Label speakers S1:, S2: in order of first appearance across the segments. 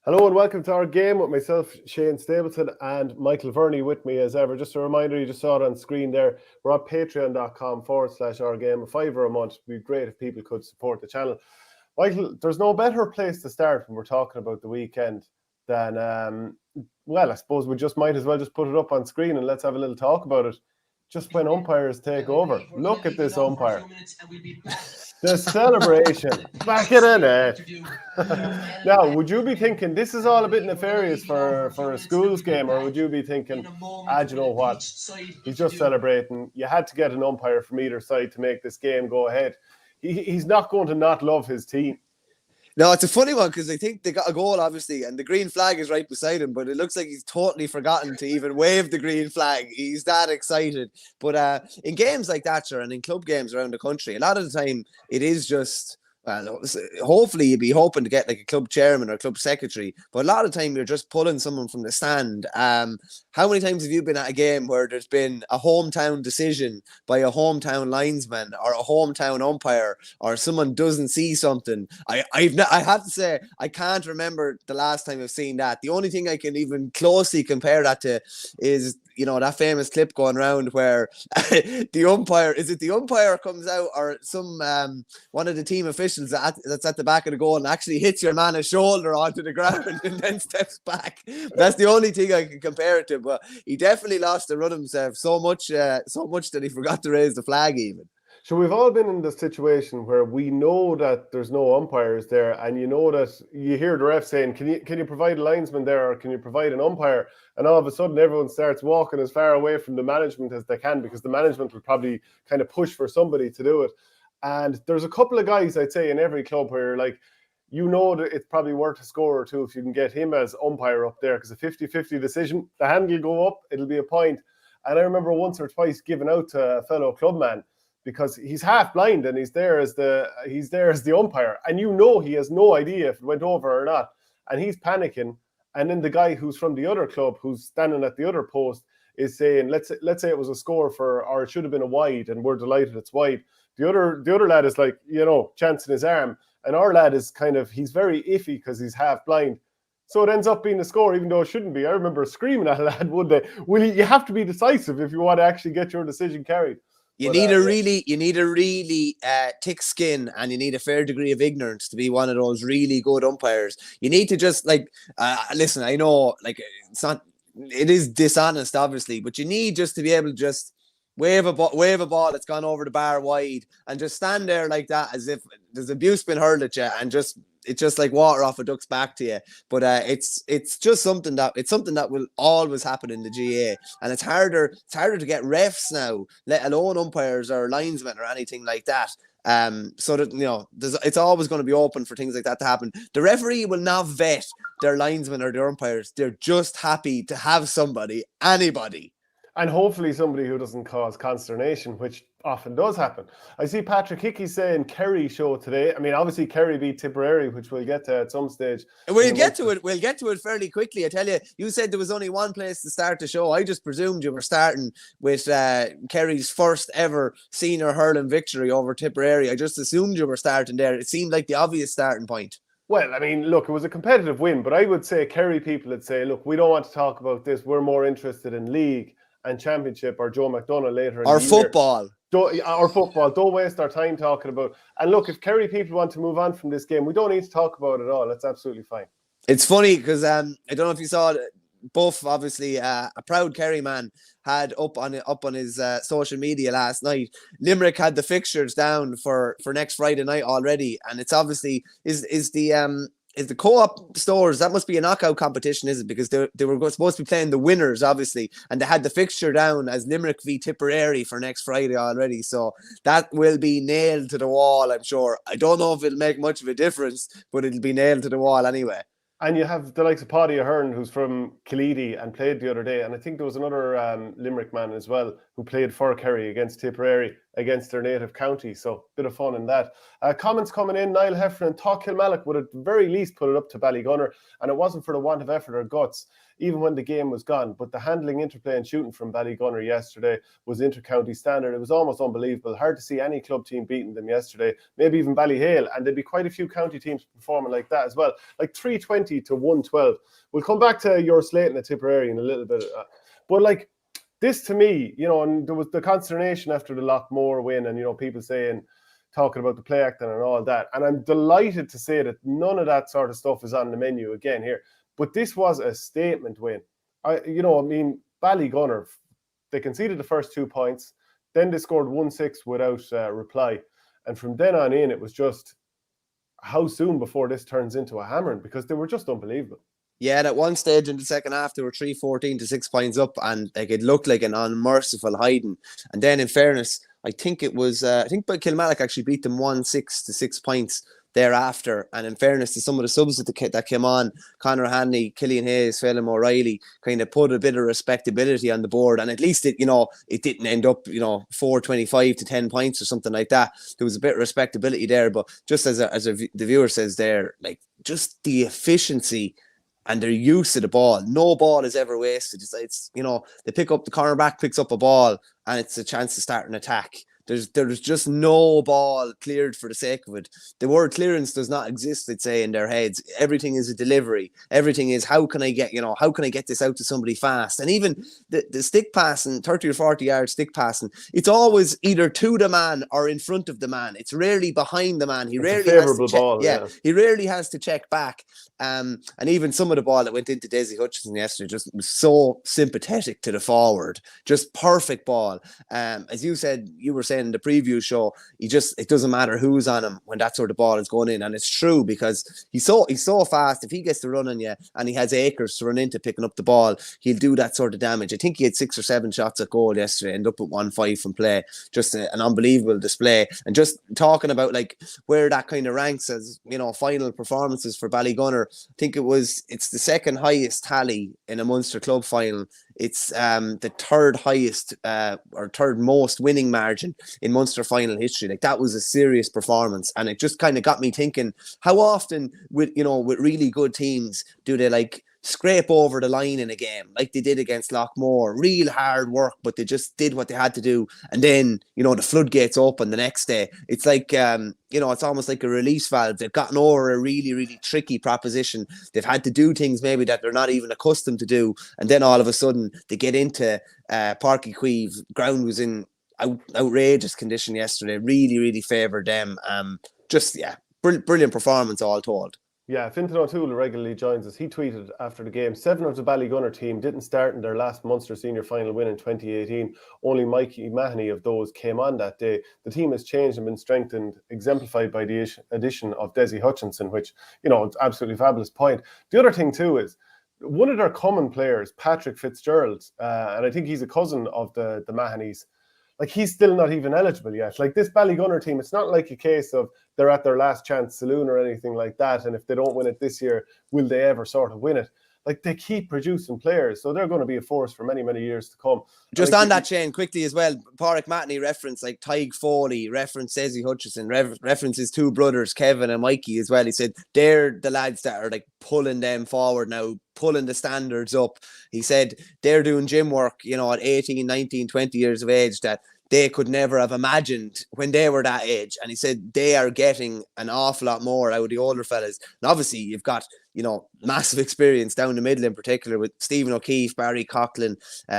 S1: Hello and welcome to our game with myself, Shane Stapleton, and Michael Verney with me as ever. Just a reminder, you just saw it on screen there. We're at patreon.com/OurGame. $5 a month. It'd be great if people could support the channel. Michael, there's no better place to start when we're talking about the weekend than, I suppose we just might as well just put it up on screen and let's have a little talk about it. Just when umpires take over. Look at this umpire. The celebration. Back in the net. Now, would you be thinking this is all a bit nefarious for a schools game, or would you be thinking, you know what? He's just celebrating. You had to get an umpire from either side to make this game go ahead. He's not going to not love his team.
S2: No, it's a funny one because I think they got a goal, obviously, and the green flag is right beside him, but it looks like he's totally forgotten to even wave the green flag. He's that excited. But in games like that, sure, and in club games around the country, a lot of the time it is just... hopefully you'd be hoping to get like a club chairman or a club secretary, but a lot of the time you're just pulling someone from the stand. How many times have you been at a game where there's been a hometown decision by a hometown linesman or a hometown umpire, or someone doesn't see something? I have to say I can't remember the last time I've seen that. The only thing I can even closely compare that to is, you know, that famous clip going around where the umpire comes out, or some one of the team officials that's at the back of the goal and actually hits your man a shoulder onto the ground and then steps back. That's the only thing I can compare it to. But he definitely lost the run himself so much that he forgot to raise the flag even.
S1: So we've all been in the situation where we know that there's no umpires there, and you know that you hear the ref saying, can you provide a linesman there, or can you provide an umpire? And all of a sudden everyone starts walking as far away from the management as they can, because the management will probably kind of push for somebody to do it. And there's a couple of guys, I'd say, in every club where, like, you know that it's probably worth a score or two if you can get him as umpire up there, because a 50-50 decision, the hand will go up, it'll be a point. And I remember once or twice giving out to a fellow clubman, because he's half blind and he's there as the umpire, and you know he has no idea if it went over or not, and he's panicking. And then the guy who's from the other club, who's standing at the other post, is saying, let's say it was a score or it should have been a wide, and we're delighted it's wide. The other lad is like, you know, chancing his arm, and our lad is he's very iffy because he's half blind. So it ends up being a score, even though it shouldn't be. I remember screaming at a lad one day, Willie, you have to be decisive if you want to actually get your decision carried.
S2: You need a really thick skin, and you need a fair degree of ignorance to be one of those really good umpires. You need to just listen. I know, it is dishonest, obviously, but you need just to be able to just wave a ball that's gone over the bar wide, and just stand there like that as if there's abuse been hurled at you, and it's just like water off a duck's back to you. But it's just something that will always happen in the GA, and it's harder to get refs now, let alone umpires or linesmen or anything like that. So that, you know, it's always going to be open for things like that to happen. The referee will not vet their linesmen or their umpires. They're just happy to have anybody.
S1: And hopefully somebody who doesn't cause consternation, which often does happen. I see Patrick Hickey saying Kerry show today. I mean, obviously Kerry beat Tipperary, which we'll get to at some stage.
S2: We'll get to it fairly quickly. I tell you, you said there was only one place to start the show. I just presumed you were starting with Kerry's first ever senior hurling victory over Tipperary. I just assumed you were starting there. It seemed like the obvious starting point.
S1: Well, I mean, look, it was a competitive win, but I would say Kerry people would say, look, we don't want to talk about this. We're more interested in league and championship, or Joe McDonough later in the year.
S2: Football.
S1: Our football. Don't waste our time talking about. And look, if Kerry people want to move on from this game, we don't need to talk about it at all. That's absolutely fine.
S2: It's funny because I don't know if you saw it. Buff, obviously, a proud Kerry man, had up on his social media last night. Limerick had the fixtures down for next Friday night already, and it's obviously is the co-op stores. That must be a knockout competition, is it? Because they were supposed to be playing the winners, obviously, and they had the fixture down as Limerick v Tipperary for next Friday already. So that will be nailed to the wall, I'm sure. I don't know if it'll make much of a difference, but it'll be nailed to the wall anyway.
S1: And you have the likes of Paddy Deegan, who's from Killeedy and played the other day. And I think there was another Limerick man as well who played for Kerry against Tipperary. against their native county. So bit of fun in that. Comments coming in. Niall Heffron thought Kilmallock would at the very least put it up to Ballygunner, and it wasn't for the want of effort or guts, even when the game was gone. But the handling, interplay and shooting from Ballygunner yesterday was inter-county standard. It was almost unbelievable. Hard to see any club team beating them yesterday, maybe even Ballyhale, and there'd be quite a few county teams performing like that as well, like 320 to 112. We'll come back to your Slayton at Tipperary in a little bit. But like, this to me, and there was the consternation after the Lockmore win, and people talking about the play acting and all that. And I'm delighted to say that none of that sort of stuff is on the menu again here. But this was a statement win. Ballygunner, they conceded the first 2 points, then they scored 1-6 without reply, and from then on in, it was just how soon before this turns into a hammering, because they were just unbelievable.
S2: Yeah, at one stage in the second half, they were 3-14 to 6 points up, and it looked like an unmerciful hiding. And then, in fairness, I think Kilmallock actually beat them 1-6 to 6 points thereafter. And in fairness to some of the subs that came on, Conor Hanley, Killian Hayes, Phelim O'Reilly, kind of put a bit of respectability on the board. And at least it didn't end up 4-25 to 10 points or something like that. There was a bit of respectability there. But just as the viewer says there, like, just the efficiency and their use of the ball. No ball is ever wasted. It's they pick up, the cornerback picks up a ball and it's a chance to start an attack. There's just no ball cleared for the sake of it. The word clearance does not exist, I'd say, in their heads. Everything is a delivery. Everything is, how can I get this out to somebody fast? And even the stick passing, 30 or 40 yard stick passing, it's always either to the man or in front of the man. It's rarely behind the man. He rarely has to check,
S1: ball, yeah.
S2: He rarely has to check back. And even some of the ball that went into Desi Hutchinson yesterday just was so sympathetic to the forward. Just perfect ball. As you said, you were saying in the preview show, it doesn't matter who's on him when that sort of ball is going in. And it's true, because he's so fast. If he gets to run on you and he has acres to run into picking up the ball, he'll do that sort of damage. I think he had 6 or 7 shots at goal yesterday, ended up with 1-5 from play. Just an unbelievable display. And just talking about like where that kind of ranks as final performances for Ballygunner, I think it's the second highest tally in a Munster club final. It's the third highest or third most winning margin in Munster final history. Like, that was a serious performance, and it just kind of got me thinking, how often with really good teams do they like scrape over the line in a game like they did against Lockmore? Real hard work, but they just did what they had to do, and then the floodgates open the next day. It's like it's almost like a release valve. They've gotten over a really, really tricky proposition. They've had to do things maybe that they're not even accustomed to do, and then all of a sudden they get into Páirc Uí Chaoimh. Ground was in outrageous condition yesterday. Really, really favoured them. Brilliant performance all told.
S1: Yeah, Fintan O'Toole regularly joins us. He tweeted after the game, 7 of the Ballygunner team didn't start in their last Munster senior final win in 2018. Only Mikey Mahoney of those came on that day. The team has changed and been strengthened, exemplified by the addition of Desi Hutchinson, which, it's absolutely fabulous point. The other thing too is, one of their common players, Patrick Fitzgerald, and I think he's a cousin of the Mahoneys, like, he's still not even eligible yet. Like, this Ballygunner team, it's not like a case of they're at their last chance saloon or anything like that, and if they don't win it this year, will they ever sort of win it? Like, they keep producing players, so they're going to be a force for many, many years to come.
S2: Just on that chain, quickly as well, Páirc Mahoney referenced like Tig Foley, referenced Desi Hutchinson, references 2 brothers, Kevin and Mikey as well. He said they're the lads that are like pulling them forward now, pulling the standards up. He said they're doing gym work, at 18, 19, 20 years of age that they could never have imagined when they were that age. And he said they are getting an awful lot more out of the older fellas. And obviously you've got, massive experience down the middle, in particular with Stephen O'Keefe, Barry Coughlin,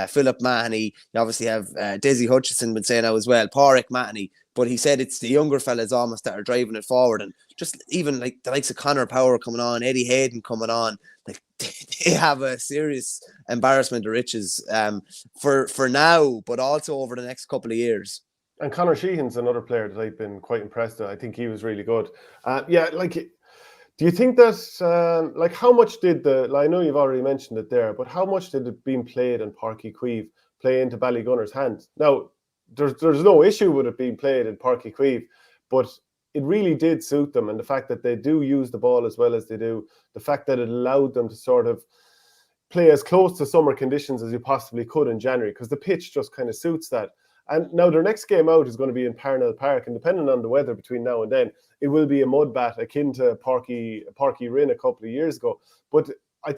S2: Philip Mahoney. You obviously have Desi Hutchinson been saying now as well, Páirc Mahoney. But he said it's the younger fellas almost that are driving it forward. And just even like the likes of Conor Power coming on, Eddie Hayden coming on, like they have a serious embarrassment of riches for now, but also over the next couple of years.
S1: And Conor Sheehan's another player that I've been quite impressed with. I think he was really good. Do you think that, how much did I know you've already mentioned it there, but how much did it being played in Páirc Uí Chaoimh play into Ballygunner's hands? Now, there's no issue with it being played in Páirc Uí Chaoimh, but it really did suit them. And the fact that they do use the ball as well as they do, the fact that it allowed them to sort of play as close to summer conditions as you possibly could in January, because the pitch just kind of suits that. And now their next game out is going to be in Parnell Park, and depending on the weather between now and then, it will be a mud bat akin to Parky Rin a couple of years ago. But I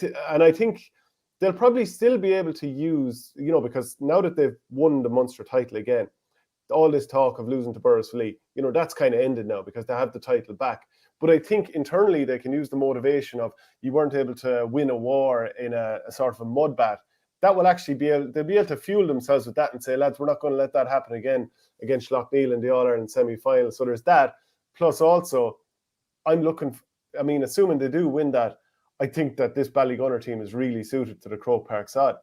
S1: think they'll probably still be able to use, because now that they've won the Munster title again, all this talk of losing to Burrisville, that's kind of ended now because they have the title back. But I think internally they can use the motivation of you weren't able to win a war in a sort of a mud bat. That will actually they'll be able to fuel themselves with that and say, lads, we're not going to let that happen again against Loughneel in the All-Ireland semi-final. So there's that. Plus also, assuming they do win that, I think that this Ballygunner team is really suited to the Croke Park side.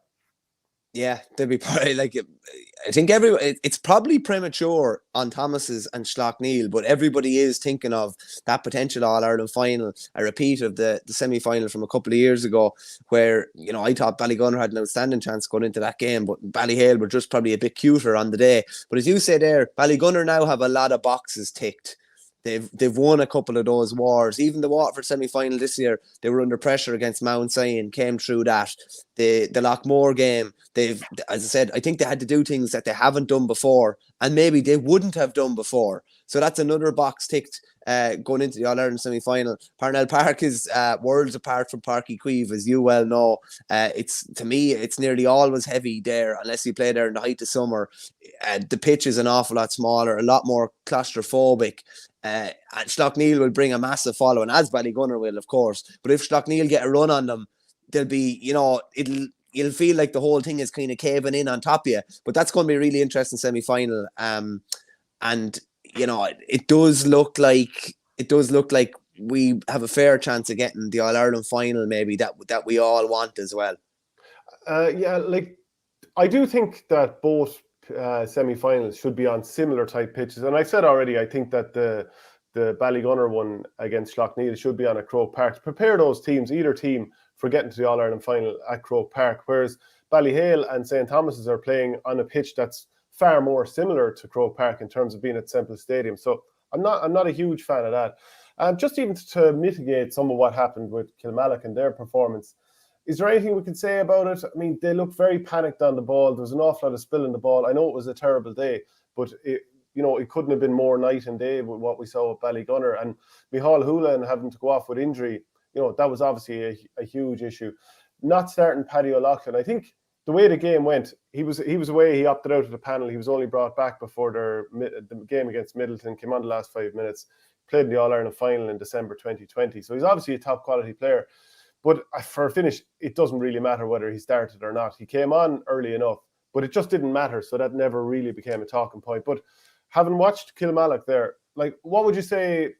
S2: Yeah, they'd be probably I think it's probably premature on Thomas's and Loughneel, but everybody is thinking of that potential All-Ireland final, a repeat of the semi-final from a couple of years ago, where, I thought Ballygunner had an outstanding chance going into that game, but Ballyhale were just probably a bit cuter on the day. But as you say there, Ballygunner now have a lot of boxes ticked. They've won a couple of those wars. Even the Waterford semi-final this year, they were under pressure against Mount Sion, came through that. The Lockmore game, as I said, I think they had to do things that they haven't done before, and maybe they wouldn't have done before. So that's another box ticked going into the All-Ireland semi-final. Parnell Park is worlds apart from Páirc Uí Chaoimh, as you well know. To me, it's nearly always heavy there, unless you play there in the height of summer. The pitch is an awful lot smaller, a lot more claustrophobic. And Loughneel will bring a massive following, as Ballygunner will, of course. But if Loughneel get a run on them, they'll be, you'll feel like the whole thing is kind of caving in on top of you. But that's going to be a really interesting semi-final. And it does look like we have a fair chance of getting the All-Ireland final, maybe that we all want as well.
S1: I do think that both semi-finals should be on similar type pitches, and I said already I think that the Ballygunner one against Loughneel should be on a Croke Park to prepare those teams, either team, for getting to the All-Ireland final at Croke Park, whereas Ballyhale and St. Thomas's are playing on a pitch that's far more similar to Croke Park in terms of being at Semple Stadium. So I'm not a huge fan of that. Just even to mitigate some of what happened with Kilmallock and their performance, is there anything we can say about it? I mean, they looked very panicked on the ball. There was an awful lot of spilling the ball. I know it was a terrible day, but it couldn't have been more night and day with what we saw with Ballygunner. And Micheál Houlihan having to go off with injury, that was obviously a huge issue. Not starting Paddy O'Loughlin. I think the way the game went, he was away. He opted out of the panel. He was only brought back before the game against Middleton, came on the last 5 minutes, played in the All-Ireland final in December 2020. So he's obviously a top quality player. But for a finish, it doesn't really matter whether he started or not. He came on early enough, but it just didn't matter. So that never really became a talking point. But having watched Kilmallock there, what would you say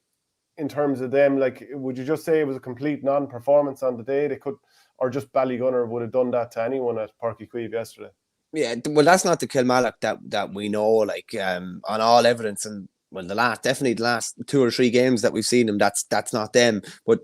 S1: in terms of them? Would you just say it was a complete non-performance on the day? They could, or just Ballygunner would have done that to anyone at Páirc Uí Chaoimh yesterday? Yeah,
S2: well, that's not the Kilmallock that we know. On all evidence, and the last 2 or 3 games that we've seen them, that's not them. But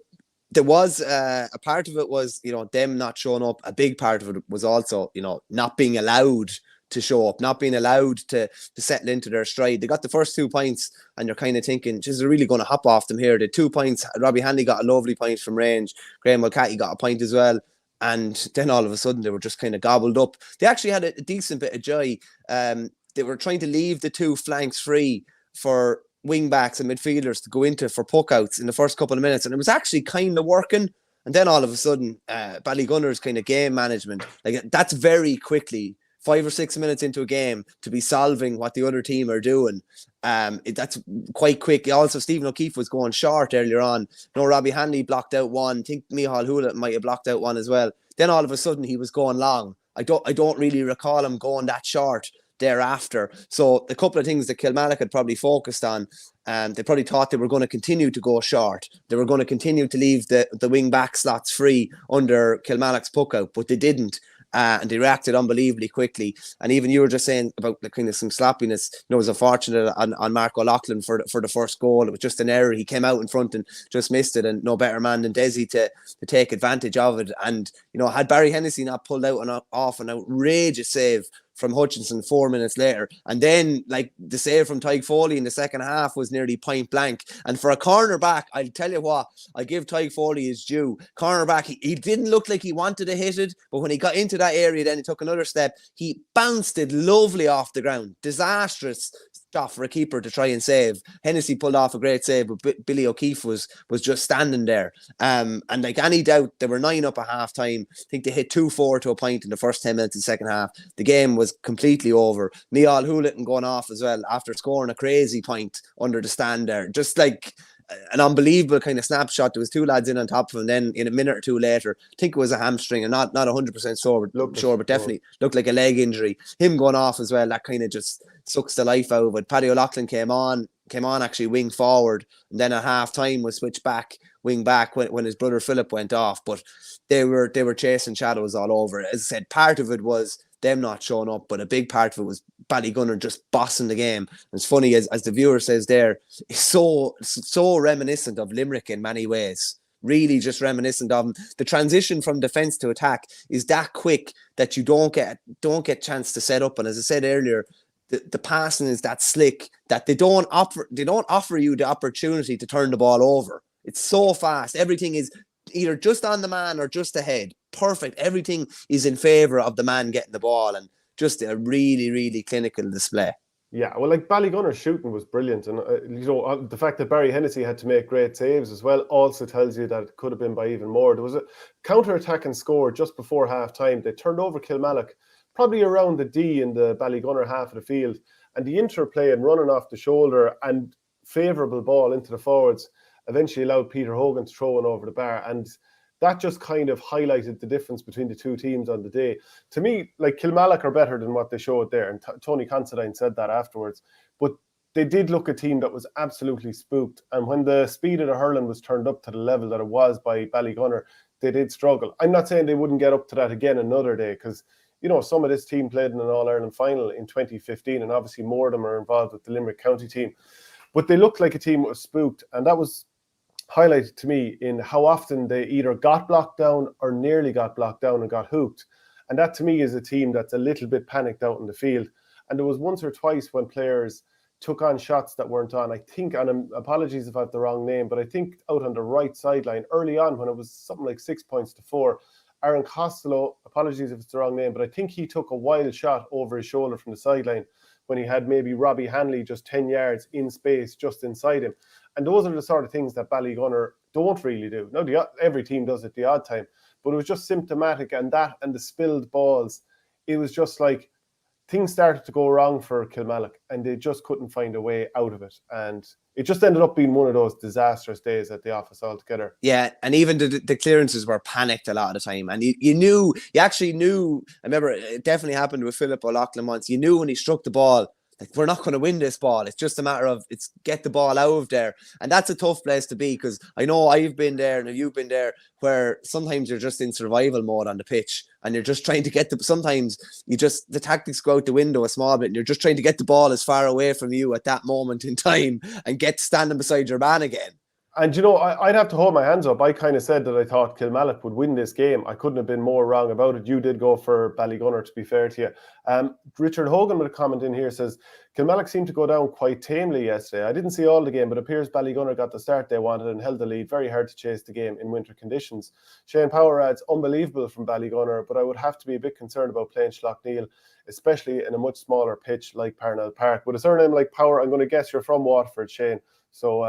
S2: there was a part of it was, them not showing up. A big part of it was also, not being allowed to show up, not being allowed to settle into their stride. They got the first 2 points and you're kind of thinking, geez, they're really going to hop off them here. The 2 points, Robbie Hanley got a lovely point from range. Graham Mulcahy got a point as well. And then all of a sudden they were just kind of gobbled up. They actually had a decent bit of joy. They were trying to leave the 2 flanks free for wing backs and midfielders to go into for puckouts in the first couple of minutes, and it was actually kind of working. And then all of a sudden, Ballygunner's kind of game management, that's very quickly 5 or 6 minutes into a game to be solving what the other team are doing. That's quite quick. Also, Stephen O'Keefe was going short earlier on. Robbie Hanley blocked out one. I think Micheál Houlihan might have blocked out one as well. Then all of a sudden he was going long. I don't really recall him going that short thereafter. So the couple of things that Kilmallock had probably focused on, they probably thought they were going to continue to go short. They were going to continue to leave the wing back slots free under Kilmallock's puck out, but they didn't. And they reacted unbelievably quickly. And even you were just saying about the kind of some sloppiness. It was unfortunate on Mark O'Loughlin for the first goal. It was just an error. He came out in front and just missed it, and no better man than Desi to take advantage of it. And had Barry Hennessy not pulled out off an outrageous save from Hutchinson 4 minutes later. And then, like, the save from Tyke Foley in the second half was nearly point blank. And for a cornerback, I'll tell you what, I give Tyke Foley his due. Cornerback, he didn't look like he wanted to hit it, but when he got into that area, then he took another step. He bounced it lovely off the ground. Disastrous shot for a keeper to try and save. Hennessy pulled off a great save, but Billy O'Keefe was just standing there. And like any doubt, they were 9 up at half time. I think they hit 2-4 to a point in the first 10 minutes of the second half. The game was completely over. Niall Houlihan going off as well after scoring a crazy point under the stand there. Just like an unbelievable kind of snapshot. There was 2 lads in on top of him. Then in a minute or 2 later, I think it was a hamstring, and not 100% sure, but definitely looked like a leg injury. Him going off as well, that kind of just sucks the life out of it. Paddy O'Loughlin came on actually wing forward, and then at half time was switched back wing back when his brother Philip went off. But they were chasing shadows all over. As I said, part of it was them not showing up, but a big part of it was Ballygunner just bossing the game. And it's funny, as the viewer says there, it's so reminiscent of Limerick in many ways. Really just reminiscent of them. The transition from defence to attack is that quick that you don't get chance to set up. And as I said earlier, the passing is that slick that they don't offer you the opportunity to turn the ball over. It's so fast. Everything is either just on the man or just ahead. Perfect. Everything is in favour of the man getting the ball, and just a really, really clinical display.
S1: Yeah, well, like Ballygunner's shooting was brilliant, and the fact that Barry Hennessy had to make great saves as well also tells you that it could have been by even more. There was a counter-attacking score just before half-time. They turned over Kilmallock, probably around the D in the Ballygunner half of the field, and the interplay and running off the shoulder and favourable ball into the forwards eventually allowed Peter Hogan to throw one over the bar, and that just kind of highlighted the difference between the two teams on the day. To me, like, Kilmallock are better than what they showed there, and Tony Considine said that afterwards. But they did look a team that was absolutely spooked, and when the speed of the hurling was turned up to the level that it was by Ballygunner, they did struggle. I'm not saying they wouldn't get up to that again another day, because some of this team played in an All-Ireland final in 2015, and obviously more of them are involved with the Limerick County team. But they looked like a team that was spooked, and that was highlighted to me in how often they either got blocked down or nearly got blocked down and got hooked. And that to me is a team that's a little bit panicked out in the field. And there was once or twice when players took on shots that weren't on. I think, and apologies if I have the wrong name, but I think out on the right sideline early on when it was something like 6 points to 4, Aaron Costello, apologies if it's the wrong name, but I think he took a wild shot over his shoulder from the sideline when he had maybe Robbie Hanley just 10 yards in space just inside him. And those are the sort of things that Ballygunner don't really do. Now, every team does it the odd time, but it was just symptomatic. And that and the spilled balls, it was just like things started to go wrong for Kilmallock, and they just couldn't find a way out of it. And it just ended up being one of those disastrous days at the office altogether.
S2: Yeah, and even the clearances were panicked a lot of the time. And you actually knew, I remember it definitely happened with Philip O'Loughlin once, you knew when he struck the ball, like, we're not going to win this ball. It's just a matter of get the ball out of there. And that's a tough place to be, because I know I've been there and you've been there, where sometimes you're just in survival mode on the pitch and you're just trying to sometimes the tactics go out the window a small bit and you're just trying to get the ball as far away from you at that moment in time and get standing beside your man again.
S1: And, I'd have to hold my hands up. I kind of said that I thought Kilmallock would win this game. I couldn't have been more wrong about it. You did go for Ballygunner, to be fair to you. Richard Hogan with a comment in here says, Kilmallock seemed to go down quite tamely yesterday. I didn't see all the game, but it appears Ballygunner got the start they wanted and held the lead. Very hard to chase the game in winter conditions. Shane Power adds, unbelievable from Ballygunner, but I would have to be a bit concerned about playing Schlockneil, especially in a much smaller pitch like Parnell Park. With a surname like Power, I'm going to guess you're from Waterford, Shane. So,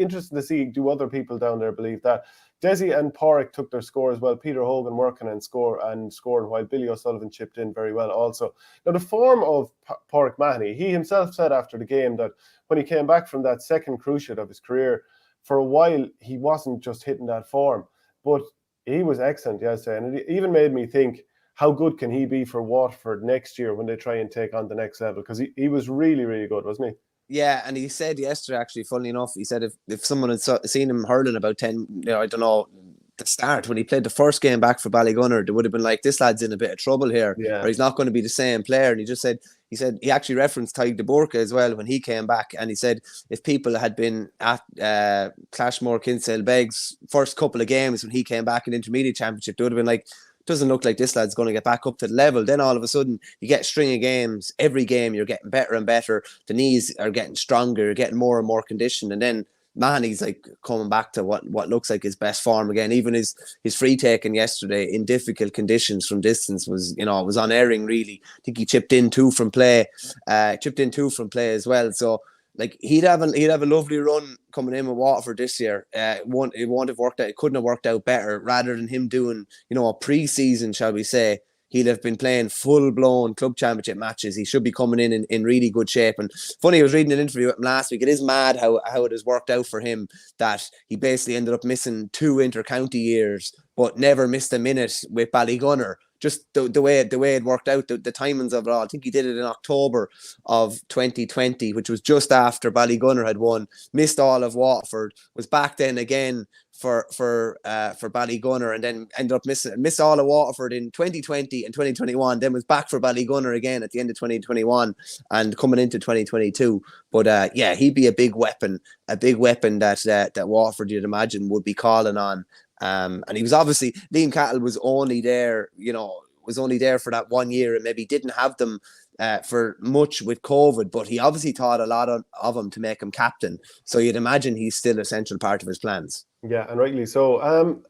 S1: interesting to see, do other people down there believe that? Desi and Porrick took their score as well. Peter Hogan working and scoring, while Billy O'Sullivan chipped in very well also. Now, the form of Porrick Mahoney, he himself said after the game that when he came back from that second cruciate of his career, for a while, he wasn't just hitting that form, but he was excellent yesterday. And it even made me think, how good can he be for Waterford next year when they try and take on the next level? Because he was really, really good, wasn't he?
S2: Yeah, and he said yesterday, actually, funnily enough, he said if someone had seen him hurling about 10, I don't know, the start, when he played the first game back for Ballygunner, they would have been like, this lad's in a bit of trouble here, or he's not going to be the same player. And he said he actually referenced Tyg de Burka as well when he came back, and he said if people had been at Clashmore Kinsale Beggs first couple of games when he came back in the intermediate championship, they would have been like, doesn't look like this lad's going to get back up to the level. Then all of a sudden you get a string of games. Every game you're getting better and better. The knees are getting stronger. You're getting more and more conditioned. And then, man, he's like coming back to what looks like his best form again. Even his free taking yesterday in difficult conditions from distance was, it was unerring, really. I think he chipped in two from play as well. So, like, he'd have a lovely run coming in with Waterford this year. It won't have worked out. It couldn't have worked out better. Rather than him doing, a pre-season, shall we say, he'd have been playing full-blown club championship matches. He should be coming in really good shape. And funny, I was reading an interview with him last week. It is mad how it has worked out for him, that he basically ended up missing 2 inter-county years, but never missed a minute with Ballygunner. Just the way it worked out, the timings of it all. I think he did it in October of 2020, which was just after Ballygunner had won. Missed all of Waterford, was back then again for Ballygunner, and then ended up missed all of Waterford in 2020 and 2021. Then was back for Ballygunner again at the end of 2021 and coming into 2022. But he'd be a big weapon that Waterford, you'd imagine, would be calling on. And he was obviously, Liam Cattell was only there for that 1 year, and maybe didn't have them for much with COVID, but he obviously taught a lot of him to make him captain. So you'd imagine he's still a central part of his plans.
S1: Yeah, and rightly so.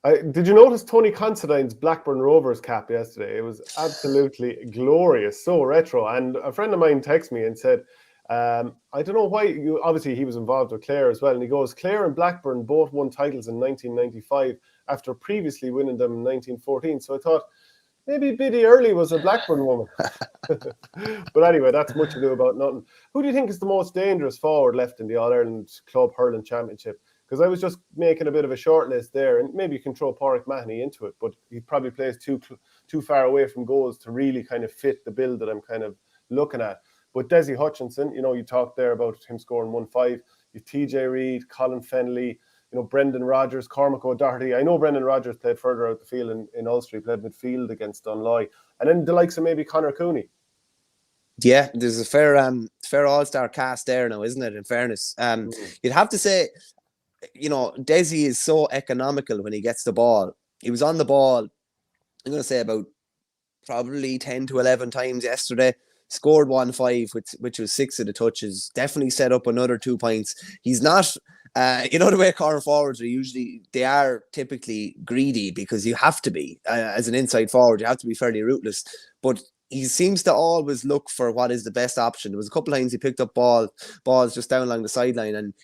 S1: Did you notice Tony Considine's Blackburn Rovers cap yesterday? It was absolutely glorious, so retro. And a friend of mine texted me and said, I don't know why, obviously he was involved with Clare as well, and he goes, Clare and Blackburn both won titles in 1995 after previously winning them in 1914. So I thought, maybe Biddy Early was a Blackburn woman. But anyway, that's much ado about nothing. Who do you think is the most dangerous forward left in the All-Ireland Club Hurling Championship? Because I was just making a bit of a short list there, and maybe you can throw Pádraig Mahoney into it, but he probably plays too far away from goals to really kind of fit the bill that I'm kind of looking at. But Desi Hutchinson, you talked there about him scoring 1-5. You TJ Reid, Colin Fennelly, Brendan Rodgers, Cormac O'Doherty. I know Brendan Rodgers played further out the field in Ulster. He played midfield against Dunloy. And then the likes of maybe Conor Cooney.
S2: Yeah, there's a fair all-star cast there now, isn't it, in fairness? You'd have to say, Desi is so economical when he gets the ball. He was on the ball, I'm going to say about probably 10 to 11 times yesterday. Scored 1-5, which was 6 of the touches. Definitely set up another 2 points. He's not, the way corner forwards they are typically greedy, because you have to be, as an inside forward, you have to be fairly ruthless. But he seems to always look for what is the best option. There was a couple of times he picked up balls just down along the sideline, and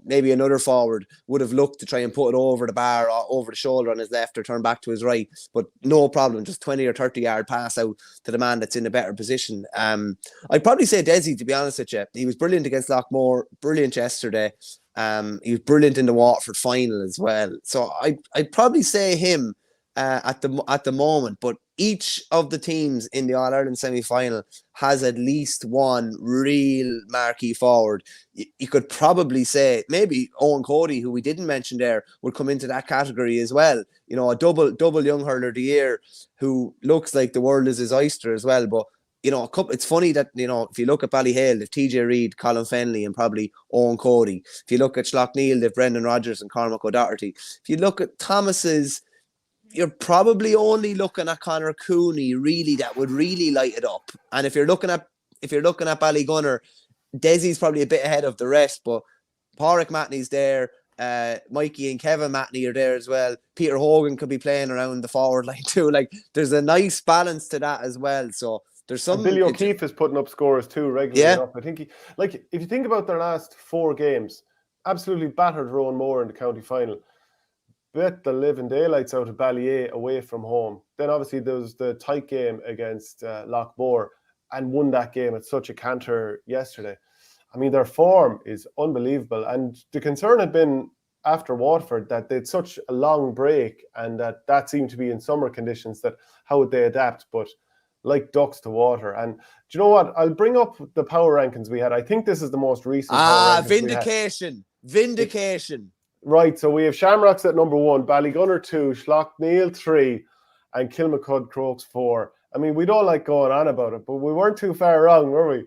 S2: maybe another forward would have looked to try and put it over the bar or over the shoulder on his left or turn back to his right, but no problem, just 20 or 30 yard pass out to the man that's in a better position. I'd probably say Desi, to be honest with you. He was brilliant against Lockmore, brilliant yesterday. He was brilliant in the Waterford final as well. So I'd probably say him at the moment, but each of the teams in the All-Ireland semi-final has at least one real marquee forward. You could probably say maybe Owen Cody, who we didn't mention there, would come into that category as well. A double young hurler of the year who looks like the world is his oyster as well. But it's funny that, if you look at Ballyhale, they've TJ Reid, Colin Fennelly, and probably Owen Cody. If you look at Schlockneil, they've Brendan Rodgers and Cormac O'Doherty. If you look at Thomas's, you're probably only looking at Conor Cooney, really, that would really light it up. And if you're looking at Ballygunner, Desi's probably a bit ahead of the rest, but Pádraig Mahoney's there, Mikey and Kevin Mahoney are there as well. Peter Hogan could be playing around the forward line too. Like, there's a nice balance to that as well. So there's some.
S1: And Billy O'Keefe is putting up scores too regularly enough. I think if you think about their last 4 games, absolutely battered Rowan Moore in the county final. Bet the living daylights out of Ballyea away from home. Then obviously there was the tight game against Lockmore, and won that game at such a canter yesterday. I mean, their form is unbelievable. And the concern had been after Waterford that they had such a long break, and that seemed to be in summer conditions, that how would they adapt? But like ducks to water. And do you know what? I'll bring up the power rankings we had. I think this is the most recent.
S2: Vindication.
S1: Right, so we have Shamrocks at number 1, Ballygunner 2, Schlockneil 3, and Kilmacud Crokes 4. I mean, we don't like going on about it, but we weren't too far wrong, were we?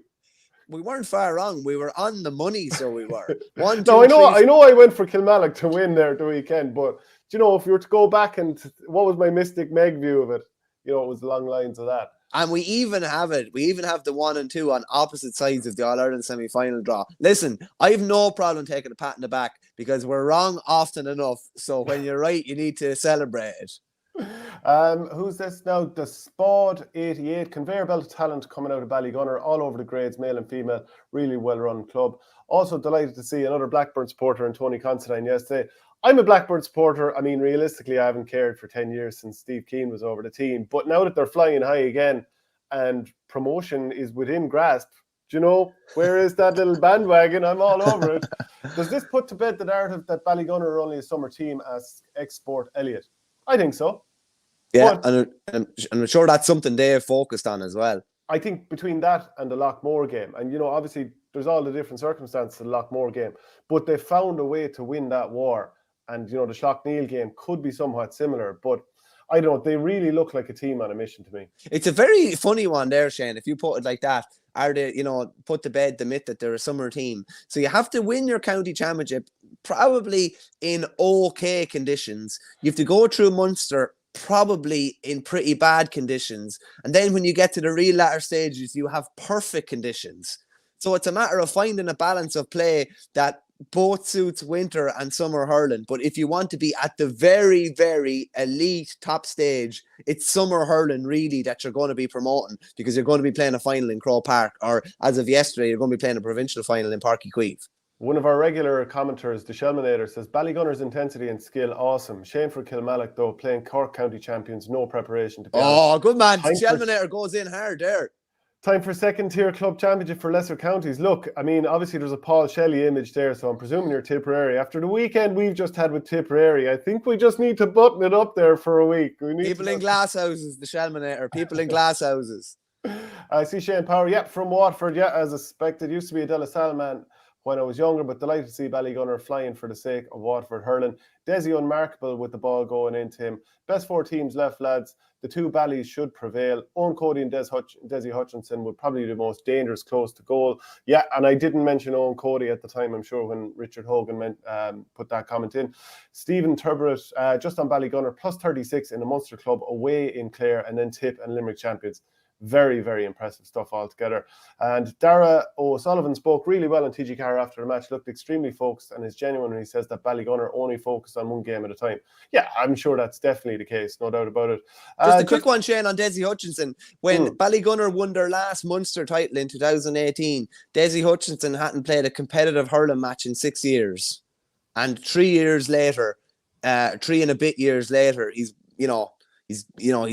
S2: We weren't far wrong. We were on the money, so we were.
S1: I know I went for Kilmallock to win there at the weekend, but you know, if you were to go back and what was my Mystic Meg view of it? You know, it was along lines of that.
S2: And we even have it. We even have the 1 and 2 on opposite sides of the All-Ireland semi-final draw. Listen, I have no problem taking a pat in the back because we're wrong often enough. So when you're right, you need to celebrate it.
S1: Who's this now? The Spod 88, conveyor belt of talent coming out of Ballygunner, all over the grades, male and female, really well-run club. Also delighted to see another Blackburn supporter in Tony Considine yesterday. I'm a Blackburn supporter. I mean, realistically, I haven't cared for 10 years since Steve Keane was over the team. But now that they're flying high again and promotion is within grasp, do you know, where is that little bandwagon? I'm all over it. Does this put to bed the narrative that Ballygunner are only a summer team as export Elliot? I think so.
S2: Yeah, and I'm sure that's something they're focused on as well.
S1: I think between that and the Lockmore game, and, you know, obviously there's all the different circumstances of the Lockmore game, but they found a way to win that war. And, you know, the Schlockneil game could be somewhat similar, but I don't know. They really look like a team on a mission to me.
S2: It's a very funny one there, Shane, if you put it like that. Are they, you know, put to bed the myth that they're a summer team. So you have to win your county championship probably in okay conditions. You have to go through Munster probably in pretty bad conditions. And then when you get to the real latter stages, you have perfect conditions. So it's a matter of finding a balance of play that both suits winter and summer hurling. But if you want to be at the very, very elite top stage, it's summer hurling really that you're going to be promoting, because you're going to be playing a final in Croke Park, or as of yesterday, you're going to be playing a provincial final in Páirc Uí Chaoimh.
S1: One of our regular commenters, the Shelminator, says Ballygunner's intensity and skill, awesome. Shame for Kilmallock, though, playing Cork County champions, no preparation to be honest.
S2: Oh, good man. The Shelminator goes in hard there.
S1: Time for second-tier club championship for lesser counties. Look, I mean, obviously there's a Paul Shelley image there, so I'm presuming you're Tipperary. After the weekend we've just had with Tipperary, I think we just need to button it up there for a week. We need
S2: people in glass houses, the Shelminator. People in glass houses.
S1: I see Shane Power, from Watford, as expected. Used to be a De La Salle man when I was younger, but delighted to see Ballygunner flying for the sake of Watford hurling. Desi unmarkable with the ball going into him. Best 4 teams left, lads. The 2 Ballys should prevail. Owen Cody and Desi Hutchinson would probably be the most dangerous close to goal. Yeah, and I didn't mention Owen Cody at the time, I'm sure, when Richard Hogan put that comment in. Stephen Turbert, just on Ballygunner, plus 36 in the Munster club, away in Clare, and then Tip and Limerick champions. Very, very impressive stuff altogether. And Dara O'Sullivan spoke really well on TG Carr after the match, looked extremely focused and is genuine when he says that Ballygunner only focused on one game at a time. Yeah, I'm sure that's definitely the case, no doubt about it.
S2: Just a quick one, Shane, on Desi Hutchinson. When Ballygunner won their last Munster title in 2018, Desi Hutchinson hadn't played a competitive hurling match in 6 years. And 3 years later, 3 and a bit years later, he's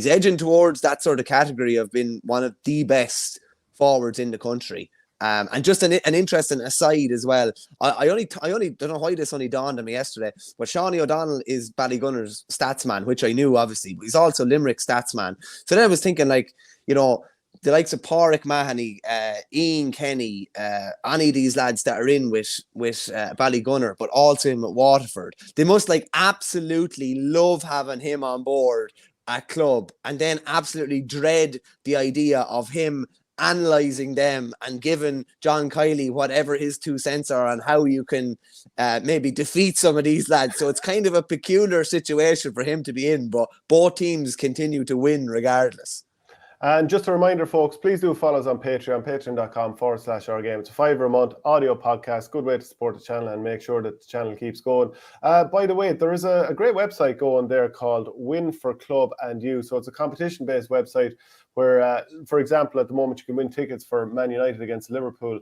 S2: edging towards that sort of category of being one of the best forwards in the country. And just an interesting aside as well. I only don't know why this only dawned on me yesterday, but Shawnee O'Donnell is Ballygunner's statsman, which I knew obviously, but he's also Limerick's statsman. So then I was thinking, like, you know, the likes of Pádraig Mahoney, Ian Kenny, any of these lads that are in with Ballygunner, but also him at Waterford, they must like absolutely love having him on board at club, and then absolutely dread the idea of him analysing them and giving John Kiley whatever his 2 cents are on how you can maybe defeat some of these lads. So it's kind of a peculiar situation for him to be in, but both teams continue to win regardless.
S1: And just a reminder, folks, please do follow us on Patreon, patreon.com/OurGame. It's a $5 a month audio podcast, good way to support the channel and make sure that the channel keeps going. By the way, there is a great website going there called Win for Club and You. So it's a competition-based website where, for example, at the moment you can win tickets for Man United against Liverpool.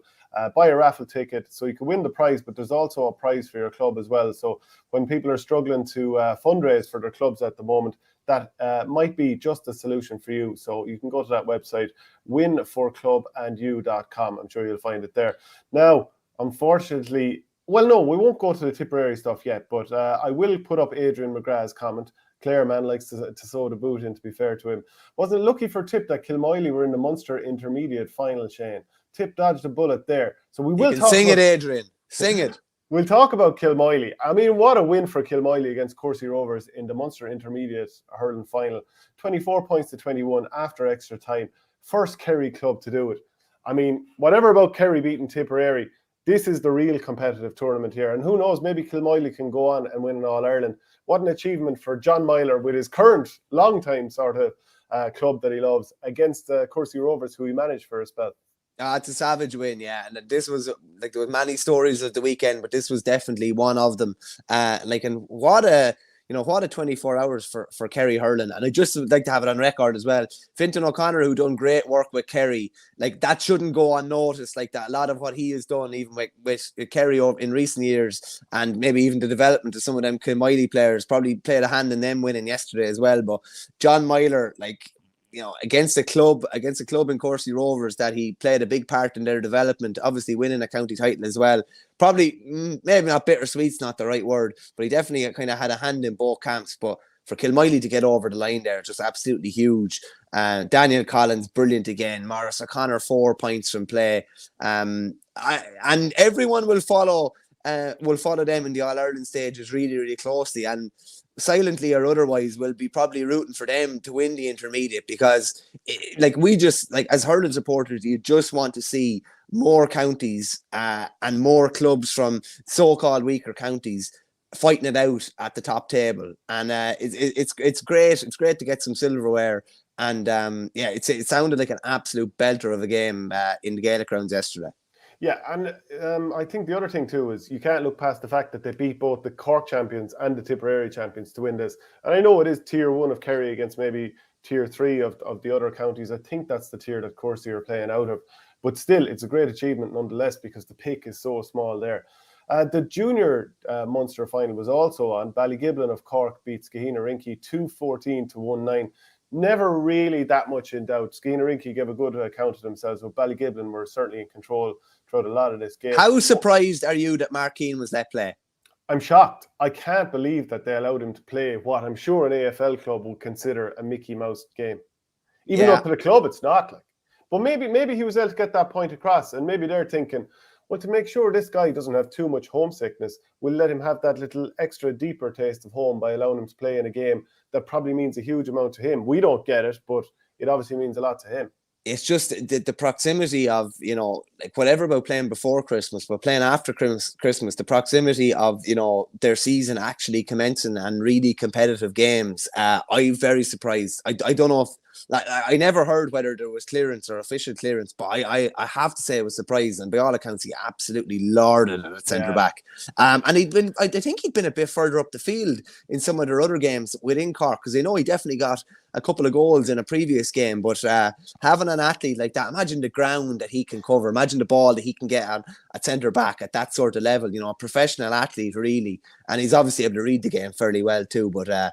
S1: Buy a raffle ticket so you can win the prize, but there's also a prize for your club as well. So when people are struggling to fundraise for their clubs at the moment, that might be just a solution for you. So you can go to that website, winforclubandyou.com. I'm sure you'll find it there. Now, unfortunately, well, no, we won't go to the Tipperary stuff yet, but I will put up Adrian McGrath's comment. Clare man likes to sow the boot in, to be fair to him. Wasn't it lucky for Tip that Kilmoyle were in the Munster intermediate final, Shane? Tip dodged a bullet there. So we will talk
S2: sing it, Adrian. Sing it.
S1: We'll talk about Kilmoyle. I mean, what a win for Kilmoyle against Courcey Rovers in the Munster Intermediate hurling final. 24 points to 21 after extra time. First Kerry club to do it. I mean, whatever about Kerry beating Tipperary, this is the real competitive tournament here. And who knows, maybe Kilmallock can go on and win an All-Ireland. What an achievement for John Myler with his current long-time sort of club that he loves against Courcey Rovers, who he managed for a spell.
S2: It's a savage win, yeah. And this was, like, there were many stories of the weekend, but this was definitely one of them. And what a 24 hours for Kerry hurling. And I just would like to have it on record as well. Fintan O'Connor, who done great work with Kerry, like, that shouldn't go unnoticed. Like, that, a lot of what he has done, even with Kerry in recent years, and maybe even the development of some of them Kilmallock players, probably played a hand in them winning yesterday as well. But John Myler, like, against a club in Courcey Rovers, that he played a big part in their development, obviously winning a county title as well. Probably, maybe not bittersweet's not the right word, but he definitely kind of had a hand in both camps. But for Kilmallock to get over the line there, just absolutely huge. Daniel Collins, brilliant again. Maurice O'Connor, 4 points from play. And everyone will follow them in the All-Ireland stages really, really closely. And silently or otherwise, will be probably rooting for them to win the intermediate, because as hurling supporters, you just want to see more counties and more clubs from so-called weaker counties fighting it out at the top table. And it's great. It's great to get some silverware. And it sounded like an absolute belter of a game in the Gaelic grounds yesterday.
S1: Yeah, and I think the other thing too is you can't look past the fact that they beat both the Cork champions and the Tipperary champions to win this. And I know it is tier 1 of Kerry against maybe tier 3 of the other counties. I think that's the tier that Courcey are playing out of. But still, it's a great achievement nonetheless, because the pick is so small there. The junior Munster final was also on. Ballygunner of Cork beat Skeheenarinky 2-14 to 1-9. Never really that much in doubt. Skeheenarinky gave a good account of themselves, but Ballygunner were certainly in control throughout a lot of this game.
S2: How surprised are you that Mark Keane was let play?
S1: I'm shocked. I can't believe that they allowed him to play what I'm sure an AFL club would consider a Mickey Mouse game. Even up to the club, it's not like. But maybe he was able to get that point across, and maybe they're thinking, well, to make sure this guy doesn't have too much homesickness, we'll let him have that little extra deeper taste of home by allowing him to play in a game that probably means a huge amount to him. We don't get it, but it obviously means a lot to him.
S2: It's just the proximity of, whatever about playing before Christmas, but playing after Christmas, the proximity of, their season actually commencing and really competitive games. I'm very surprised. I don't know if, I never heard whether there was clearance or official clearance, but I have to say I was surprised. And by all accounts, he absolutely lorded it at centre back. And I think he'd been a bit further up the field in some of their other games within Cork, because I know he definitely got a couple of goals in a previous game. But having an athlete like that, imagine the ground that he can cover, imagine the ball that he can get at centre back at that sort of level, a professional athlete really. And he's obviously able to read the game fairly well too. But a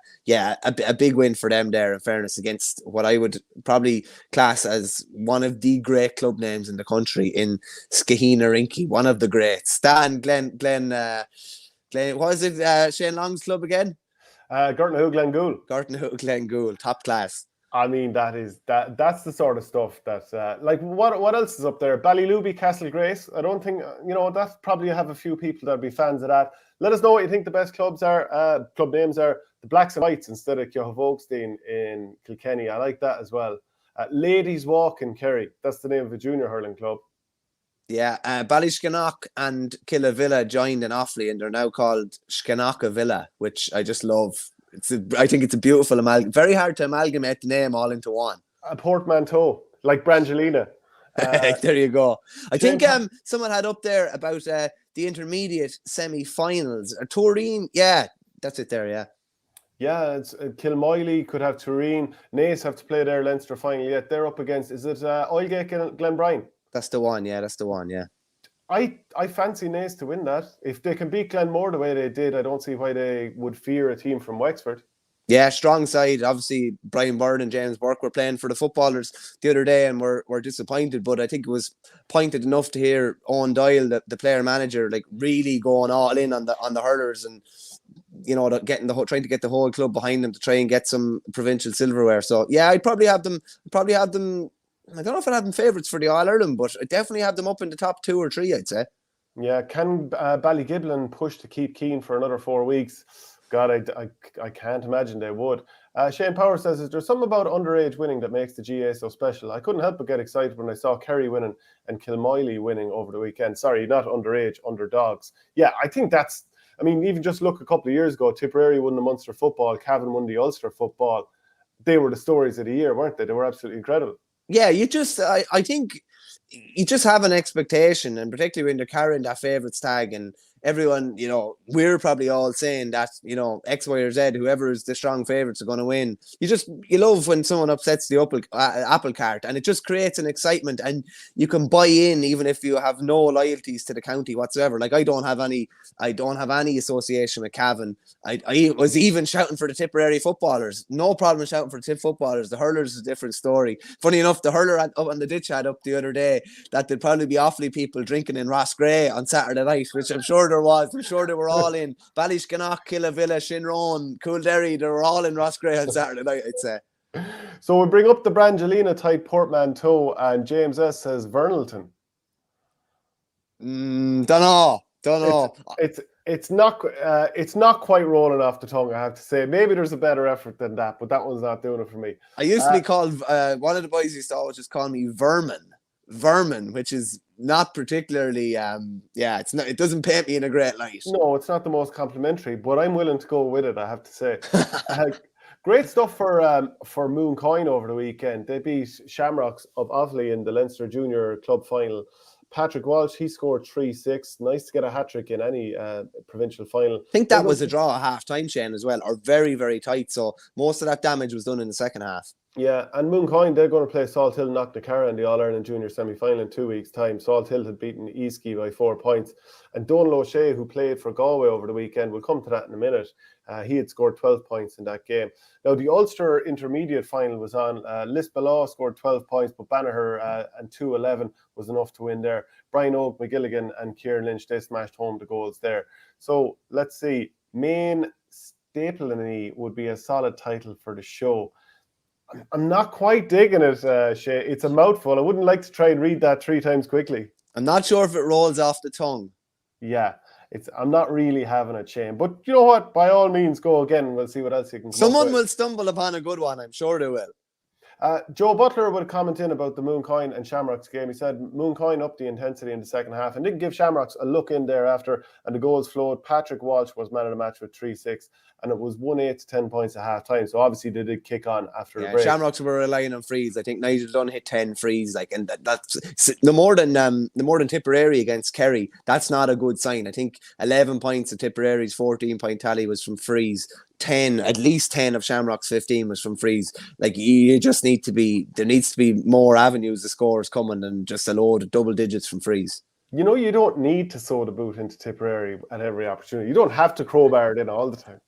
S2: big win for them there, in fairness, against what I would probably class as one of the great club names in the country in Skeheenarinky, one of the greats. Stan, Glenn, what is it, Shane Long's club again?
S1: Gartnahoe
S2: Glengool, top class.
S1: I mean, that's the sort of stuff that, what else is up there? Ballyluby, Castle Grace. I don't think, that's probably have a few people that'll be fans of that. Let us know what you think the best club names are. The Blacks and Whites instead of Kehoe-Folkestone in Kilkenny. I like that as well. Ladies Walk in Kerry. That's the name of a junior hurling club.
S2: Yeah, Ballyscannock and Killavilla joined in Offaly, and they're now called Scannocha Villa, which I just love. I think it's a beautiful amalgam. Very hard to amalgamate the name all into one.
S1: A portmanteau, like Brangelina.
S2: There you go. I think someone had up there about the intermediate semi-finals. Turin, yeah, that's it there, yeah.
S1: Yeah, it's Kilmallock could have Turin. Naas have to play their Leinster final yet. They're up against, is it Oilgate and Glenbrine?
S2: That's the one, yeah.
S1: I fancy Naas to win that. If they can beat Glenmore the way they did, I don't see why they would fear a team from Wexford.
S2: Yeah, strong side. Obviously, Brian Byrne and James Burke were playing for the footballers the other day and were disappointed, but I think it was pointed enough to hear Owen Doyle, the player manager, like really going all in on the hurlers and trying to get the whole club behind them to try and get some provincial silverware. So yeah, I'd probably have them. I don't know if I'd have them favourites for the All-Ireland, but I definitely have them up in the top 2 or 3, I'd say.
S1: Yeah, can Ballygiblin push to keep Keane for another 4 weeks? God, I can't imagine they would. Shane Power says, is there something about underage winning that makes the GA so special? I couldn't help but get excited when I saw Kerry winning and Kilmallock winning over the weekend. Sorry, not underage, underdogs. Yeah, I think that's, I mean, even just look a couple of years ago, Tipperary won the Munster football, Cavan won the Ulster football. They were the stories of the year, weren't they? They were absolutely incredible.
S2: Yeah, I think you just have an expectation, and particularly when they're carrying that favourites tag, and everyone, we're probably all saying that, X, Y, or Z, whoever is the strong favourites are going to win. You love when someone upsets the apple cart, and it just creates an excitement, and you can buy in even if you have no loyalties to the county whatsoever. Like I don't have any association with Cavan. I was even shouting for the Tipperary footballers. No problem shouting for the Tip footballers. The hurlers is a different story. Funny enough, the hurler up on the ditch had up the other day that there'd probably be Offaly people drinking in Roscrea on Saturday night, which I'm sure there was. I'm sure they were all in Ballygunner, Killavilla, Shinrone, Coolderry. They were all in Roscrea on Saturday night, I'd say.
S1: So we bring up the Brangelina tight portmanteau, and James S says Vernelton.
S2: Don't know.
S1: It's not quite rolling off the tongue, I have to say. Maybe there's a better effort than that, but that one's not doing it for me.
S2: I used to be called, one of the boys used to always just call me Vermin, which is not particularly, it doesn't paint me in a great light.
S1: No, it's not the most complimentary, but I'm willing to go with it, I have to say. Great stuff for Mooncoin over the weekend. They beat Shamrocks of Offaly in the Leinster Junior Club final. Patrick Walsh, he scored 3-6. Nice to get a hat-trick in any provincial final.
S2: I think that was a draw at half-time, Shane, as well, or very, very tight. So most of that damage was done in the second half. Yeah,
S1: and Mooncoin, they're going to play Salt Hill Knocknacarra in the All-Ireland Junior semi-final in 2 weeks' time. Salt Hill had beaten Eastkey by 4 points. And Donal O'Shea, who played for Galway over the weekend, we'll come to that in a minute. He had scored 12 points in that game. Now, the Ulster Intermediate final was on. Lisbalaw scored 12 points, but Banagher and 2-11 was enough to win there. Brian Oak, McGilligan and Kieran Lynch, they smashed home the goals there. So, let's see. Main Stapleton would be a solid title for the show. I'm not quite digging it, Shay. It's a mouthful. I wouldn't like to try and read that 3 times quickly.
S2: I'm not sure if it rolls off the tongue.
S1: Yeah, I'm not really having a shame. But you know what? By all means, go again. We'll see what else you can come
S2: Someone
S1: up
S2: will
S1: with.
S2: stumble upon a good one. I'm sure they will.
S1: Joe Butler would comment in about the Mooncoin and Shamrocks game. He said Mooncoin upped the intensity in the second half and didn't give Shamrocks a look in there after, and the goals flowed. Patrick Walsh was man of the match with 3-6, and it was 1-8 to 10 points at half time. So obviously they did kick on after the break.
S2: Shamrocks were relying on frees. I think Nigel Dunn hit 10 frees, and that's the more than Tipperary against Kerry. That's not a good sign. I think 11 points of Tipperary's 14-point tally was from frees. At least 10 of Shamrock's 15 was from frees. Like, you just there needs to be more avenues of scores coming than just a load of double digits from frees.
S1: You don't need to sow the boot into Tipperary at every opportunity. You don't have to crowbar it in all the time.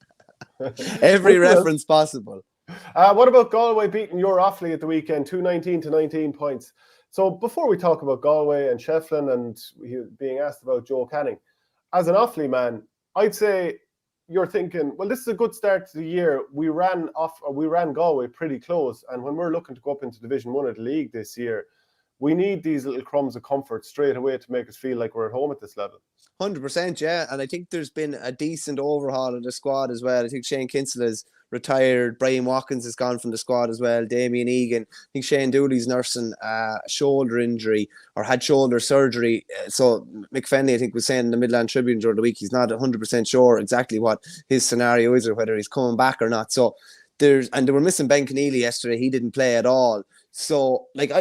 S2: Every reference possible.
S1: What about Galway beating your Offaly at the weekend, 219 to 19 points? So before we talk about Galway and Shefflin and being asked about Joe Canning, as an Offaly man, I'd say you're thinking, well, this is a good start to the year. We ran Galway pretty close, and when we're looking to go up into Division 1 of the league this year, we need these little crumbs of comfort straight away to make us feel like we're at home at this level.
S2: 100%, yeah. And I think there's been a decent overhaul of the squad as well. I think Shane Kinsella has retired. Brian Watkins has gone from the squad as well. Damien Egan. I think Shane Dooley's nursing a shoulder injury or had shoulder surgery. So Mick Fennelly, I think, was saying in the Midland Tribune during the week, he's not 100% sure exactly what his scenario is or whether he's coming back or not. So they were missing Ben Keneally yesterday. He didn't play at all. So, like,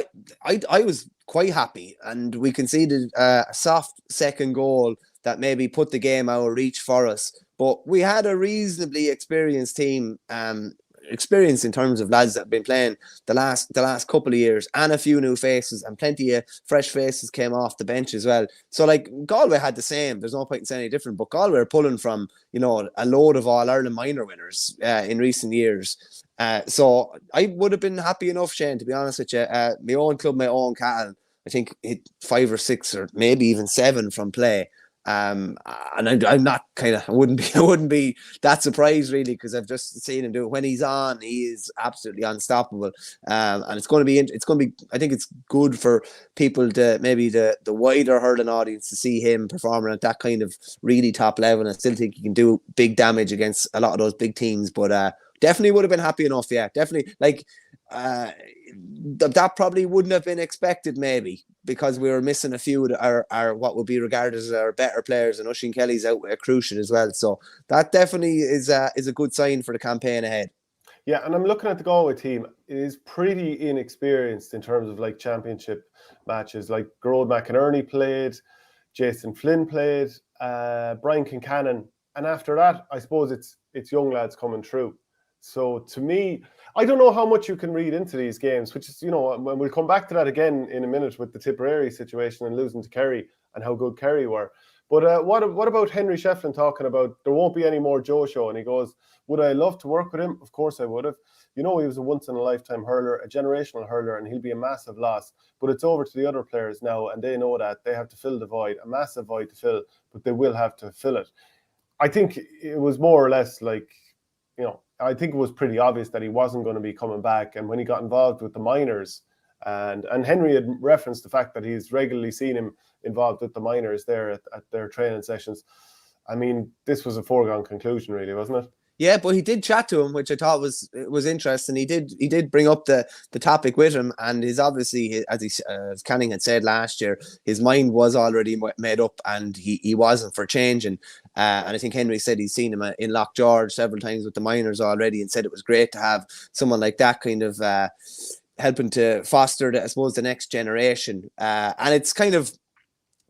S2: I was quite happy, and we conceded a soft second goal that maybe put the game out of reach for us. But we had a reasonably experienced team, experienced in terms of lads that have been playing the last couple of years, and a few new faces, and plenty of fresh faces came off the bench as well. So, like, Galway had the same. There's no point in saying any different, but Galway are pulling from, a load of All-Ireland minor winners in recent years. So I would have been happy enough, Shane, to be honest with you. My own club, my own cattle, I think hit 5 or 6 or maybe even 7 from play. And I'm not I wouldn't be that surprised really, because I've just seen him do it. When he's on, he is absolutely unstoppable. And it's going to be, I think it's good for people to, maybe the wider hurling audience, to see him performing at that kind of really top level. And I still think he can do big damage against a lot of those big teams, but definitely would have been happy enough. Yeah, definitely. Like, that probably wouldn't have been expected, maybe, because we were missing a few of our what would be regarded as our better players, and Oisin Kelly's out with a cruciate as well. So that definitely is a good sign for the campaign ahead.
S1: Yeah, and I'm looking at the Galway team. It is pretty inexperienced in terms of like championship matches. Like Gerard McInerney played, Jason Flynn played, Brian Kincannon, and after that, I suppose it's young lads coming through. So to me, I don't know how much you can read into these games, which is, when we'll come back to that again in a minute with the Tipperary situation and losing to Kerry and how good Kerry were. But what about Henry Shefflin talking about there won't be any more Joe show? And he goes, would I love to work with him? Of course I would have. He was a once-in-a-lifetime hurler, a generational hurler, and he'll be a massive loss. But it's over to the other players now, and they know that. They have to fill the void, a massive void to fill, but they will have to fill it. I think it was more or less like, I think it was pretty obvious that he wasn't going to be coming back. And when he got involved with the minors, and Henry had referenced the fact that he's regularly seen him involved with the minors there at their training sessions. I mean, this was a foregone conclusion, really, wasn't it?
S2: Yeah, but he did chat to him, which I thought was interesting. He did bring up the topic with him, and his obviously, as Canning had said last year, his mind was already made up, and he wasn't for changing. And I think Henry said he's seen him in Loch George several times with the minors already, and said it was great to have someone like that kind of helping to foster, the next generation. And it's kind of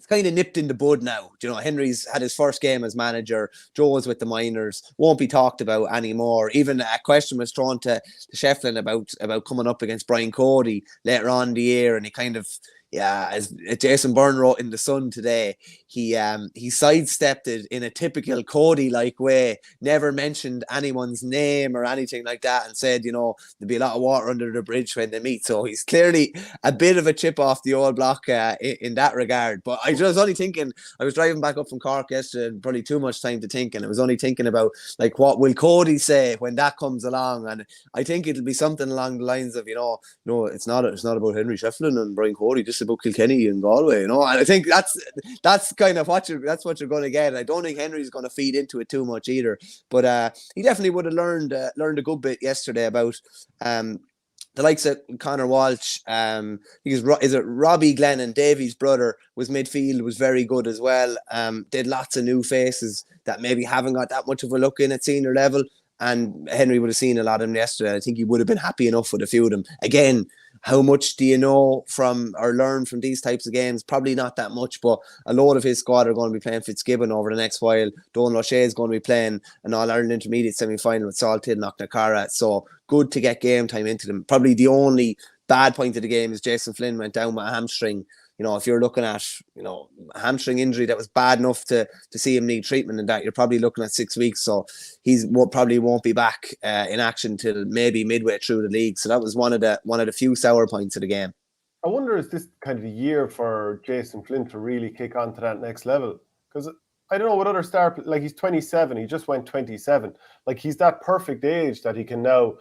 S2: nipped in the bud now. Henry's had his first game as manager. Joe's with the minors. Won't be talked about anymore. Even a question was thrown to Shefflin about coming up against Brian Cody later on in the year, and he kind of, as Jason Byrne wrote in The Sun today, he sidestepped it in a typical Cody-like way, never mentioned anyone's name or anything like that, and said, there'll be a lot of water under the bridge when they meet. So he's clearly a bit of a chip off the old block in that regard. But I was only thinking, I was driving back up from Cork yesterday, and probably too much time to think, and I was only thinking about, like, what will Cody say when that comes along? And I think it'll be something along the lines of, no, it's not about Henry Shefflin and Brian Cody, just about Kilkenny and Galway, and I think that's kind of what you're going to get. I don't think Henry's going to feed into it too much either, but he definitely would have learned a good bit yesterday about the likes of Conor Walsh. Is it Robbie Glennon, Davy's brother, was midfield, was very good as well. Did lots of new faces that maybe haven't got that much of a look in at senior level, and Henry would have seen a lot of them yesterday. I think he would have been happy enough with a few of them. Again, how much do you know from or learn from these types of games? Probably not that much, but a lot of his squad are going to be playing Fitzgibbon over the next while. Don Lachey is going to be playing an All-Ireland Intermediate semi-final with Salthill and Knocknacarra. So good to get game time into them. Probably the only bad point of the game is Jason Flynn went down with a hamstring. If you're looking at, a hamstring injury that was bad enough to see him need treatment and that, you're probably looking at 6 weeks. So probably won't be back in action till maybe midway through the league. So that was one of the few sour points of the game.
S1: I wonder, is this kind of the year for Jason Flynn to really kick on to that next level? Because I don't know what other star, like, he's 27, he just went 27. Like, he's that perfect age that he can now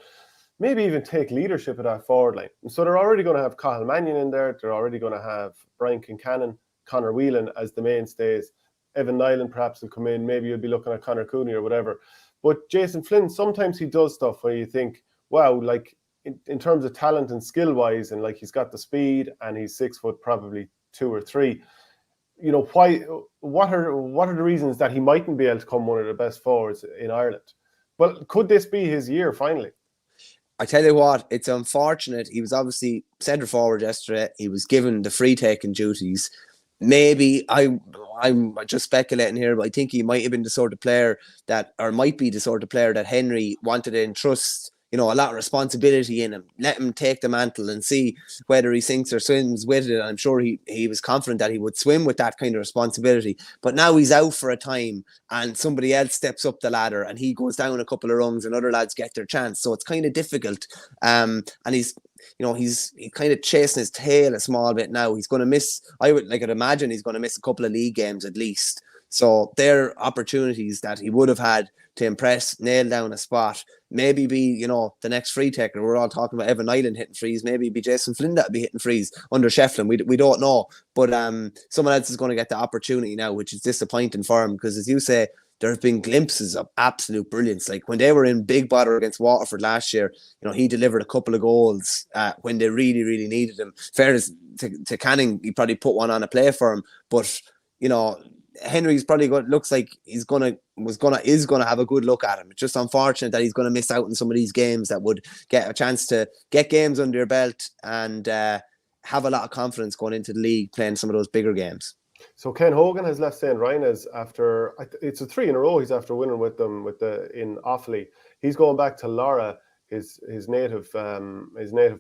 S1: maybe even take leadership of that forward line. And so they're already going to have Cathal Mannion in there. They're already going to have Brian Kincannon, Conor Whelan as the mainstays. Evan Nyland perhaps will come in. Maybe you'll be looking at Conor Cooney or whatever. But Jason Flynn, sometimes he does stuff where you think, wow, like in terms of talent and skill-wise, and like he's got the speed and he's 6 foot, probably 2 or 3. What are the reasons that he mightn't be able to come one of the best forwards in Ireland? But could this be his year finally?
S2: I tell you what, it's unfortunate. He was obviously centre forward yesterday. He was given the free taking duties. Maybe I'm just speculating here, but I think he might have been the sort of player that Henry wanted to entrust, a lot of responsibility in him. Let him take the mantle and see whether he sinks or swims with it. I'm sure he was confident that he would swim with that kind of responsibility. But now he's out for a time and somebody else steps up the ladder and he goes down a couple of rungs and other lads get their chance. So it's kind of difficult. And he's kind of chasing his tail a small bit now. He's going to miss, I'd imagine he's going to miss a couple of league games at least. So they're opportunities that he would have had to impress, nail down a spot, maybe be, the next free taker. We're all talking about Evan Nyland hitting frees, maybe be Jason Flynn that would be hitting frees under Shefflin. We don't know, but someone else is going to get the opportunity now, which is disappointing for him because, as you say, there have been glimpses of absolute brilliance. Like when they were in big bother against Waterford last year, he delivered a couple of goals when they really, really needed him. Fairness to Canning, he probably put one on a play for him, but Henry's probably looks like is gonna have a good look at him. It's just unfortunate that he's gonna miss out on some of these games that would get a chance to get games under your belt and have a lot of confidence going into the league, playing some of those bigger games.
S1: So Ken Hogan has left St. Ryan's after it's a 3 in a row. He's after winning with them in Offaly. He's going back to Lara, his native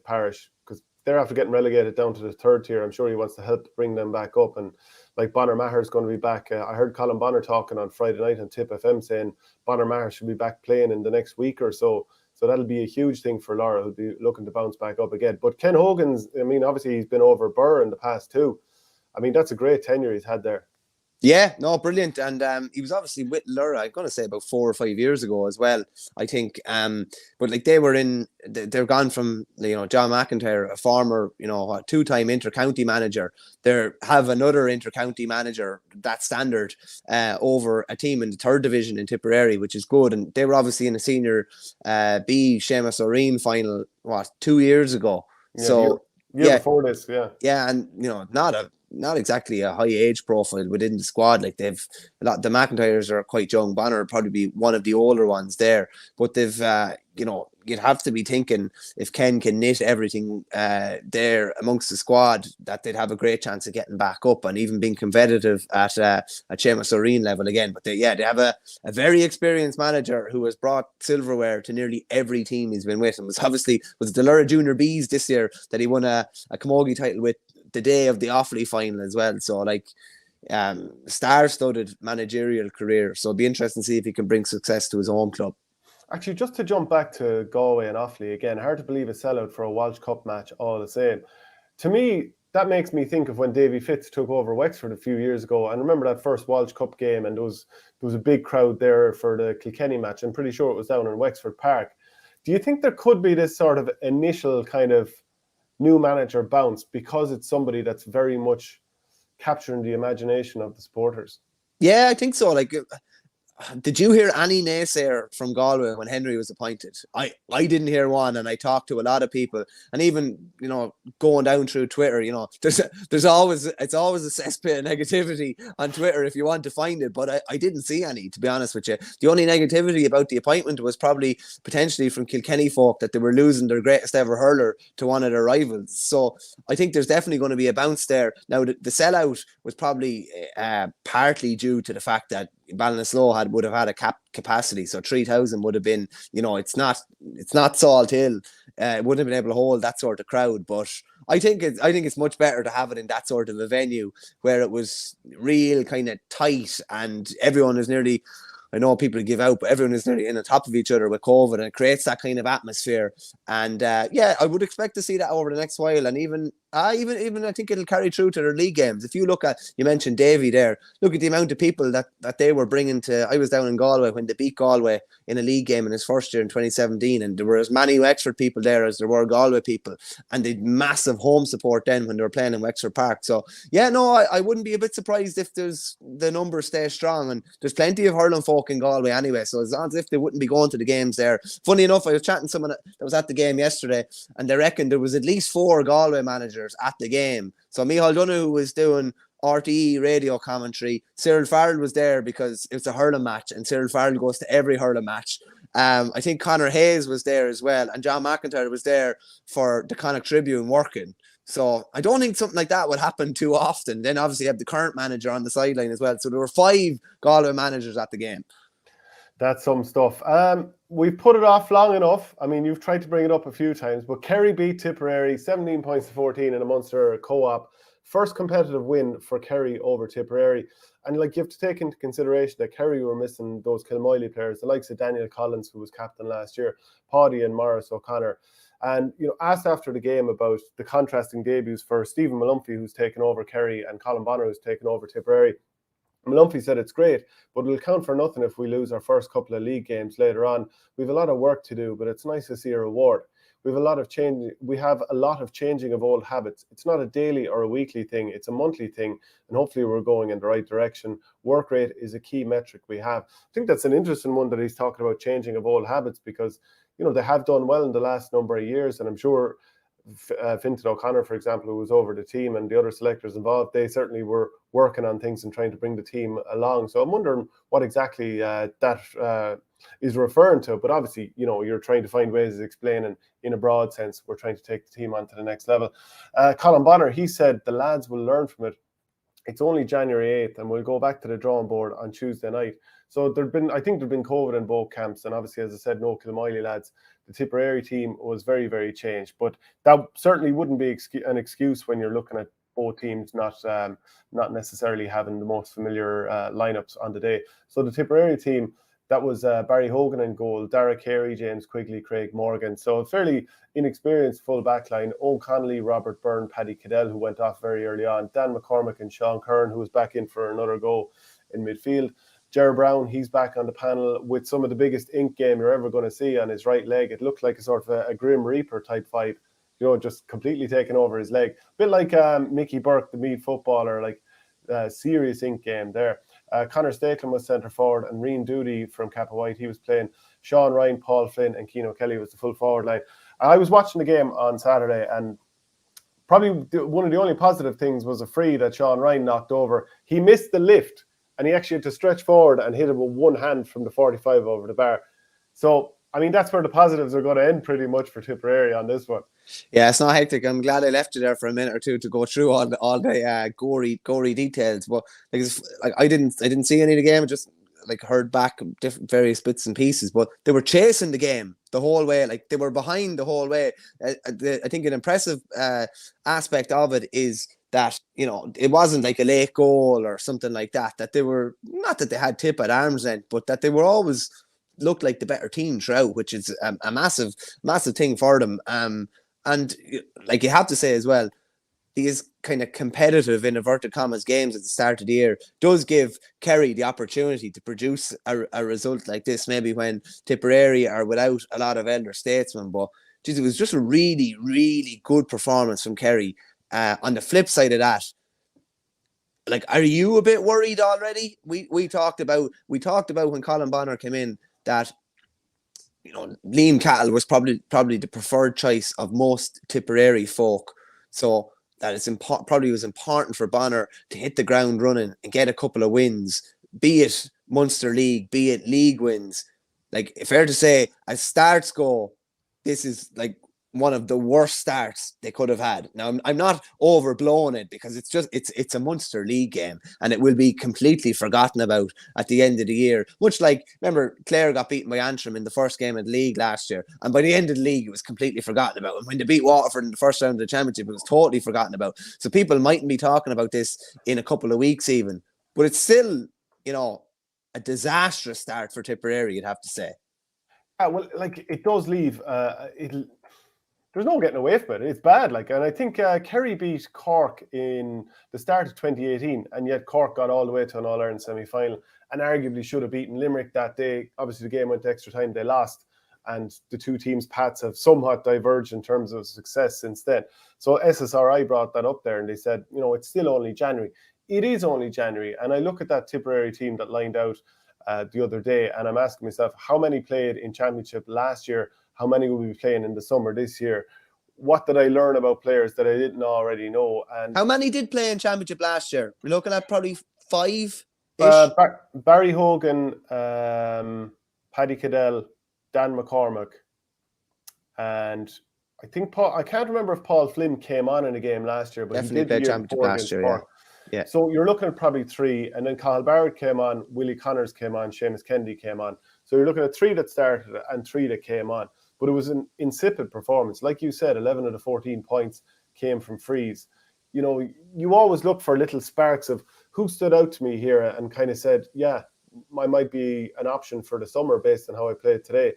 S1: parish, because they're after getting relegated down to the 3rd tier. I'm sure he wants to help bring them back up. And like Bonner Maher's going to be back. I heard Colin Bonner talking on Friday night on Tip FM saying Bonner Maher should be back playing in the next week or so. So that'll be a huge thing for Lara, who'll be looking to bounce back up again. But Ken Hogan's, obviously he's been over Burr in the past too. That's a great tenure he's had there.
S2: Yeah, no, brilliant. And he was obviously with Lura, I'm going to say about 4 or 5 years ago as well, I think. But like they're gone from, John McIntyre, a former, a 2-time inter-county manager. They have another inter-county manager, that standard, over a team in the 3rd division in Tipperary, which is good. And they were obviously in a senior B Seamus O'Reen final, 2 years ago.
S1: Yeah,
S2: so
S1: year before this, yeah.
S2: Yeah, and not exactly a high age profile within the squad. Like the McIntyres are quite young. Bonner will probably be one of the older ones there, but they've you'd have to be thinking if Ken can knit everything there amongst the squad, that they'd have a great chance of getting back up and even being competitive at Seamus O'Reen level again. But they have a very experienced manager who has brought silverware to nearly every team he's been with, and was the Lura Junior Bees this year that he won a camogie title with the day of the Offaly final as well. So star-studded managerial career. So it'd be interesting to see if he can bring success to his home club.
S1: Actually, just to jump back to Galway and Offaly again, hard to believe a sellout for a Walsh Cup match all the same. To me, that makes me think of when Davy Fitz took over Wexford a few years ago. And remember that first Walsh Cup game, and there was a big crowd there for the Kilkenny match. I'm pretty sure it was down in Wexford Park. Do you think there could be this sort of initial kind of new manager bounce because it's somebody that's very much capturing the imagination of the supporters?
S2: Yeah, I think so. Did you hear any naysayer from Galway when Henry was appointed? I didn't hear one, and I talked to a lot of people, and even going down through Twitter, it's always a cesspit of negativity on Twitter if you want to find it, but I didn't see any, to be honest with you. The only negativity about the appointment was probably potentially from Kilkenny folk, that they were losing their greatest ever hurler to one of their rivals. So I think there's definitely going to be a bounce there. Now the sellout was probably partly due to the fact that Ballinasloe would have had a capacity, so 3,000 would have been, it's not Salt Hill, it wouldn't have been able to hold that sort of crowd. But I think it's much better to have it in that sort of a venue where it was real kind of tight, and everyone is nearly, I know people give out, but everyone is nearly in on top of each other with COVID, and it creates that kind of atmosphere. And I would expect to see that over the next while, and even I think it'll carry through to their league games. If you look at, you mentioned Davy there, look at the amount of people that they were bringing to. I was down in Galway when they beat Galway in a league game in his first year in 2017, and there were as many Wexford people there as there were Galway people, and they had massive home support then when they were playing in Wexford Park. So I wouldn't be a bit surprised if the numbers stay strong, and there's plenty of hurling folk in Galway anyway, so it's not as if they wouldn't be going to the games there. Funny enough, I was chatting to someone that was at the game yesterday, and they reckon there was at least 4 Galway managers at the game. So Micheál Donoghue was doing RTE radio commentary. Cyril Farrell was there because it was a hurling match, and Cyril Farrell goes to every hurling match. I think Conor Hayes was there as well, and John McIntyre was there for the Connacht Tribune working. So I don't think something like that would happen too often. Then obviously you have the current manager on the sideline as well. So there were 5 Galway managers at the game.
S1: That's some stuff. We've put it off long enough. You've tried to bring it up a few times, but Kerry beat Tipperary 17 points to 14 in a Munster co-op. First competitive win for Kerry over Tipperary. And you have to take into consideration that Kerry were missing those Kilmallock players, the likes of Daniel Collins, who was captain last year, Paddy and Maurice O'Connor. And, asked after the game about the contrasting debuts for Stephen Malumphey, who's taken over Kerry, and Colin Bonner, who's taken over Tipperary. Malumphey said it's great, but it'll count for nothing if we lose our first couple of league games later on. We have a lot of work to do, but it's nice to see a reward. we have a lot of changing of old habits. It's not a daily or a weekly thing, it's a monthly thing, and hopefully we're going in the right direction. Work rate is a key metric we have. I think that's an interesting one that he's talking about, changing of old habits, because they have done well in the last number of years, and I'm sure Fintan O'Connor, for example, who was over the team, and the other selectors involved, they certainly were working on things and trying to bring the team along. So I'm wondering what exactly that is referring to. But obviously, you're trying to find ways of explaining in a broad sense. We're trying to take the team on to the next level. Colin Bonner, he said the lads will learn from it. It's only January 8th, and we'll go back to the drawing board on Tuesday night. So I think there've been COVID in both camps, and obviously, as I said, no Kilmallock lads. The Tipperary team was very, very changed, but that certainly wouldn't be an excuse when you're looking at both teams not necessarily having the most familiar lineups on the day. So the Tipperary team, that was Barry Hogan in goal, Dara Carey, James Quigley, Craig Morgan. So a fairly inexperienced full back line. Owen Connolly, Robert Byrne, Paddy Cadell, who went off very early on, Dan McCormick and Sean Kern, who was back in for another go in midfield. Jerry Brown, he's back on the panel with some of the biggest ink game you're ever going to see on his right leg. It looked like a sort of a Grim Reaper type vibe, just completely taking over his leg. A bit like Mickey Burke, the Meath footballer, like serious ink game there. Conor Stapleton was centre forward, and Rian Doody from Kappa White, he was playing. Sean Ryan, Paul Flynn, and Keano Kelly was the full forward line. I was watching the game on Saturday, and probably one of the only positive things was a free that Sean Ryan knocked over. He missed the lift, and he actually had to stretch forward and hit it with one hand from the 45 over the bar. So, I mean, that's where the positives are going to end pretty much for Tipperary on this one.
S2: Yeah, it's not hectic. I'm glad I left you there for a minute or two to go through all the gory details. But I didn't see any of the game. I just heard back different various bits and pieces. But they were chasing the game the whole way. Like, they were behind the whole way. I think an impressive aspect of it is that, it wasn't like a late goal or something like that, that they were, not that they had Tip at arm's length, but that they were always looked like the better team throughout, which is a massive thing for them. And you have to say as well, these kind of competitive, in inverted commas, games at the start of the year does give Kerry the opportunity to produce a result like this, maybe when Tipperary are without a lot of elder statesmen. But geez, it was just a really, really good performance from Kerry. On the flip side of that, are you a bit worried already? We talked about when Colin Bonner came in that Liam Cahill was probably the preferred choice of most Tipperary folk. So that it's probably was important for Bonner to hit the ground running and get a couple of wins, be it Munster League, be it league wins. Fair to say, as starts go, this is one of the worst starts they could have had. Now, I'm not overblowing it, because it's a Munster League game, and it will be completely forgotten about at the end of the year. Much remember, Clare got beaten by Antrim in the first game of the league last year, and by the end of the league, it was completely forgotten about. And when they beat Waterford in the first round of the championship, it was totally forgotten about. So people mightn't be talking about this in a couple of weeks even, but it's still, a disastrous start for Tipperary, you'd have to say.
S1: Well, it does leave there's no getting away from it. It's bad. And I think Kerry beat Cork in the start of 2018, and yet Cork got all the way to an All-Ireland semi-final and arguably should have beaten Limerick that day. Obviously, the game went to extra time. They lost, and the two teams' paths have somewhat diverged in terms of success since then. So SSRI brought that up there, and they said, it's still only January. It is only January. And I look at that Tipperary team that lined out the other day, and I'm asking myself, how many played in championship last year? How many will be playing in the summer this year? What did I learn about players that I didn't already know? And
S2: how many did play in championship last year? We're looking at probably 5-ish.
S1: Barry Hogan, Paddy Cadell, Dan McCormick, and I think I can't remember if Paul Flynn came on in a game last year, but
S2: definitely
S1: he did
S2: played championship last year. Yeah.
S1: So you're looking at probably 3, and then Cathal Barrett came on, Willie Connors came on, Seamus Kennedy came on. So you're looking at 3 that started and 3 that came on. But it was an insipid performance. Like you said, 11 of the 14 points came from frees. You always look for little sparks of who stood out to me here and kind of said, yeah, I might be an option for the summer based on how I played today.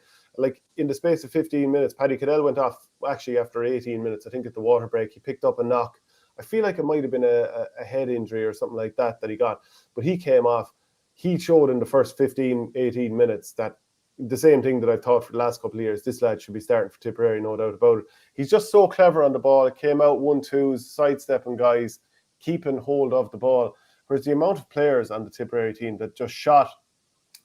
S1: In the space of 15 minutes, Paddy Cadell went off actually after 18 minutes, I think at the water break. He picked up a knock. I feel like it might have been a head injury or something like that he got. But he came off. He showed in the first 15, 18 minutes that the same thing that I've thought for the last couple of years. This lad should be starting for Tipperary, no doubt about it. He's just so clever on the ball. It came out 1-2s, sidestepping guys, keeping hold of the ball. Whereas the amount of players on the Tipperary team that just shot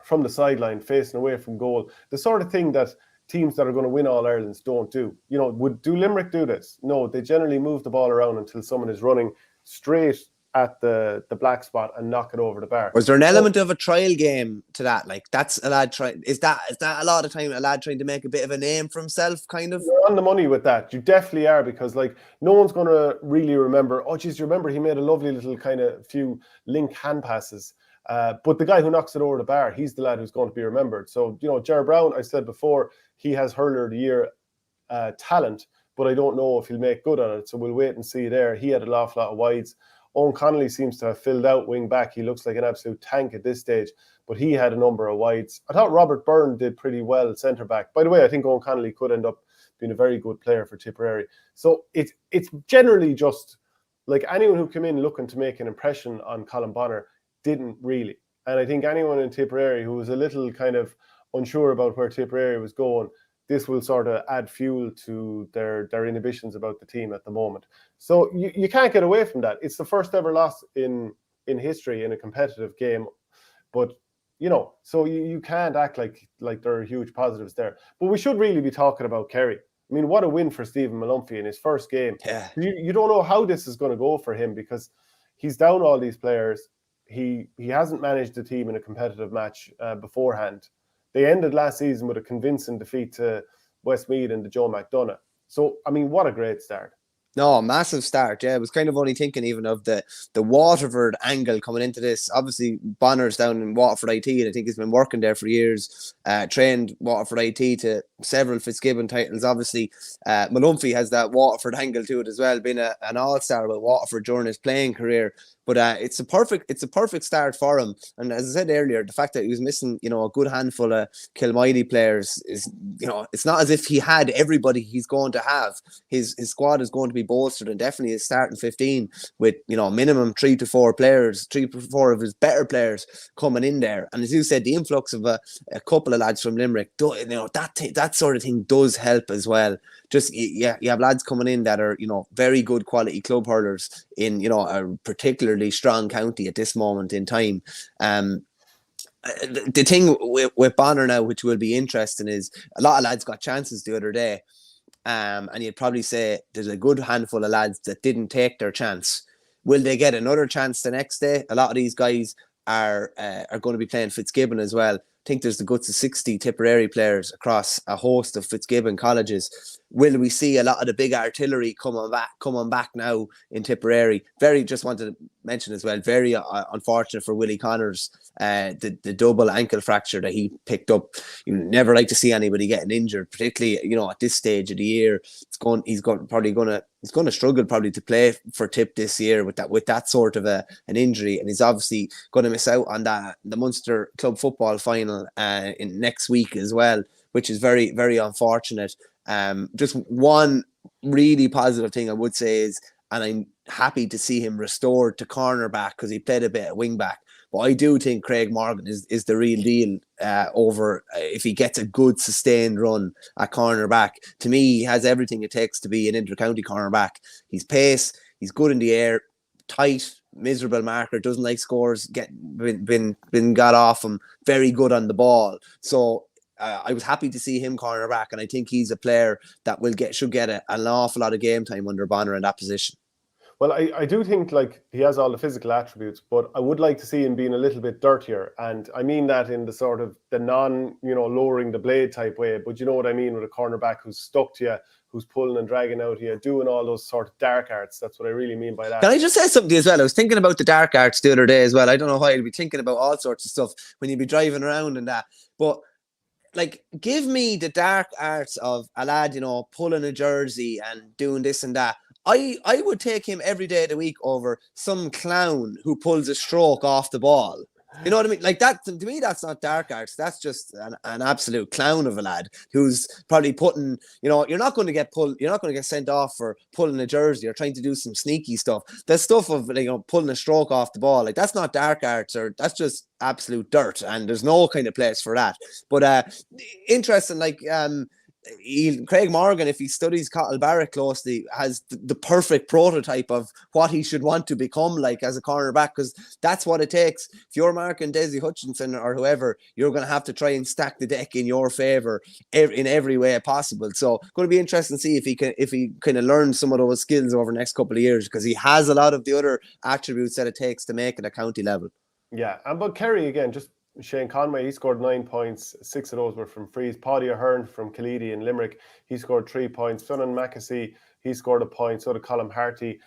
S1: from the sideline, facing away from goal, the sort of thing that teams that are going to win All Irelands don't do. You know, do Limerick do this? No, they generally move the ball around until someone is running straight at the black spot and knock it over the bar.
S2: Was there an element of a trial game to that? Like, that's a lad trying. Is that a lot of time a lad trying to make a bit of a name for himself, kind of?
S1: You're on the money with that. You definitely are, because like no one's going to really remember. Oh, geez, you remember he made a lovely little kind of few link hand passes. But the guy who knocks it over the bar, he's the lad who's going to be remembered. So, you know, Ger Brown, I said before, he has hurler of the year talent, but I don't know if he'll make good on it. So we'll wait and see there. He had an awful lot of wides. Owen Connolly seems to have filled out wing back. He looks like an absolute tank at this stage, but he had a number of wides. I thought Robert Byrne did pretty well at centre back. By the way, I think Owen Connolly could end up being a very good player for Tipperary. So it's generally just like anyone who came in looking to make an impression on Colin Bonner didn't really. And I think anyone in Tipperary who was a little kind of unsure about where Tipperary was going, this will sort of add fuel to their inhibitions about the team at the moment. So you can't get away from that. It's the first ever loss in history in a competitive game. But, you know, so you can't act like there are huge positives there. But we should really be talking about Kerry. I mean, what a win for Stephen Malumphey in his first game.
S2: Yeah.
S1: You don't know how this is going to go for him, because he's down all these players. He hasn't managed the team in a competitive match beforehand. They ended last season with a convincing defeat to Westmeath and the Joe McDonough. So, I mean, what a great start.
S2: No, massive start. Yeah, I was kind of only thinking even of the Waterford angle coming into this. Obviously, Bonner's down in Waterford IT, and I think he's been working there for years. Trained Waterford IT to several Fitzgibbon titles. Obviously, Malumphey has that Waterford angle to it as well, being an all-star with Waterford during his playing career. But it's a perfect start for him. And as I said earlier, the fact that he was missing, you know, a good handful of Kilmallock players is, you know, it's not as if he had everybody he's going to have. His squad is going to be bolstered, and definitely his starting 15 with, you know, minimum 3 to 4 players, 3 to 4 of his better players coming in there. And as you said, the influx of a couple of lads from Limerick, you know, that sort of thing does help as well. Just, yeah, you have lads coming in that are, you know, very good quality club hurlers in, you know, a particularly strong county at this moment in time. The thing with Bonner now, which will be interesting, is a lot of lads got chances the other day. And you'd probably say there's a good handful of lads that didn't take their chance. Will they get another chance the next day? A lot of these guys are going to be playing Fitzgibbon as well. I think there's the guts of 60 Tipperary players across a host of Fitzgibbon colleges. Will we see a lot of the big artillery coming back now in Tipperary? Just wanted to mention as well, very unfortunate for Willie Connors, the double ankle fracture that he picked up. You never like to see anybody getting injured, particularly, you know, at this stage of the year. He's going to struggle probably to play for Tip this year with that sort of an injury, and he's obviously going to miss out on the Munster club football final in next week as well, which is very, very unfortunate. Just one really positive thing I would say is, and I'm happy to see him restored to cornerback because he played a bit at wing back. But I do think Craig Morgan is the real deal over if he gets a good sustained run at cornerback. To me, he has everything it takes to be an inter-county cornerback. He's pace, he's good in the air, tight, miserable marker, doesn't like scores, been got off him, very good on the ball. So I was happy to see him cornerback, and I think he's a player that should get an awful lot of game time under Bonner in that position.
S1: Well, I do think like he has all the physical attributes, but I would like to see him being a little bit dirtier. And I mean that in the sort of the non, you know, lowering the blade type way. But you know what I mean with a cornerback who's stuck to you, who's pulling and dragging out of you, doing all those sort of dark arts. That's what I really mean by that.
S2: Can I just say something as well? I was thinking about the dark arts the other day as well. I don't know why I'd be thinking about all sorts of stuff when you'd be driving around and that. But like, give me the dark arts of a lad, you know, pulling a jersey and doing this and that. I would take him every day of the week over some clown who pulls a stroke off the ball. You know what I mean? Like that, to me, that's not dark arts. That's just an absolute clown of a lad who's probably putting, you're not going to get pulled, you're not going to get sent off for pulling a jersey or trying to do some sneaky stuff. There's stuff of, pulling a stroke off the ball. Like that's not dark arts, or that's just absolute dirt. And there's no kind of place for that. But interesting, like, Craig Morgan, if he studies Cottle Barrett closely, has the perfect prototype of what he should want to become like as a cornerback, because that's what it takes. If you're marking Desi Hutchinson or whoever, you're going to have to try and stack the deck in your favour in every way possible. So going to be interesting to see if he kind of learns some of those skills over the next couple of years, because he has a lot of the other attributes that it takes to make it a county level.
S1: Yeah, but Kerry again, just Shane Conway, he scored 9 points. 6 of those were from frees. Paddy Ahern from Killeedy in Limerick, he scored 3 points. Flynn and Mackesy, he scored a point. So did Colm Harty.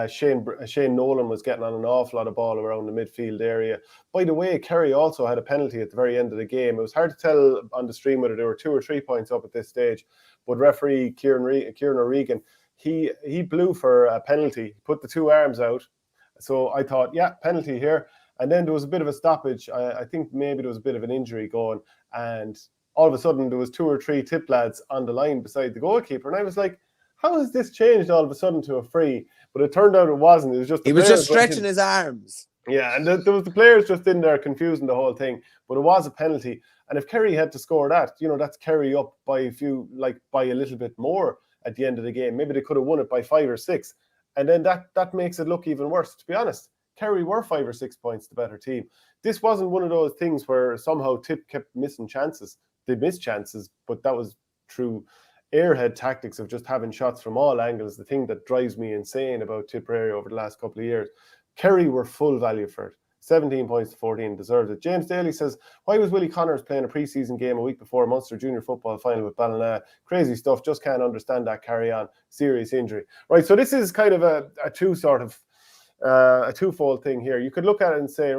S1: Shane Nolan was getting on an awful lot of ball around the midfield area. By the way, Kerry also had a penalty at the very end of the game. It was hard to tell on the stream whether there were 2 or 3 points up at this stage. But referee Kieran O'Regan, he blew for a penalty. He put the 2 arms out. So I thought, yeah, penalty here. And then there was a bit of a stoppage. I think maybe there was a bit of an injury going. And all of a sudden, there was 2 or 3 tip lads on the line beside the goalkeeper. And I was like, how has this changed all of a sudden to a free? But it turned out it wasn't. It was just
S2: he was just stretching his arms.
S1: Yeah, and there was the players just in there confusing the whole thing. But it was a penalty. And if Kerry had to score that, that's Kerry up by by a little bit more at the end of the game. Maybe they could have won it by 5 or 6. And then that makes it look even worse, to be honest. Kerry were 5 or 6 points the better team. This wasn't one of those things where somehow Tip kept missing chances. They missed chances, but that was through airhead tactics of just having shots from all angles, the thing that drives me insane about Tipperary over the last couple of years. Kerry were full value for it. 17 points to 14, deserved it. James Daly says, why was Willie Connors playing a pre-season game a week before a Munster junior football final with Ballina? Crazy stuff, just can't understand that, carry on. Serious injury. Right, so this is kind of a twofold thing here. You could look at it and say,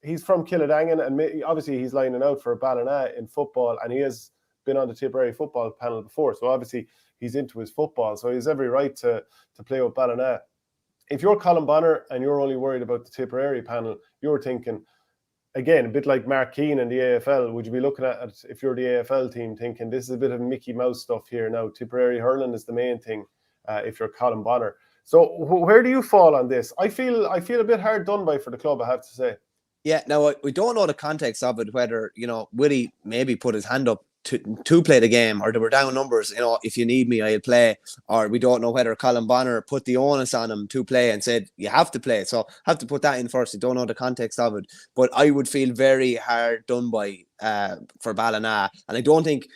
S1: he's from Kildangan, and obviously he's lining out for Ballina in football, and he has been on the Tipperary football panel before, so obviously he's into his football, so he has every right to play with Ballina. If you're Colin Bonner and you're only worried about the Tipperary panel, you're thinking, again, a bit like Mark Keane and the AFL, would you be looking at it, if you're the AFL team, thinking this is a bit of Mickey Mouse stuff here now? Tipperary hurling is the main thing if you're Colin Bonner. So where do you fall on this? I feel a bit hard done by for the club, I have to say.
S2: Yeah, now we don't know the context of it, whether, Willie maybe put his hand up to play the game, or there were down numbers, if you need me, I'll play, or we don't know whether Colin Bonner put the onus on him to play and said, you have to play. So have to put that in first. We don't know the context of it, but I would feel very hard done by for Ballina. And I don't think,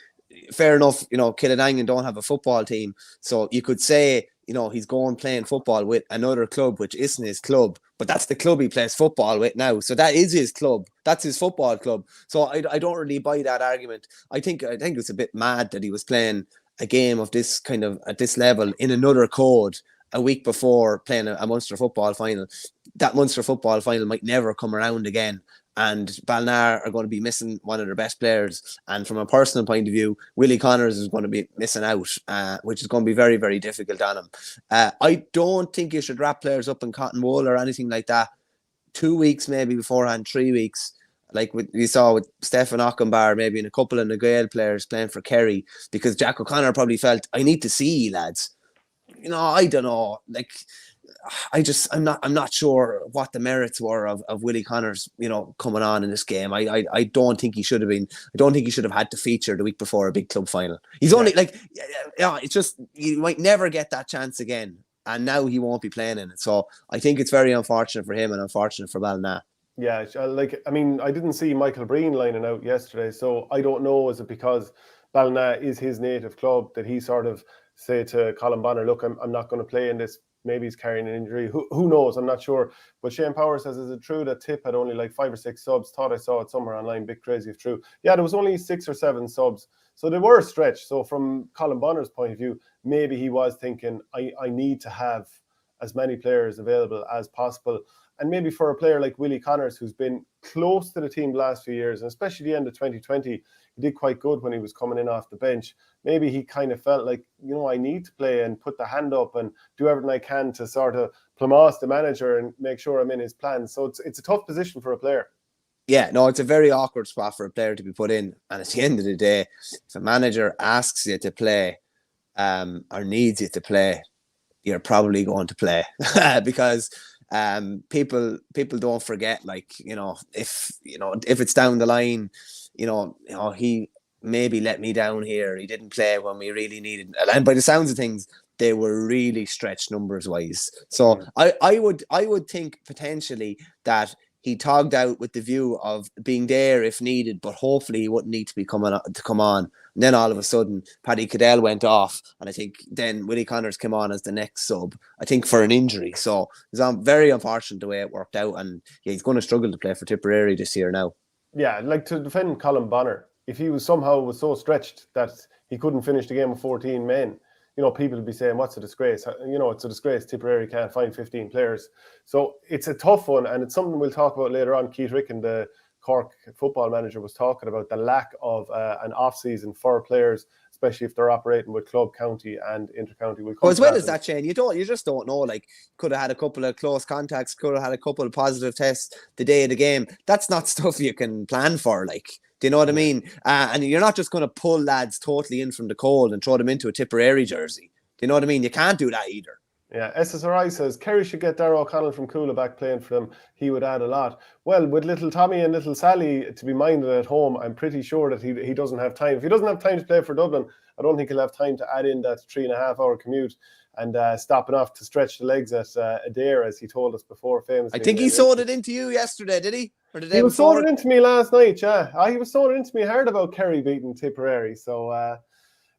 S2: fair enough, Kildangan don't have a football team, so you could say, he's going playing football with another club, which isn't his club, but that's the club he plays football with now. So that is his club. That's his football club. So I don't really buy that argument. I think it's a bit mad that he was playing a game of this kind of at this level in another code a week before playing a Munster football final. That Munster football final might never come around again. And Ballina are going to be missing one of their best players. And from a personal point of view, Willie Connors is going to be missing out, which is going to be very, very difficult on him. I don't think you should wrap players up in cotton wool or anything like that. 2 weeks maybe beforehand, 3 weeks, like we saw with Stephen Ockenbar, maybe, and a couple of the Gael players playing for Kerry, because Jack O'Connor probably felt, I need to see lads. I don't know. Like, I'm not sure what the merits were of Willie Connors, coming on in this game. I don't think he should have been. I don't think he should have had to feature the week before a big club final. He's only it's just, you might never get that chance again, and now he won't be playing in it. So I think it's very unfortunate for him and unfortunate for Ballina.
S1: Yeah, I didn't see Michael Breen lining out yesterday, so I don't know, is it because Ballina is his native club that he sort of say to Colin Bonner, look, I'm not going to play in this. Maybe he's carrying an injury. Who knows? I'm not sure. But Shane Power says, is it true that Tip had only like 5 or 6 subs? Thought I saw it somewhere online. Bit crazy if true. Yeah, there was only 6 or 7 subs. So they were a stretch. So from Colin Bonner's point of view, maybe he was thinking, I need to have as many players available as possible. And maybe for a player like Willie Connors, who's been close to the team the last few years, and especially the end of 2020, he did quite good when he was coming in off the bench. Maybe he kind of felt like, I need to play and put the hand up and do everything I can to sort of plamass the manager and make sure I'm in his plans. So it's a tough position for a player.
S2: Yeah, no, it's a very awkward spot for a player to be put in. And at the end of the day, if a manager asks you to play, or needs you to play, you're probably going to play because people don't forget, like, if it's down the line, he maybe let me down here. He didn't play when we really needed, and by the sounds of things, they were really stretched numbers wise. So I would think potentially that he togged out with the view of being there if needed, but hopefully he wouldn't need to come on. And then all of a sudden, Paddy Cadell went off, and I think then Willie Connors came on as the next sub, I think for an injury. So it's very unfortunate the way it worked out, and he's going to struggle to play for Tipperary this year now.
S1: Yeah, like, to defend Colin Bonner, if he was so stretched that he couldn't finish the game with 14 men, people would be saying, what's a disgrace? It's a disgrace Tipperary can't find 15 players. So it's a tough one, and it's something we'll talk about later on. Keith Ricken, the Cork football manager, was talking about the lack of an off-season for players, especially if they're operating with club, county and inter-county.
S2: Well, as well as that, Shane, you just don't know. Like, could have had a couple of close contacts, could have had a couple of positive tests the day of the game. That's not stuff you can plan for, like. Do you know what I mean? And you're not just going to pull lads totally in from the cold and throw them into a Tipperary jersey. Do you know what I mean? You can't do that either.
S1: Yeah, SSRI says Kerry should get Darragh O'Connell from Coola back playing for them. He would add a lot. Well, with little Tommy and little Sally to be minded at home, I'm pretty sure that he doesn't have time. If he doesn't have time to play for Dublin, I don't think he'll have time to add in that 3.5-hour commute and stop enough to stretch the legs at Adair, as he told us before famously.
S2: I think he sold it into you yesterday, did he? Or the day
S1: he was
S2: before?
S1: sold it into me last night, yeah. He was sold it into me hard about Kerry beating Tipperary. So,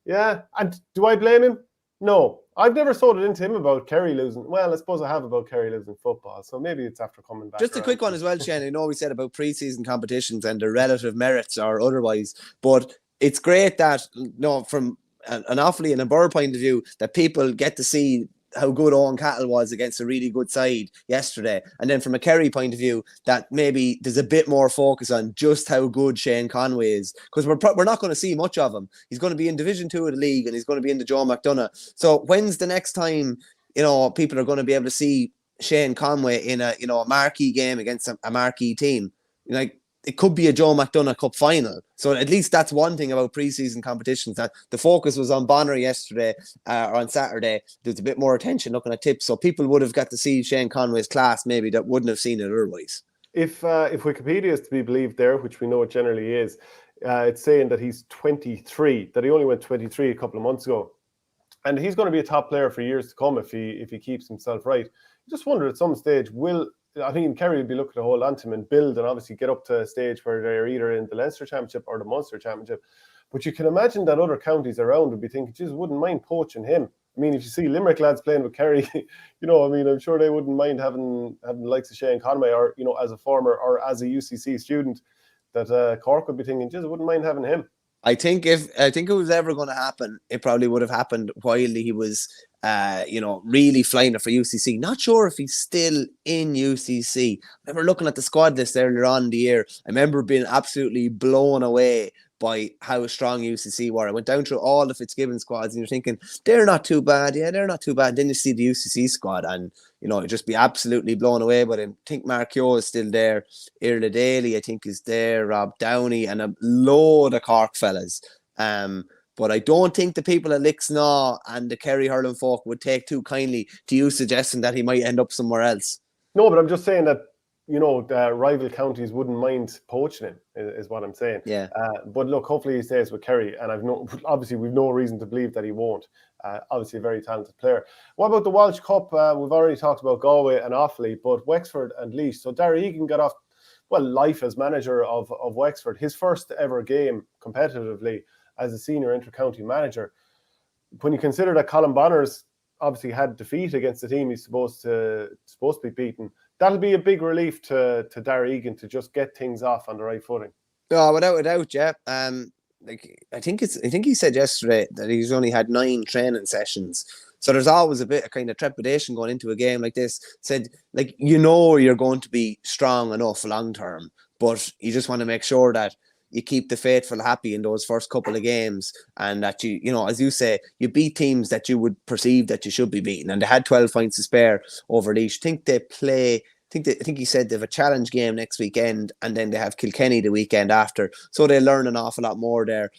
S1: yeah. And do I blame him? No. I've never sold it into him about Kerry losing. Well, I suppose I have about Kerry losing football. So maybe it's after coming back.
S2: Just a quick one as well, Shane. I know we said about pre-season competitions and their relative merits or otherwise, but it's great that, from an Offaly and a Burr point of view, that people get to see how good Owen Cattle was against a really good side yesterday. And then from a Kerry point of view, that maybe there's a bit more focus on just how good Shane Conway is, because we're not going to see much of him. He's going to be in Division 2 of the league, and he's going to be in the Joe McDonagh. So when's the next time, people are going to be able to see Shane Conway in a marquee game against a marquee team? Like, it could be a Joe McDonagh Cup final. So at least that's one thing about pre-season competitions, that the focus was on Bonner yesterday or on Saturday. There's a bit more attention looking at tips. So people would have got to see Shane Conway's class maybe that wouldn't have seen it otherwise.
S1: If Wikipedia is to be believed there, which we know it generally is, it's saying that he's 23, that he only went 23 a couple of months ago. And he's going to be a top player for years to come if he keeps himself right. I just wonder at some stage, Kerry will be looking to hold on to him and build and obviously get up to a stage where they're either in the Leinster Championship or the Munster Championship. But you can imagine that other counties around would be thinking, geez, wouldn't mind poaching him. I mean, if you see Limerick lads playing with Kerry, I'm sure they wouldn't mind having the likes of Shane Conway or, as a former or as a UCC student, that Cork would be thinking, geez, I wouldn't mind having him.
S2: I think if it was ever going to happen, it probably would have happened while he was, really flying it for UCC. Not sure if he's still in UCC. I remember looking at the squad list earlier on in the year. I remember being absolutely blown away by how strong UCC were. I went down through all the Fitzgibbon squads, and you're thinking, they're not too bad. Yeah, they're not too bad. Then you see the UCC squad, and you'd just be absolutely blown away by them. I think Mark Yo is still there. Irla Daly, I think, is there. Rob Downey, and a load of Cork fellas. But I don't think the people at Lixnaw and the Kerry hurling folk would take too kindly to you suggesting that he might end up somewhere else.
S1: No, but I'm just saying that, rival counties wouldn't mind poaching him, is what I'm saying.
S2: Yeah.
S1: But look, hopefully he stays with Kerry, and obviously we've no reason to believe that he won't. Obviously a very talented player. What about the Walsh Cup? We've already talked about Galway and Offaly, but Wexford and Laois. So Darragh Egan got off, life as manager of Wexford, his first ever game competitively as a senior inter-county manager. When you consider that Colin Bonner's obviously had defeat against the team he's supposed to be beaten, that'll be a big relief to Darragh Egan to just get things off on the right footing.
S2: Oh, without a doubt, yeah. I think he said yesterday that he's only had 9 training sessions. So there's always a bit of kind of trepidation going into a game like this. Said, you're going to be strong enough long term, but you just want to make sure that you keep the faithful happy in those first couple of games, and that as you say, you beat teams that you would perceive that you should be beating. And they had 12 points to spare over Laois. I think they play I think he said they have a challenge game next weekend, and then they have Kilkenny the weekend after. So they learn an awful lot more there.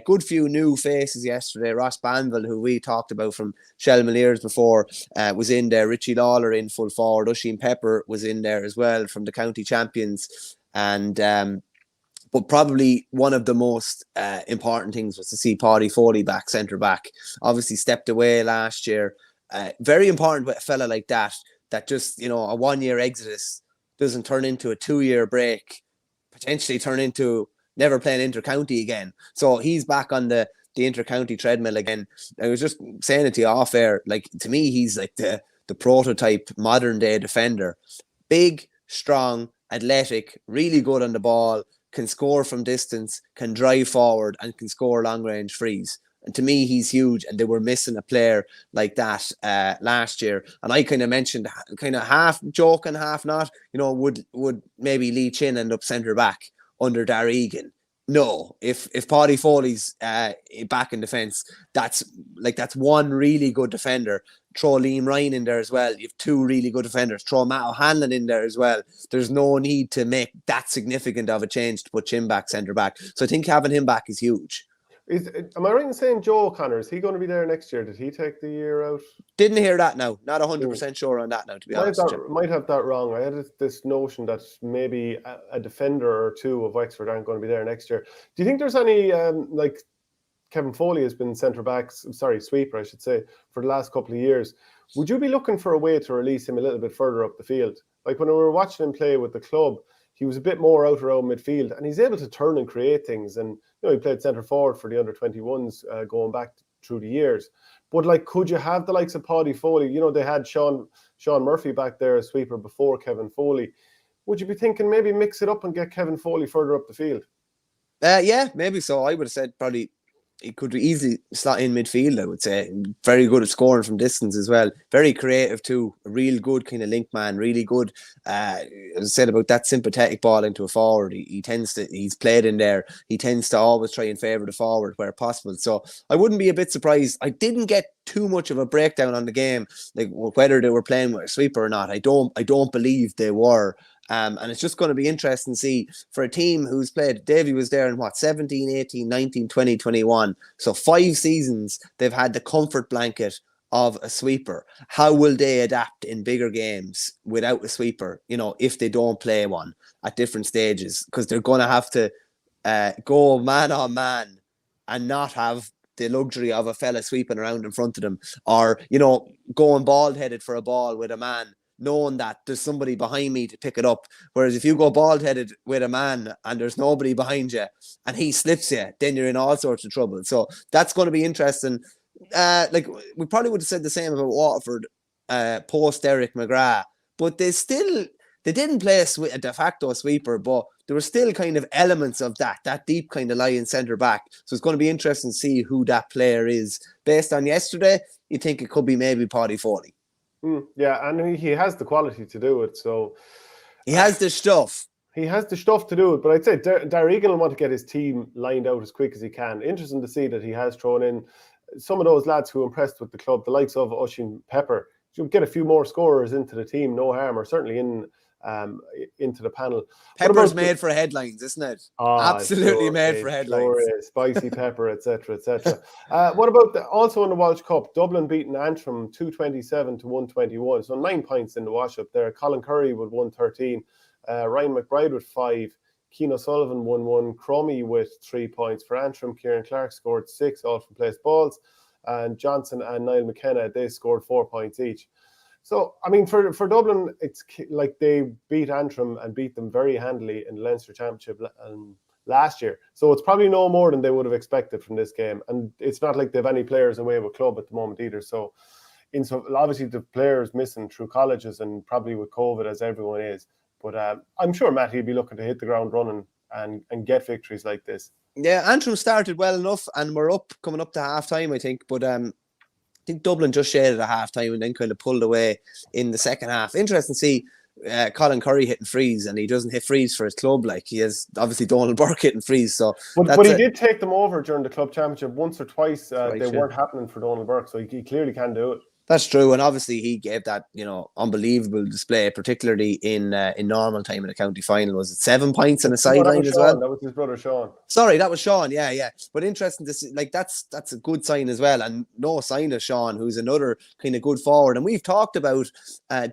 S2: Good few new faces yesterday. Ross Banville, who we talked about from Shelmaliers before, was in there. Richie Lawler in full forward. Oisin Pepper was in there as well from the county champions. And but probably one of the most important things was to see Paddy Foley back, centre back. Obviously stepped away last year. Very important with a fella like that just, a 1 year exodus doesn't turn into a 2 year break, potentially turn into never playing inter-county again. So he's back on the inter-county treadmill again. I was just saying it to you off air, like, to me, he's like the prototype modern day defender. Big, strong, athletic, really good on the ball, can score from distance, can drive forward, and can score long range frees. And to me, he's huge, and they were missing a player like that last year. And I kind of mentioned, kind of half joking, half not, would maybe Lee Chin end up centre back under Darragh Egan? No. If Paddy Foley's back in defence, that's one really good defender. Throw Liam Ryan in there as well. You have two really good defenders. Throw Matt O'Hanlon in there as well. There's no need to make that significant of a change to put Chin back centre back. So I think having him back is huge.
S1: Am I right in saying Joe O'Connor, is he going to be there next year? Did he take the year out?
S2: Didn't hear that now. Not 100% sure on that now, to be honest.
S1: Might have that wrong. I had this notion that maybe a defender or two of Wexford aren't going to be there next year. Do you think there's any, like Kevin Foley has been sweeper, I should say, for the last couple of years. Would you be looking for a way to release him a little bit further up the field? Like when we were watching him play with the club, he was a bit more out around midfield, and he's able to turn and create things. And he played centre forward for the under-21s going back through the years. But like, could you have the likes of Paddy Foley? They had Sean Murphy back there as sweeper before Kevin Foley. Would you be thinking maybe mix it up and get Kevin Foley further up the field?
S2: Yeah, maybe so. I would have said probably he could easily slot in midfield, I would say. Very good at scoring from distance as well. Very creative too. A real good kind of link man. Really good. As I said about that sympathetic ball into a forward. He's played in there. He tends to always try and favour the forward where possible. So I wouldn't be a bit surprised. I didn't get too much of a breakdown on the game, like whether they were playing with a sweeper or not. I don't believe they were. And it's just going to be interesting to see for a team who's played. Davy was there in 17, 18, 19, 20, 21. So 5 seasons they've had the comfort blanket of a sweeper. How will they adapt in bigger games without a sweeper, if they don't play one at different stages? Because they're going to have to go man on man and not have the luxury of a fella sweeping around in front of them, or, going bald-headed for a ball with a man, knowing that there's somebody behind me to pick it up. Whereas if you go bald-headed with a man and there's nobody behind you and he slips you, then you're in all sorts of trouble. So that's going to be interesting. Like we probably would have said the same about Waterford post Eric McGrath, but they didn't play a de facto sweeper, but there were still kind of elements of that deep kind of lying centre back. So it's going to be interesting to see who that player is. Based on yesterday, you think it could be maybe Paddy Foley.
S1: Yeah, and he has the quality to do it. So
S2: he has the stuff.
S1: He has the stuff to do it. But I'd say Darragh Egan will want to get his team lined out as quick as he can. Interesting to see that he has thrown in some of those lads who impressed with the club, the likes of Oisin Pepper. You'll get a few more scorers into the team, no harm, or certainly into the panel.
S2: Pepper's made for headlines, isn't it? Absolutely made for headlines.
S1: Spicy pepper, etc., etc. What about also in the Walsh Cup? Dublin beating Antrim 227 to 121, so 9 points in the wash up there. Colin Curry with 113, Ryan McBride with 5, Keane Sullivan 1-1, Crummy with 3 points for Antrim. Kieran Clark scored 6, all from place balls, and Johnson and Niall McKenna, they scored 4 points each. So, I mean, for Dublin, it's like they beat Antrim and beat them very handily in the Leinster Championship last year. So it's probably no more than they would have expected from this game. And it's not like they have any players away with club at the moment either. So, obviously the players missing through colleges and probably with COVID, as everyone is. But I'm sure Matty would be looking to hit the ground running and get victories like this. Yeah,
S2: Antrim started well enough and we're coming up to half-time, I think. But I think Dublin just shaded at half-time and then kind of pulled away in the second half. Interesting to see Colin Curry hitting frees, and he doesn't hit frees for his club. Like, he has obviously Donald Burke hitting frees. So,
S1: but he did take them over during the club championship once or twice. They weren't happening for Donald Burke, so he clearly can do it.
S2: That's true, and obviously he gave that unbelievable display, particularly in normal time in the county final. Was it 7 points on the sideline as well?
S1: That was his brother Sean.
S2: Sorry, that was Sean. Yeah. But interesting to see, like that's a good sign as well, and no sign of Sean, who's another kind of good forward. And we've talked about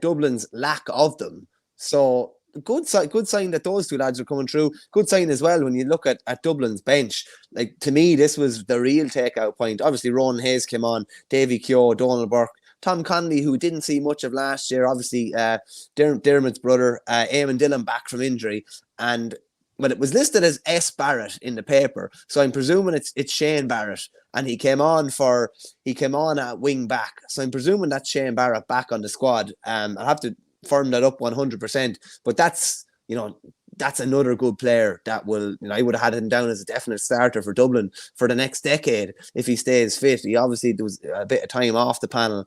S2: Dublin's lack of them, so good sign that those two lads are coming through. Good sign as well when you look at Dublin's bench. Like, to me, this was the real takeout point. Obviously, Ronan Hayes came on, Davy Keogh, Donald Burke, Tom Connolly, who didn't see much of last year, obviously Dermot's brother, Eamon Dillon, back from injury, but it was listed as S. Barrett in the paper, so I'm presuming it's Shane Barrett, and he came on at wing back, so I'm presuming that's Shane Barrett back on the squad. I'll have to firm that up 100%, but that's another good player that will, I would have had him down as a definite starter for Dublin for the next decade if he stays fit. He obviously, there was a bit of time off the panel,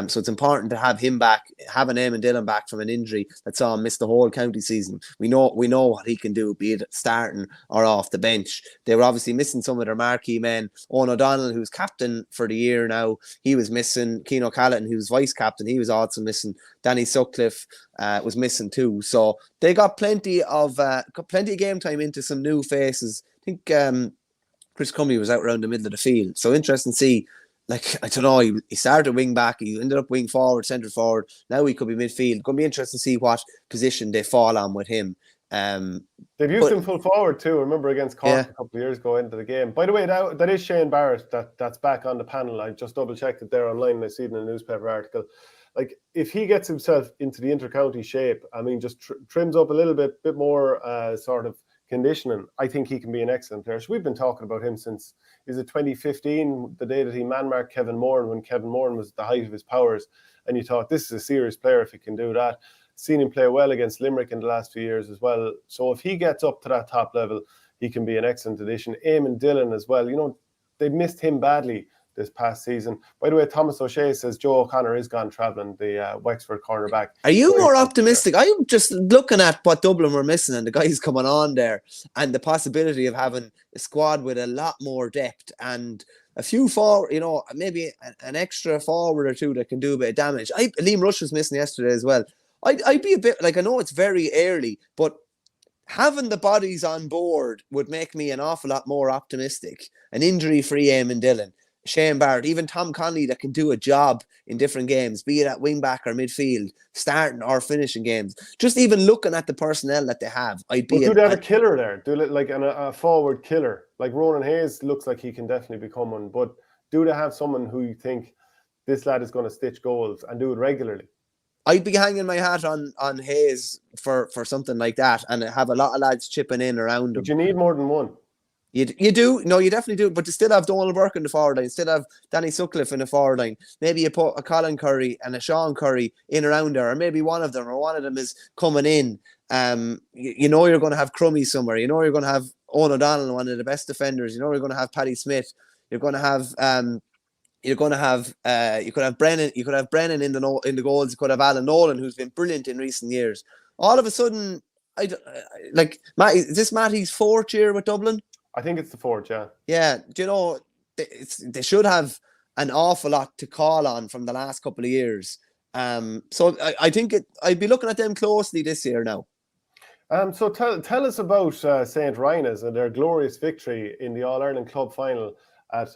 S2: so it's important to have him back, having Eamon Dillon back from an injury that saw him miss the whole county season. We know what he can do, be it starting or off the bench. They were obviously missing some of their marquee men. Owen O'Donnell, who's captain for the year now, he was missing. Cian O'Callaghan, who's vice captain, he was also missing. Danny Sutcliffe was missing too. So they got plenty of game time into some new faces. I think Chris Cummy was out around the middle of the field. So interesting to see. Like, I don't know, he started wing back, he ended up wing forward, centre forward. Now he could be midfield. Going to be interesting to see what position they fall on with him.
S1: They've used him full forward too. Remember against Cork a couple of years ago into the game. By the way, that is Shane Barrett that's back on the panel. I just double checked it there online and I see it in a newspaper article. Like, if he gets himself into the inter-county shape, I mean, just trims up a little bit more sort of conditioning, I think he can be an excellent player. So we've been talking about him since, is it 2015, the day that he man-marked Kevin Moran, when Kevin Moran was at the height of his powers, and you thought, this is a serious player if he can do that. Seen him play well against Limerick in the last few years as well. So if he gets up to that top level, he can be an excellent addition. Eamon Dillon as well. They missed him badly this past season. By the way, Thomas O'Shea says Joe O'Connor is gone travelling, the Wexford cornerback.
S2: Are you more optimistic? I'm just looking at what Dublin were missing and the guys coming on there, and the possibility of having a squad with a lot more depth and a few forward, maybe an extra forward or two that can do a bit of damage. Liam Rush was missing yesterday as well. I'd be a bit, like, I know it's very early, but having the bodies on board would make me an awful lot more optimistic. An injury-free Eamon Dillon, Shane Barrett, even Tom Connolly that can do a job in different games, be it at wing back or midfield, starting or finishing games. Just even looking at the personnel that they have, I'd be.
S1: Do they have a killer there? Do they, like a forward killer? Like Ronan Hayes looks like he can definitely become one, but do they have someone who you think this lad is going to stitch goals and do it regularly?
S2: I'd be hanging my hat on Hayes for something like that, and have a lot of lads chipping in around him.
S1: But you need more than one.
S2: You do. No, you definitely do. But you still have Donald Burke in the forward line. You still have Danny Sutcliffe in the forward line. Maybe you put a Colin Curry and a Sean Curry in around there, or maybe one of them is coming in. You're going to have Crummy somewhere. You're going to have Owen O'Donnell, one of the best defenders. You're going to have Paddy Smith. You're going to have you could have Brennan. You could have Brennan in the goals. You could have Alan Nolan, who's been brilliant in recent years. All of a sudden, is this Matty's fourth year with Dublin?
S1: I think it's the fourth, yeah.
S2: Yeah, they should have an awful lot to call on from the last couple of years. So I think I'd be looking at them closely this year now.
S1: So tell us about St. Rynagh's and their glorious victory in the All-Ireland Club final at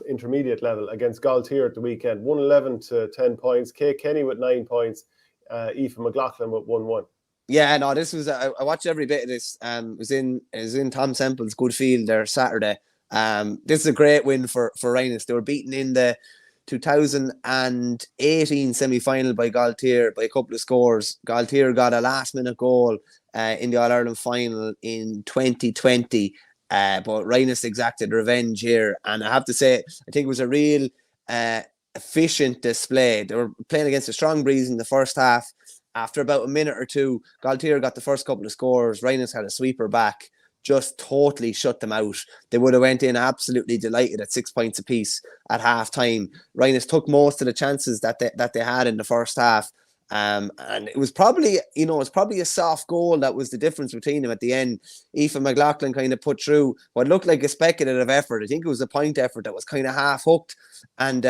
S1: intermediate level against Galtier at the weekend. 111 to 10 points. Kay Kenny with 9 points. Aoife McLaughlin with 1-1.
S2: Yeah, no, this was I watched every bit of this. It was in Tom Semple's good field there Saturday. This is a great win for Rynagh's. They were beaten in the 2018 semi-final by Galtier by a couple of scores. Galtier got a last-minute goal in the All-Ireland final in 2020, but Rynagh's exacted revenge here. And I have to say, I think it was a real efficient display. They were playing against a strong breeze in the first half. After about a minute or two, Galtier got the first couple of scores. Rynagh's had a sweeper back, just totally shut them out. They would have went in absolutely delighted at 6 points apiece at half time. Rynagh's took most of the chances that they had in the first half, And it was probably, a soft goal that was the difference between them at the end. Aoife McLaughlin kind of put through what looked like a speculative effort. I think it was a point effort that was kind of half hooked, and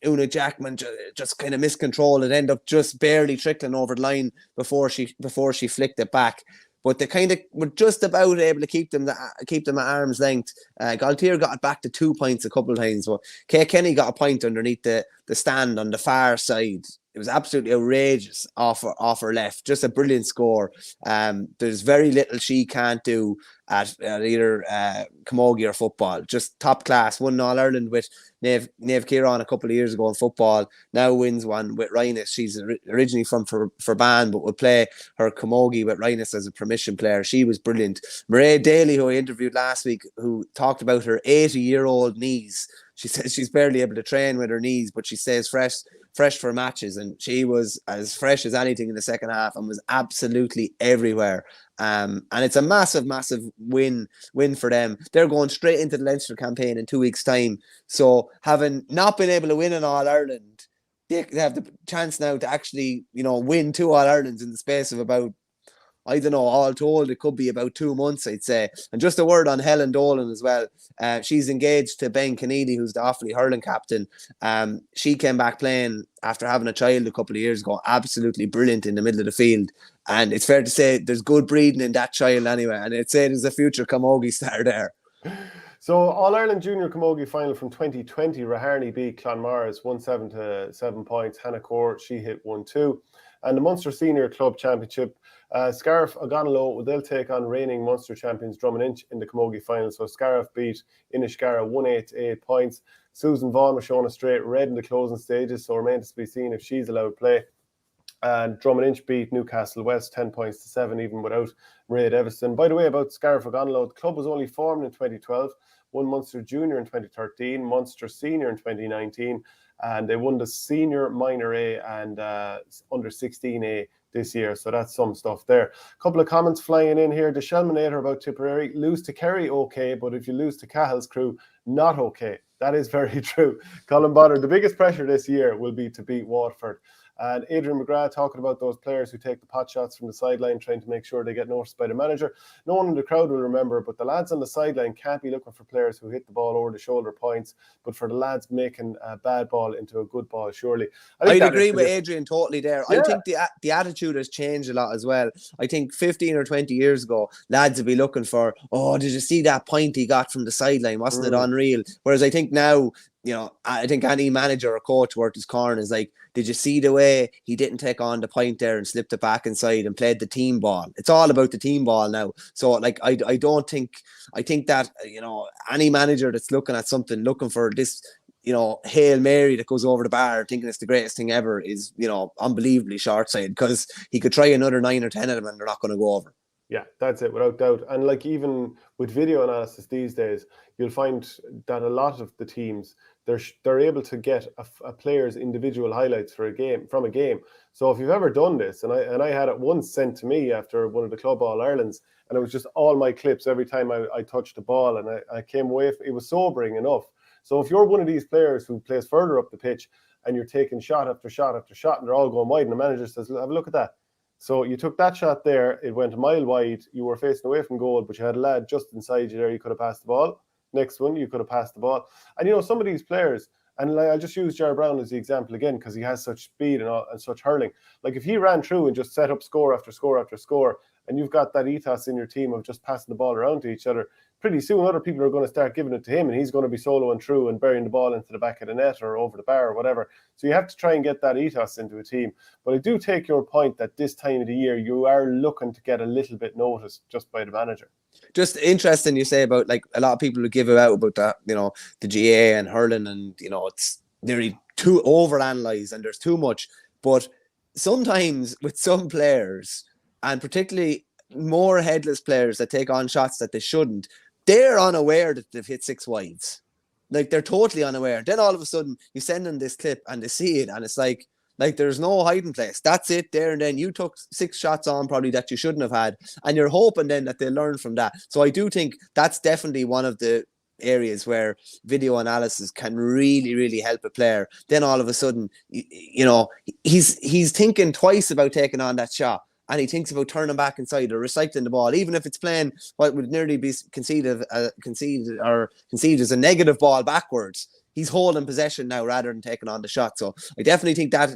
S2: Una Jackman just kind of miscontrolled. It ended up just barely trickling over the line before she flicked it back. But they kind of were just about able to keep them at arm's length. Galtier got it back to 2 points a couple of times, but Kay Kenny got a point underneath the stand on the far side. It was absolutely outrageous off her left. Just a brilliant score. There's very little she can't do at either camogie or football. Just top class. Won All-Ireland with Niamh Kieran a couple of years ago in football. Now wins one with Rhinus. She's originally from Forban, but would play her camogie with Rhinus as a permission player. She was brilliant. Mairead Daly, who I interviewed last week, who talked about her 80-year-old knees. She says she's barely able to train with her knees, but she stays fresh for matches, and she was as fresh as anything in the second half and was absolutely everywhere. And it's a massive win for them. They're going straight into the Leinster campaign in 2 weeks' time. So having not been able to win an All-Ireland, they have the chance now to actually, win 2 All-Irelands in the space of about, I don't know, all told, it could be about 2 months, I'd say. And just a word on Helen Dolan as well. She's engaged to Ben Keneally, who's the Offaly hurling captain. She came back playing after having a child a couple of years ago. Absolutely brilliant in the middle of the field. And it's fair to say there's good breeding in that child anyway. And I'd say there's a future camogie star there.
S1: So All-Ireland Junior Camogie final from 2020, Raharney beat Clonmars 1-7 to 7 points. Hannah Core, she hit 1-2. And the Munster Senior Club Championship, Scariff Oganalo, they'll take on reigning Munster champions Drummond in the camogie final. So Scariff beat Inishgara 1-8 to 8 points. Susan Vaughan was shown a straight red in the closing stages, so remains to be seen if she's allowed play. And Drummond beat Newcastle West 10 points to 7, even without Ray Deveston. By the way, about Scariff Oganalo, the club was only formed in 2012, won Munster Junior in 2013, Munster Senior in 2019, and they won the Senior Minor A and Under 16A this year. So that's some stuff there. A couple of comments flying in here. The Shelminator about Tipperary. Lose to Kerry, okay, but if you lose to Cahill's crew, not okay. That is very true. Colin Bonner, the biggest pressure this year will be to beat Waterford. And Adrian McGrath talking about those players who take the pot shots from the sideline, trying to make sure they get noticed by the manager. No one in the crowd will remember, but the lads on the sideline can't be looking for players who hit the ball over the shoulder points, but for the lads making a bad ball into a good ball, surely.
S2: I'd agree with Adrian totally there. Yeah. I think the attitude has changed a lot as well. I think 15 or 20 years ago, lads would be looking for, did you see that point he got from the sideline? Wasn't it unreal? Whereas I think now, I think any manager or coach worth his corn is like, did you see the way he didn't take on the point there and slipped it back inside and played the team ball? It's all about the team ball now. So like, I think that, any manager that's looking at something, looking for this, Hail Mary that goes over the bar, thinking it's the greatest thing ever is, unbelievably short-sighted, because he could try another 9 or 10 of them and they're not going to go over.
S1: Yeah, that's it, without doubt. And like even with video analysis these days, you'll find that a lot of the teams, they're able to get a player's individual highlights from a game. So if you've ever done this, and I had it once sent to me after one of the Club All-Irelands, and it was just all my clips every time I touched the ball, and I came away, it was sobering enough. So if you're one of these players who plays further up the pitch and you're taking shot after shot after shot and they're all going wide, and the manager says, have a look at that. So you took that shot there, it went a mile wide, you were facing away from goal, but you had a lad just inside you there, you could have passed the ball. Next one, you could have passed the ball. And some of these players, and I'll just use Jar Brown as the example again, because he has such speed and such hurling. Like if he ran through and just set up score after score after score, and you've got that ethos in your team of just passing the ball around to each other, pretty soon other people are going to start giving it to him, and he's going to be soloing through and burying the ball into the back of the net or over the bar or whatever. So you have to try and get that ethos into a team. But I do take your point that this time of the year, you are looking to get a little bit noticed just by the manager.
S2: Just interesting you say about, like, a lot of people who give it out about that, the GA and hurling, and, it's nearly too overanalyzed and there's too much. But sometimes with some players, and particularly more headless players that take on shots that they shouldn't, they're unaware that they've hit 6 wides. Like, they're totally unaware. Then all of a sudden you send them this clip and they see it, and it's like there's no hiding place. That's it there and then. You took 6 shots on probably that you shouldn't have had, and you're hoping then that they learn from that. So I do think that's definitely one of the areas where video analysis can really, really help a player, then all of a sudden, he's thinking twice about taking on that shot. And he thinks about turning back inside or recycling the ball, even if it's playing what would nearly be conceived as a negative ball backwards. He's holding possession now rather than taking on the shot. So I definitely think that,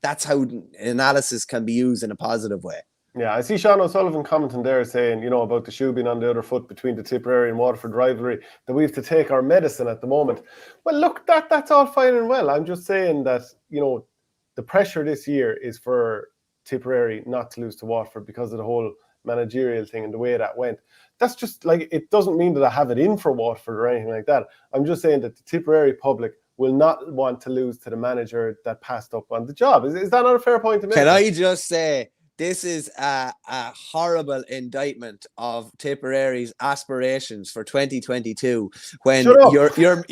S2: that's how analysis can be used in a positive way.
S1: Yeah, I see Sean O'Sullivan commenting there saying, about the shoe being on the other foot between the Tipperary and Waterford rivalry, that we have to take our medicine at the moment. Well, look, that's all fine and well. I'm just saying that, the pressure this year is for Tipperary not to lose to Waterford because of the whole managerial thing and the way that went. That's just like, it doesn't mean that I have it in for Waterford or anything like that. I'm just saying that the Tipperary public will not want to lose to the manager that passed up on the job. Is that not a fair point to make?
S2: Can I just say, this is a horrible indictment of Tipperary's aspirations for 2022 when your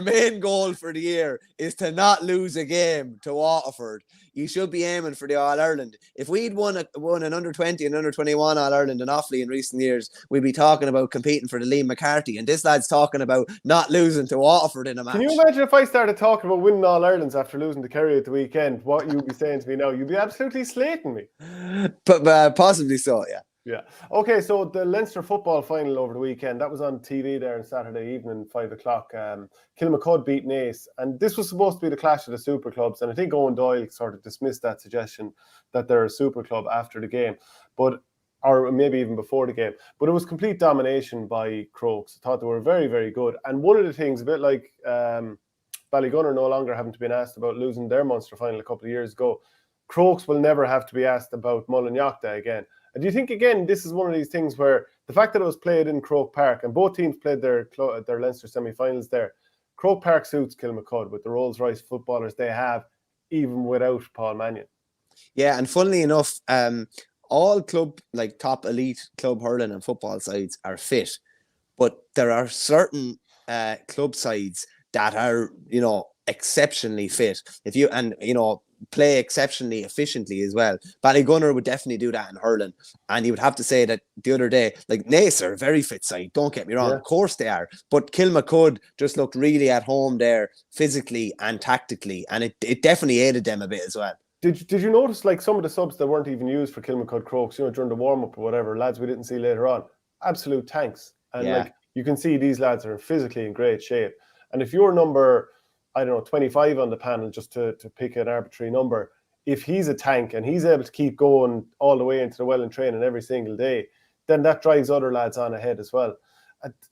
S2: main goal for the year is to not lose a game to Waterford. You should be aiming for the All-Ireland. If we'd won an under-20 and under-21 All-Ireland in Offaly in recent years, we'd be talking about competing for the Liam McCarthy, and this lad's talking about not losing to Waterford in a match.
S1: Can you imagine if I started talking about winning All-Irelands after losing to Kerry at the weekend, what you'd be saying to me now? You'd be absolutely slating me.
S2: But possibly so, yeah.
S1: Yeah. Okay, so the Leinster football final over the weekend, that was on TV there on Saturday evening, 5 o'clock. Kilmacud beat Naas, and this was supposed to be the clash of the super clubs, and I think Owen Doyle sort of dismissed that suggestion that they're a super club after the game, or maybe even before the game. But it was complete domination by Crokes. I thought they were very, very good. And one of the things, a bit like Ballygunner no longer having to be asked about losing their Munster final a couple of years ago, Crokes will never have to be asked about Mullinachta again. And do you think, again, this is one of these things where the fact that it was played in Croke Park and both teams played their Leinster semi-finals there, Croke Park suits Kilmacud with the Rolls-Royce footballers they have, even without Paul Mannion.
S2: Yeah, and funnily enough, all top elite club hurling and football sides are fit, but there are certain club sides that are, exceptionally fit. Play exceptionally efficiently as well. Ballygunner would definitely do that in hurling, and you would have to say that the other day, like Naas are a very fit side, don't get me wrong, Of course they are, but Kilmacud just looked really at home there physically and tactically, and it definitely aided them a bit as well.
S1: Did you notice like some of the subs that weren't even used for Kilmacud Crokes, during the warm-up or whatever, lads we didn't see later on, absolute tanks, and you can see these lads are physically in great shape, and if you're number 25 on the panel, just to pick an arbitrary number, if he's a tank and he's able to keep going all the way into the well and training every single day, then that drives other lads on ahead as well.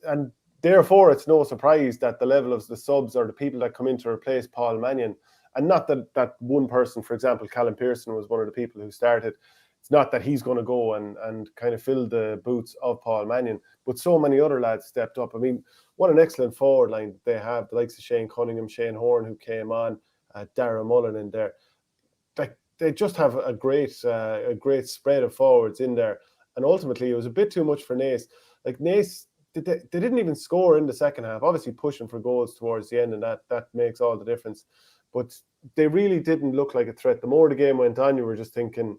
S1: And therefore, it's no surprise that the level of the subs or the people that come in to replace Paul Mannion, and not that one person, for example, Callum Pearson was one of the people who started, it's not that he's going to go and kind of fill the boots of Paul Mannion, but so many other lads stepped up. I mean, what an excellent forward line they have. The likes of Shane Cunningham, Shane Horn, who came on, Darragh Mullen in there. Like, they just have a great spread of forwards in there. And ultimately, it was a bit too much for Naas. Like, Naas, they didn't even score in the second half. Obviously, pushing for goals towards the end, and that makes all the difference. But they really didn't look like a threat. The more the game went on, you were just thinking,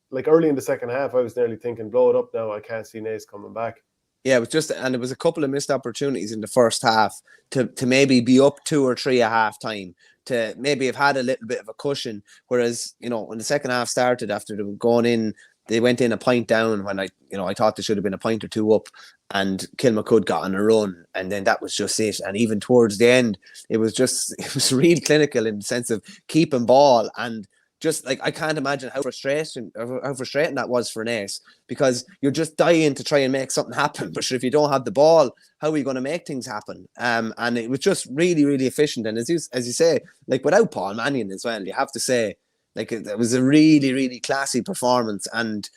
S1: like early in the second half, I was nearly thinking, blow it up now. I can't see Naas coming back.
S2: Yeah, it was a couple of missed opportunities in the first half to maybe be up 2 or 3 at half time, to maybe have had a little bit of a cushion. Whereas, when the second half started, after them going in, they went in a point down when I thought there should have been a point or two up, and Kilmacud got on a run, and then that was just it. And even towards the end, it was real clinical in the sense of keeping ball, and just like, I can't imagine how frustrating that was for Naas, because you're just dying to try and make something happen. But if you don't have the ball, how are you going to make things happen? And it was just really, really efficient. And as you say, like without Paul Mannion as well, you have to say, like, it was a really, really classy performance. And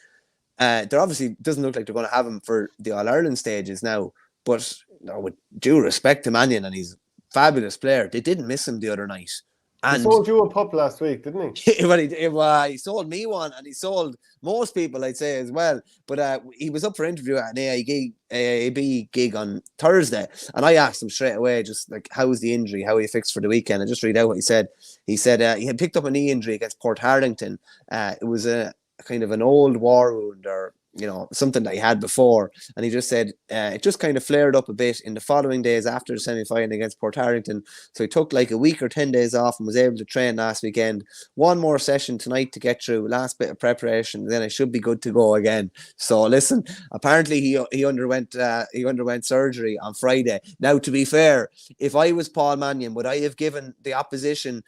S2: there obviously doesn't look like they're going to have him for the All-Ireland stages now. But with due respect to Mannion, and he's a fabulous player, they didn't miss him the other night. And
S1: he sold you a pup last week, didn't he?
S2: He sold me one, and he sold most people, I'd say, as well. But he was up for interview at an AIB gig on Thursday, and I asked him straight away, just like, how's the injury? How are you fixed for the weekend? And just read out what he said. He said he had picked up a knee injury against Port Harlington. It was a kind of an old war wound, or something that he had before. And he just said it just kind of flared up a bit in the following days after the semi-final against Port Harrington. So he took like a week or 10 days off and was able to train last weekend. One more session tonight to get through, last bit of preparation, then I should be good to go again. So listen, apparently he underwent surgery on Friday. Now, to be fair, if I was Paul Mannion, would I have given the opposition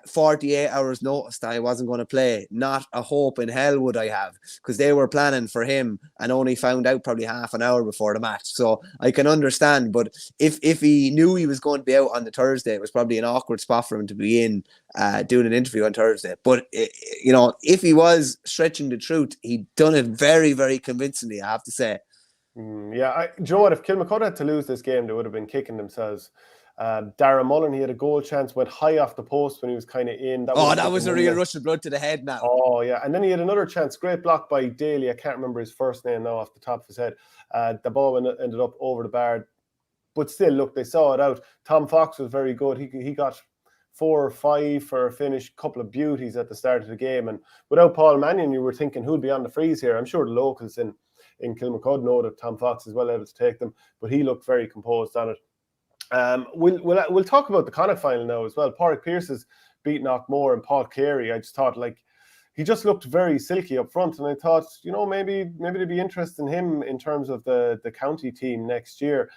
S2: 48 hours notice that I wasn't going to play? Not a hope in hell would I have, because they were planning for him and only found out probably half an hour before the match. So I can understand, but if he knew he was going to be out on the Thursday, it was probably an awkward spot for him to be in doing an interview on Thursday. But if he was stretching the truth, he'd done it very, very convincingly, I have to say.
S1: Do you know what? If Kilmacud had to lose this game, they would have been kicking themselves. Darragh Mullen, he had a goal chance, went high off the post when he was kind of in.
S2: That was a real rush of blood to the head now.
S1: Oh, yeah. And then he had another chance, great block by Daly. I can't remember his first name now off the top of his head. The ball ended up over the bar. But still, look, they saw it out. Tom Fox was very good. He got 4 or 5 for a finish, couple of beauties at the start of the game. And without Paul Mannion, you were thinking, who'd be on the freeze here? I'm sure the locals in Kilmacud know that Tom Fox is well able to take them, but he looked very composed on it. We'll talk about the Connacht final now as well. Pádraig Pearses beat Knockmore, and Paul Kerry, I just thought, he just looked very silky up front, and I thought, maybe they'd be interested in him in terms of the county team next year.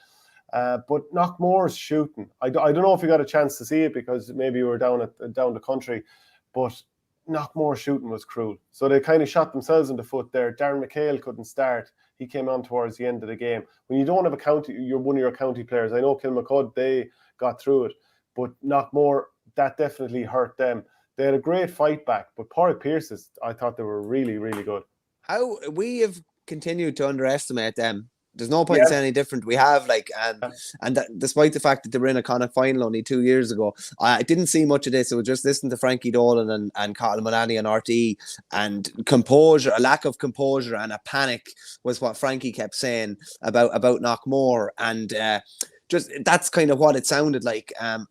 S1: But Knockmore's shooting, I don't know if you got a chance to see it because maybe you were down the country, but Knockmore shooting was cruel. So they kind of shot themselves in the foot there. Darren McHale couldn't start. He came on towards the end of the game. When you don't have you're one of your county players. I know Kilmacud, they got through it, but Knockmore, that definitely hurt them. They had a great fight back, but Pádraig Pearses, I thought they were really, really good.
S2: How we have continued to underestimate them. There's no point in saying any different. We have, and that, despite the fact that they were in a Connacht final only 2 years ago, I didn't see much of this. I was just listening to Frankie Dolan and Cathal Mullally on RTE, and composure, a lack of composure and a panic was what Frankie kept saying about Knockmore, and just that's kind of what it sounded like. And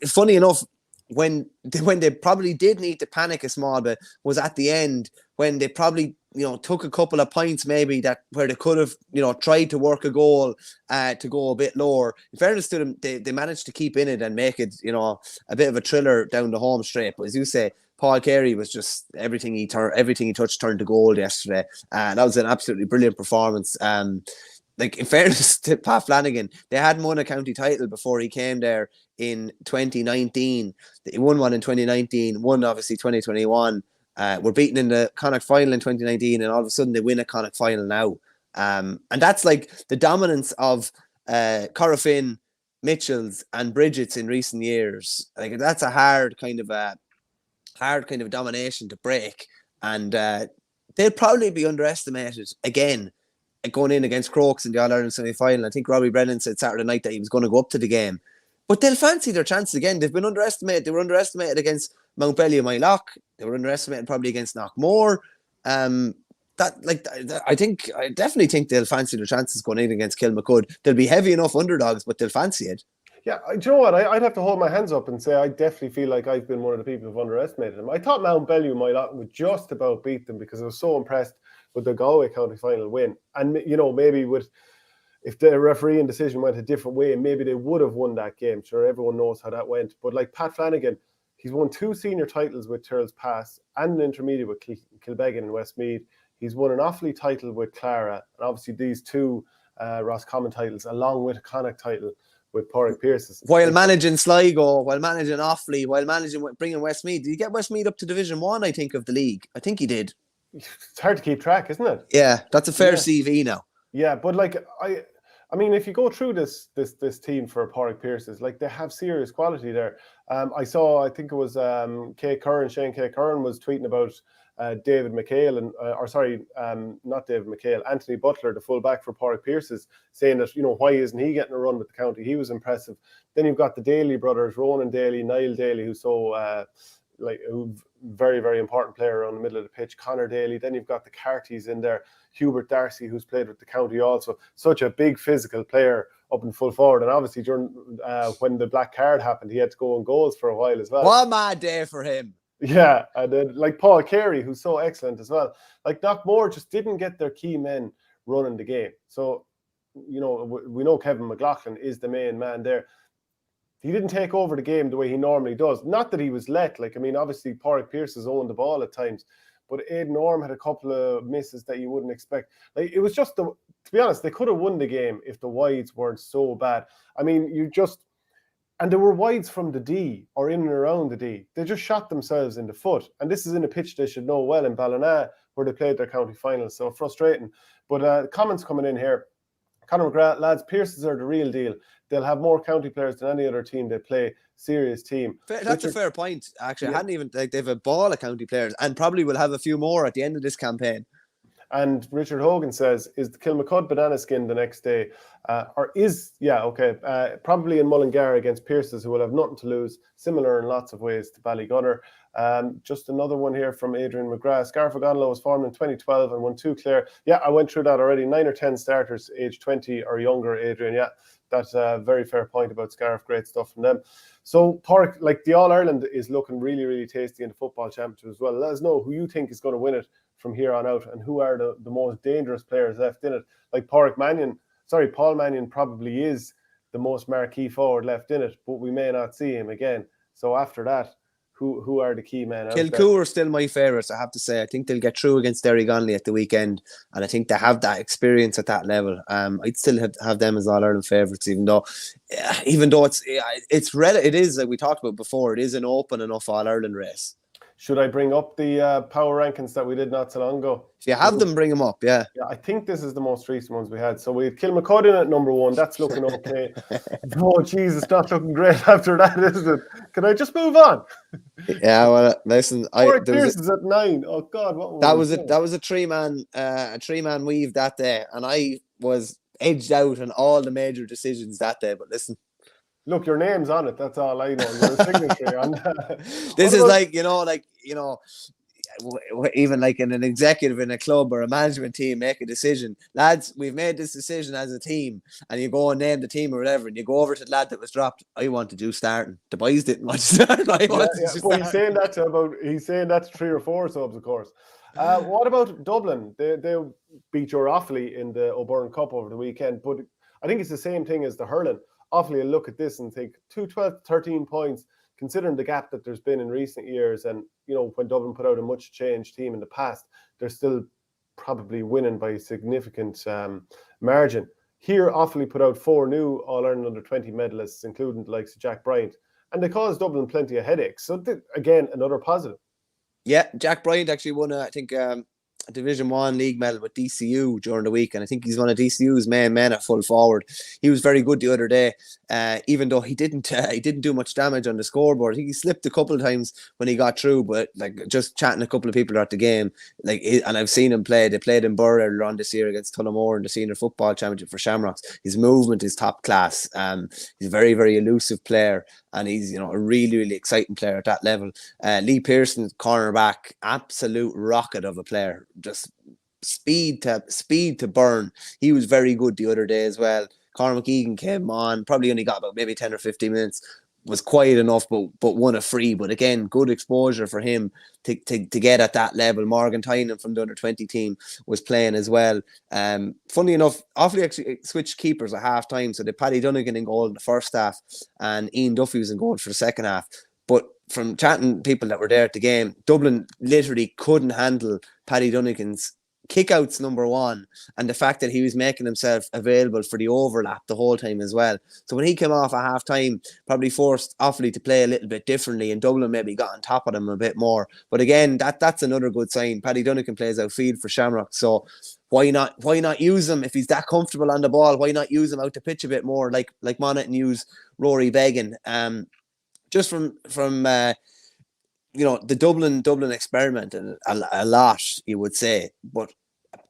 S2: funny enough, when they probably did need to panic a small bit was at the end, when they probably took a couple of points maybe where they could have tried to work a goal to go a bit lower. In fairness to them, they managed to keep in it and make it a bit of a thriller down the home straight. But as you say, Paul Kerry was just everything he touched turned to gold yesterday, and that was an absolutely brilliant performance. In fairness to Pat Flanagan, they hadn't won a county title before he came there in 2019. They won one in 2019, won obviously 2021. Were beaten in the Connacht final in 2019, and all of a sudden they win a Connacht final now. And that's like the dominance of Corofin, Mitchells, and Bridget's in recent years. Like, that's a hard kind of domination to break, and they'll probably be underestimated again going in against Crokes in the All-Ireland semi-final. I think Robbie Brennan said Saturday night that he was going to go up to the game, but they'll fancy their chances again. They've been underestimated. They were underestimated against Mountbelly and Mylock. They were underestimated probably against Knockmore. I definitely think they'll fancy their chances going in against Kilmacud. They'll be heavy enough underdogs, but they'll fancy it.
S1: Yeah, do you know what? I'd have to hold my hands up and say I definitely feel like I've been one of the people who've underestimated them. I thought Mountbelly and Mylock would just about beat them because I was so impressed with the Galway county final win. And, maybe if the refereeing decision went a different way, maybe they would have won that game. Sure, everyone knows how that went. But like Pat Flanagan, he's won 2 senior titles with Turles Pass and an intermediate with Kilbeggan and Westmeath. He's won an Offaly title with Clara, and obviously these 2 Roscommon titles, along with a Connacht title with Pádraig Pearses.
S2: While managing Sligo, while managing Offaly, while bringing Westmeath. Did you get Westmeath up to Division 1, I think, of the league? I think he did.
S1: It's hard to keep track, isn't it?
S2: Yeah, that's a fair CV now.
S1: Yeah, but I mean, if you go through this team for Pádraig Pearses, they have serious quality there. I think it was Shane K. Curran was tweeting about David McHale not David McHale, Anthony Butler, the fullback for Pádraig Pearses, saying that, why isn't he getting a run with the county? He was impressive. Then you've got the Daly brothers, Ronan Daly, Niall Daly, who's so very, very important player around the middle of the pitch, Conor Daly. Then you've got the Carties in there, Hubert Darcy, who's played with the county also. Such a big physical player up in full forward. And obviously during when the black card happened, he had to go on goals for a while as well.
S2: What a mad day for him.
S1: Yeah, and then like Paul Kerry, who's so excellent as well. Like Knockmore just didn't get their key men running the game. So, we know Kevin McLaughlin is the main man there. He didn't take over the game the way he normally does. Not that he was let. Like, I mean, obviously, Pádraig Pearses owned the ball at times, but Aidan Orme had a couple of misses that you wouldn't expect. Like, it was just to be honest, they could have won the game if the wides weren't so bad. I mean, and there were wides from the D or in and around the D. They just shot themselves in the foot. And this is in a pitch they should know well in Ballina, where they played their county finals. So frustrating. But comments coming in here. Conor McGrath, lads, Pearses are the real deal. They'll have more county players than any other team they play. Serious team.
S2: That's a fair point, actually. Yeah. I hadn't even, they have a ball of county players and probably will have a few more at the end of this campaign.
S1: And Richard Hogan says, is the Kilmacud banana skin the next day? Probably in Mullingar against Pearses, who will have nothing to lose. Similar in lots of ways to Ballygunner. Just another one here from Adrian McGrath. Scarf O'Gonlow was formed in 2012 and won 2 Clare. Yeah, I went through that already. 9 or 10 starters, age 20 or younger, Adrian. Yeah, that's a very fair point about Scarf. Great stuff from them. So, Park, like the All-Ireland is looking really, really tasty in the football championship as well. Let us know who you think is going to win it from here on out and who are the most dangerous players left in it. Like Paul Mannion probably is the most marquee forward left in it, but we may not see him again. So after that, who are the key men?
S2: Kilmacud are still my favourites, I have to say. I think they'll get through against Derry at the weekend, and I think they have that experience at that level. I'd still have them as All-Ireland favourites, even though it is, like we talked about before, it is an open enough All-Ireland race.
S1: Should I bring up the power rankings that we did not so long ago?
S2: If you have them, bring them up, yeah.
S1: Yeah, I think this is the most recent ones we had. So we had Kilmacud in at number 1. That's looking okay. Oh, Jesus, not looking great after that, is it? Can I just move on?
S2: Yeah, well, listen.
S1: Pearses at 9. Oh, God, what was
S2: that? Was a three-man weave that day, and I was edged out on all the major decisions that day. But listen.
S1: Look, your name's on it. That's all I know. Your signature on that.
S2: This is even like in an executive in a club or a management team make a decision. Lads, we've made this decision as a team, and you go and name the team or whatever, and you go over to the lad that was dropped. I want to do starting. The boys didn't want to start.
S1: But he's saying that to 3 or 4 subs, of course. What about Dublin? They beat your Offaly in the O'Byrne Cup over the weekend, but I think it's the same thing as the hurling. Offaly will look at this and think 12, 13 points, considering the gap that there's been in recent years. And, when Dublin put out a much changed team in the past, they're still probably winning by a significant margin. Here, Offaly put out 4 new All-Ireland under-20 medalists, including the likes of Jack Bryant. And they caused Dublin plenty of headaches. So, again, another positive.
S2: Yeah, Jack Bryant actually won, I think, a Division 1 league medal with DCU during the week, and I think he's one of DCU's main men at full forward. He was very good the other day, even though he didn't do much damage on the scoreboard. I think he slipped a couple of times when he got through, but like just chatting a couple of people at the game, and I've seen him play. They played in Burr earlier on this year against Tullamore in the senior football championship for Shamrocks. His movement is top class. He's a very, very elusive player, and he's a really, really exciting player at that level. Lee Pearson, cornerback, absolute rocket of a player. Just speed to burn. He was very good the other day as well. Conor McEgan came on, probably only got about maybe 10 or 15 minutes, was quiet enough, but won a free. But again, good exposure for him to get at that level. Morgan Tynan from the under-20 team was playing as well. Funny enough, Offaly actually switched keepers at half time, so they Paddy Deegan in goal in the first half and Ian Duffy was in goal for the second half. But from chatting people that were there at the game, Dublin literally couldn't handle Paddy Deegan's kickouts, number 1, and the fact that he was making himself available for the overlap the whole time as well. So when he came off at half time, probably forced Offaly to play a little bit differently, and Dublin maybe got on top of them a bit more. But again, that's another good sign. Paddy Deegan plays outfield for Shamrock, so why not use him if he's that comfortable on the ball? Why not use him out to pitch a bit more, like Mannion use Rory Beggan? Just from the Dublin experiment a lot, you would say, but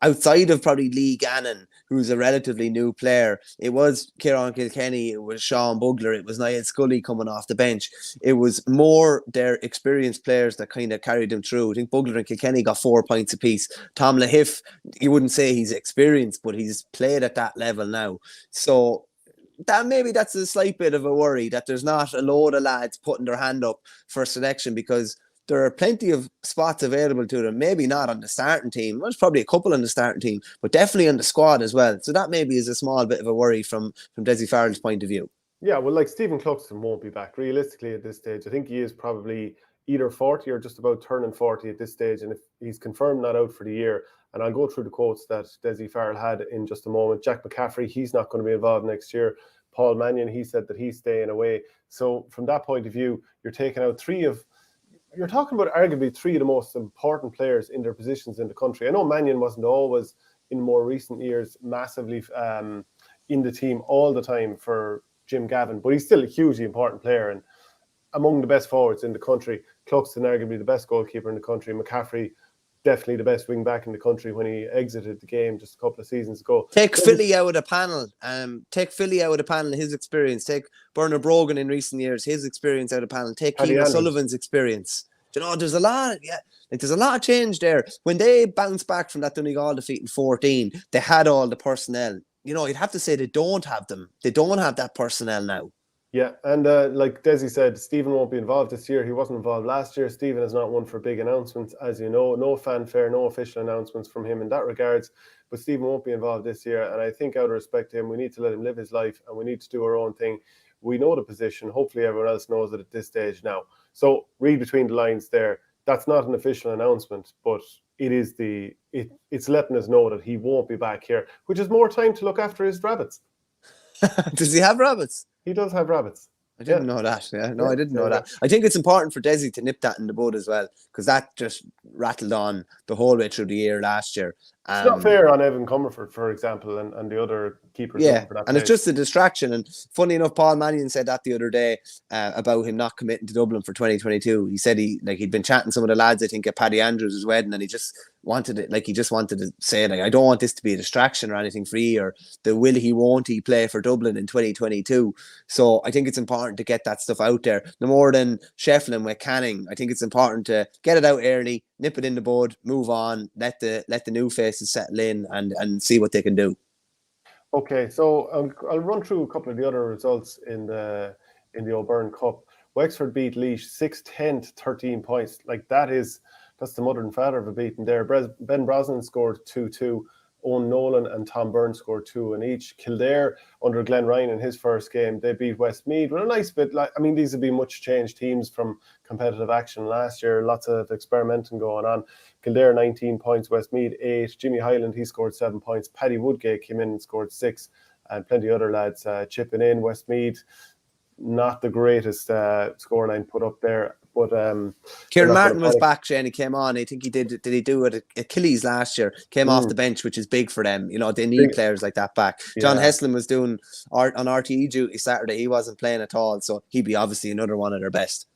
S2: outside of probably Lee Gannon, who's a relatively new player, it was Kieran Kilkenny, it was Sean Bugler, it was Niall Scully coming off the bench. It was more their experienced players that kind of carried them through. I think Bugler and Kilkenny got 4 points apiece. Tom Lahiff, you wouldn't say he's experienced, but he's played at that level now. So that's a slight bit of a worry that there's not a load of lads putting their hand up for selection, because there are plenty of spots available to them. Maybe not on the starting team. There's probably a couple on the starting team, but definitely on the squad as well. So that maybe is a small bit of a worry from Dessie Farrell's point of view.
S1: Yeah, well, like Stephen Cluxton won't be back realistically at this stage. I think he is probably either 40 or just about turning 40 at this stage. And if he's confirmed not out for the year, and I'll go through the quotes that Dessie Farrell had in just a moment. Jack McCaffrey, he's not going to be involved next year. Paul Mannion, he said that he's staying away. So from that point of view, you're taking out you're talking about arguably three of the most important players in their positions in the country. I know Mannion wasn't always, in more recent years, massively in the team all the time for Jim Gavin, but he's still a hugely important player and among the best forwards in the country. Cluxton, arguably the best goalkeeper in the country. McCaffrey, definitely the best wing back in the country when he exited the game just a couple of seasons ago.
S2: Take Philly out of the panel. Take Philly out of the panel, his experience. Take Bernard Brogan in recent years, his experience out of the panel. Take Keane Sullivan's experience. You know, there's a lot, there's a lot of change there. When they bounced back from that Donegal defeat in 14, they had all the personnel. You know, you'd have to say they don't have them. They don't have that personnel now.
S1: Yeah, and like Dessie said, Stephen won't be involved this year. He wasn't involved last year. Stephen is not one for big announcements, as you know. No fanfare, no official announcements from him in that regards. But Stephen won't be involved this year. And I think out of respect to him, we need to let him live his life and we need to do our own thing. We know the position. Hopefully everyone else knows it at this stage now. So read between the lines there. That's not an official announcement, but it is it's letting us know that he won't be back here, which is more time to look after his rabbits.
S2: Does he have rabbits?
S1: He does have rabbits.
S2: I didn't know that. Yeah, no, I didn't know that. I think it's important for Dessie to nip that in the bud as well, because that just rattled on the whole way through the year last year.
S1: It's not fair on Evan Comerford, for example, and the other keepers.
S2: Yeah,
S1: for that
S2: and it's just a distraction. And funny enough, Paul Mannion said that the other day about him not committing to Dublin for 2022. He said he'd been chatting to some of the lads, I think, at Paddy Andrews' wedding, and he just wanted it. Like, he just wanted to say, like, I don't want this to be a distraction or anything for you, or won't he play for Dublin in 2022. So I think it's important to get that stuff out there. No more than Shefflin with Canning. I think it's important to get it out early, nip it in the bud, move on, let the new faces settle in and see what they can do.
S1: Okay, so I'll run through a couple of the other results in the O'Byrne Cup. Wexford beat Laois 6-10 to 13 points. Like, that's the mother and father of a beating there. Ben Brosnan scored 2-2. Owen Nolan and Tom Byrne scored 2 in each. Kildare, under Glenn Ryan in his first game, they beat Westmeath with a nice bit. These have been much changed teams from competitive action last year. Lots of experimenting going on. Kildare 19 points, Westmeath 8. Jimmy Hyland, he scored 7 points. Paddy Woodgate came in and scored 6, and plenty of other lads chipping in. Westmeath, not the greatest scoreline put up there. But
S2: Kieran Martin was back, Shane. He came on. I think he did he do it at Achilles last year? Came off the bench, which is big for them. You know, they need players like that back. Yeah. John Heslin was doing on RTE duty Saturday. He wasn't playing at all, so he'd be obviously another one of their best.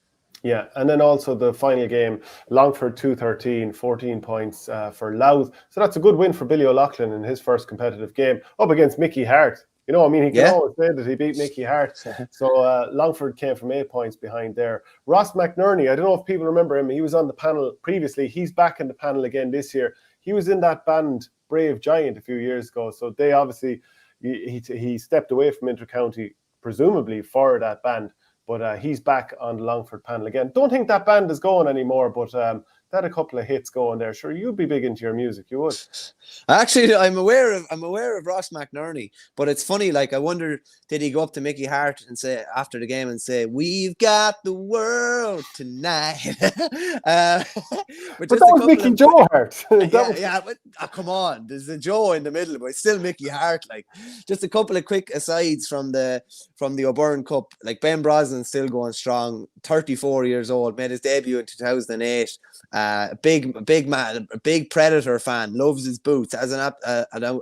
S1: Yeah, and then also the final game, Longford 2-13, 14 points for Louth. So that's a good win for Billy O'Loughlin in his first competitive game up against Mickey Hart. You know, he can always say that he beat Mickey Hart. So Longford came from 8 points behind there. Ross McNerney, I don't know if people remember him. He was on the panel previously. He's back in the panel again this year. He was in that band Brave Giant a few years ago. So they obviously, he stepped away from Intercounty, presumably for that band. But he's back on the Longford panel again. Don't think that band is going anymore, but they had a couple of hits going there. Sure, you'd be big into your music, you would.
S2: Actually, I'm aware of Ross McNerney, but it's funny. Like, I wonder, did he go up to Mickey Hart and say after the game and say, "We've got the world tonight"? But
S1: that was Mickey Joe Hart.
S2: But come on, there's a Joe in the middle, but it's still Mickey Hart. Like, just a couple of quick asides from the O'Byrne Cup. Like, Ben Brosnan still going strong, 34 years old, made his debut in 2008. Big man, a big Predator fan, loves his boots, has an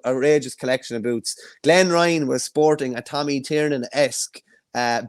S2: outrageous collection of boots. Glenn Ryan was sporting a Tommy Tiernan-esque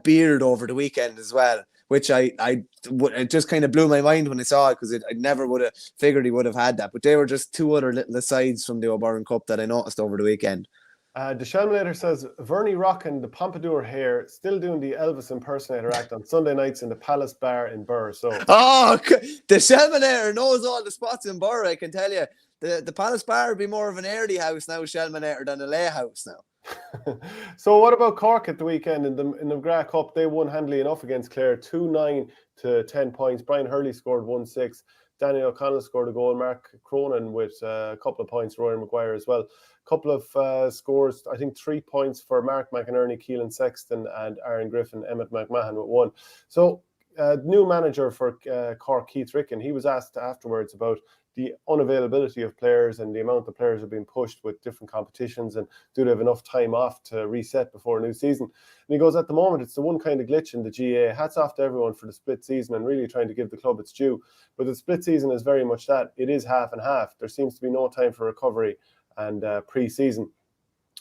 S2: beard over the weekend as well, which it just kind of blew my mind when I saw it, because I never would have figured he would have had that. But they were just two other little asides from the O'Byrne Cup that I noticed over the weekend.
S1: The Shelmanator says, Verney rocking the pompadour hair, still doing the Elvis impersonator act on Sunday nights in the Palace Bar in Burr. So,
S2: the Shelmanator knows all the spots in Burr, I can tell you. The Palace Bar would be more of an early house now, Shelmanator, than a lay house now.
S1: So what about Cork at the weekend in the McGrath Cup? They won handily enough against Clare, 2-9 to 10 points. Brian Hurley scored 1-6. Daniel O'Connell scored a goal. Mark Cronin with a couple of points. Rory Maguire as well. A couple of scores. I think 3 points for Mark McInerney, Keelan Sexton, and Aaron Griffin. Emmett McMahon with 1. So new manager for Cork, Keith Ricken, he was asked afterwards about the unavailability of players and the amount of players are being pushed with different competitions, and do they have enough time off to reset before a new season. And he goes, at the moment, it's the one kind of glitch in the GA. Hats off to everyone for the split season and really trying to give the club its due. But the split season is very much that. It is half and half. There seems to be no time for recovery and pre-season.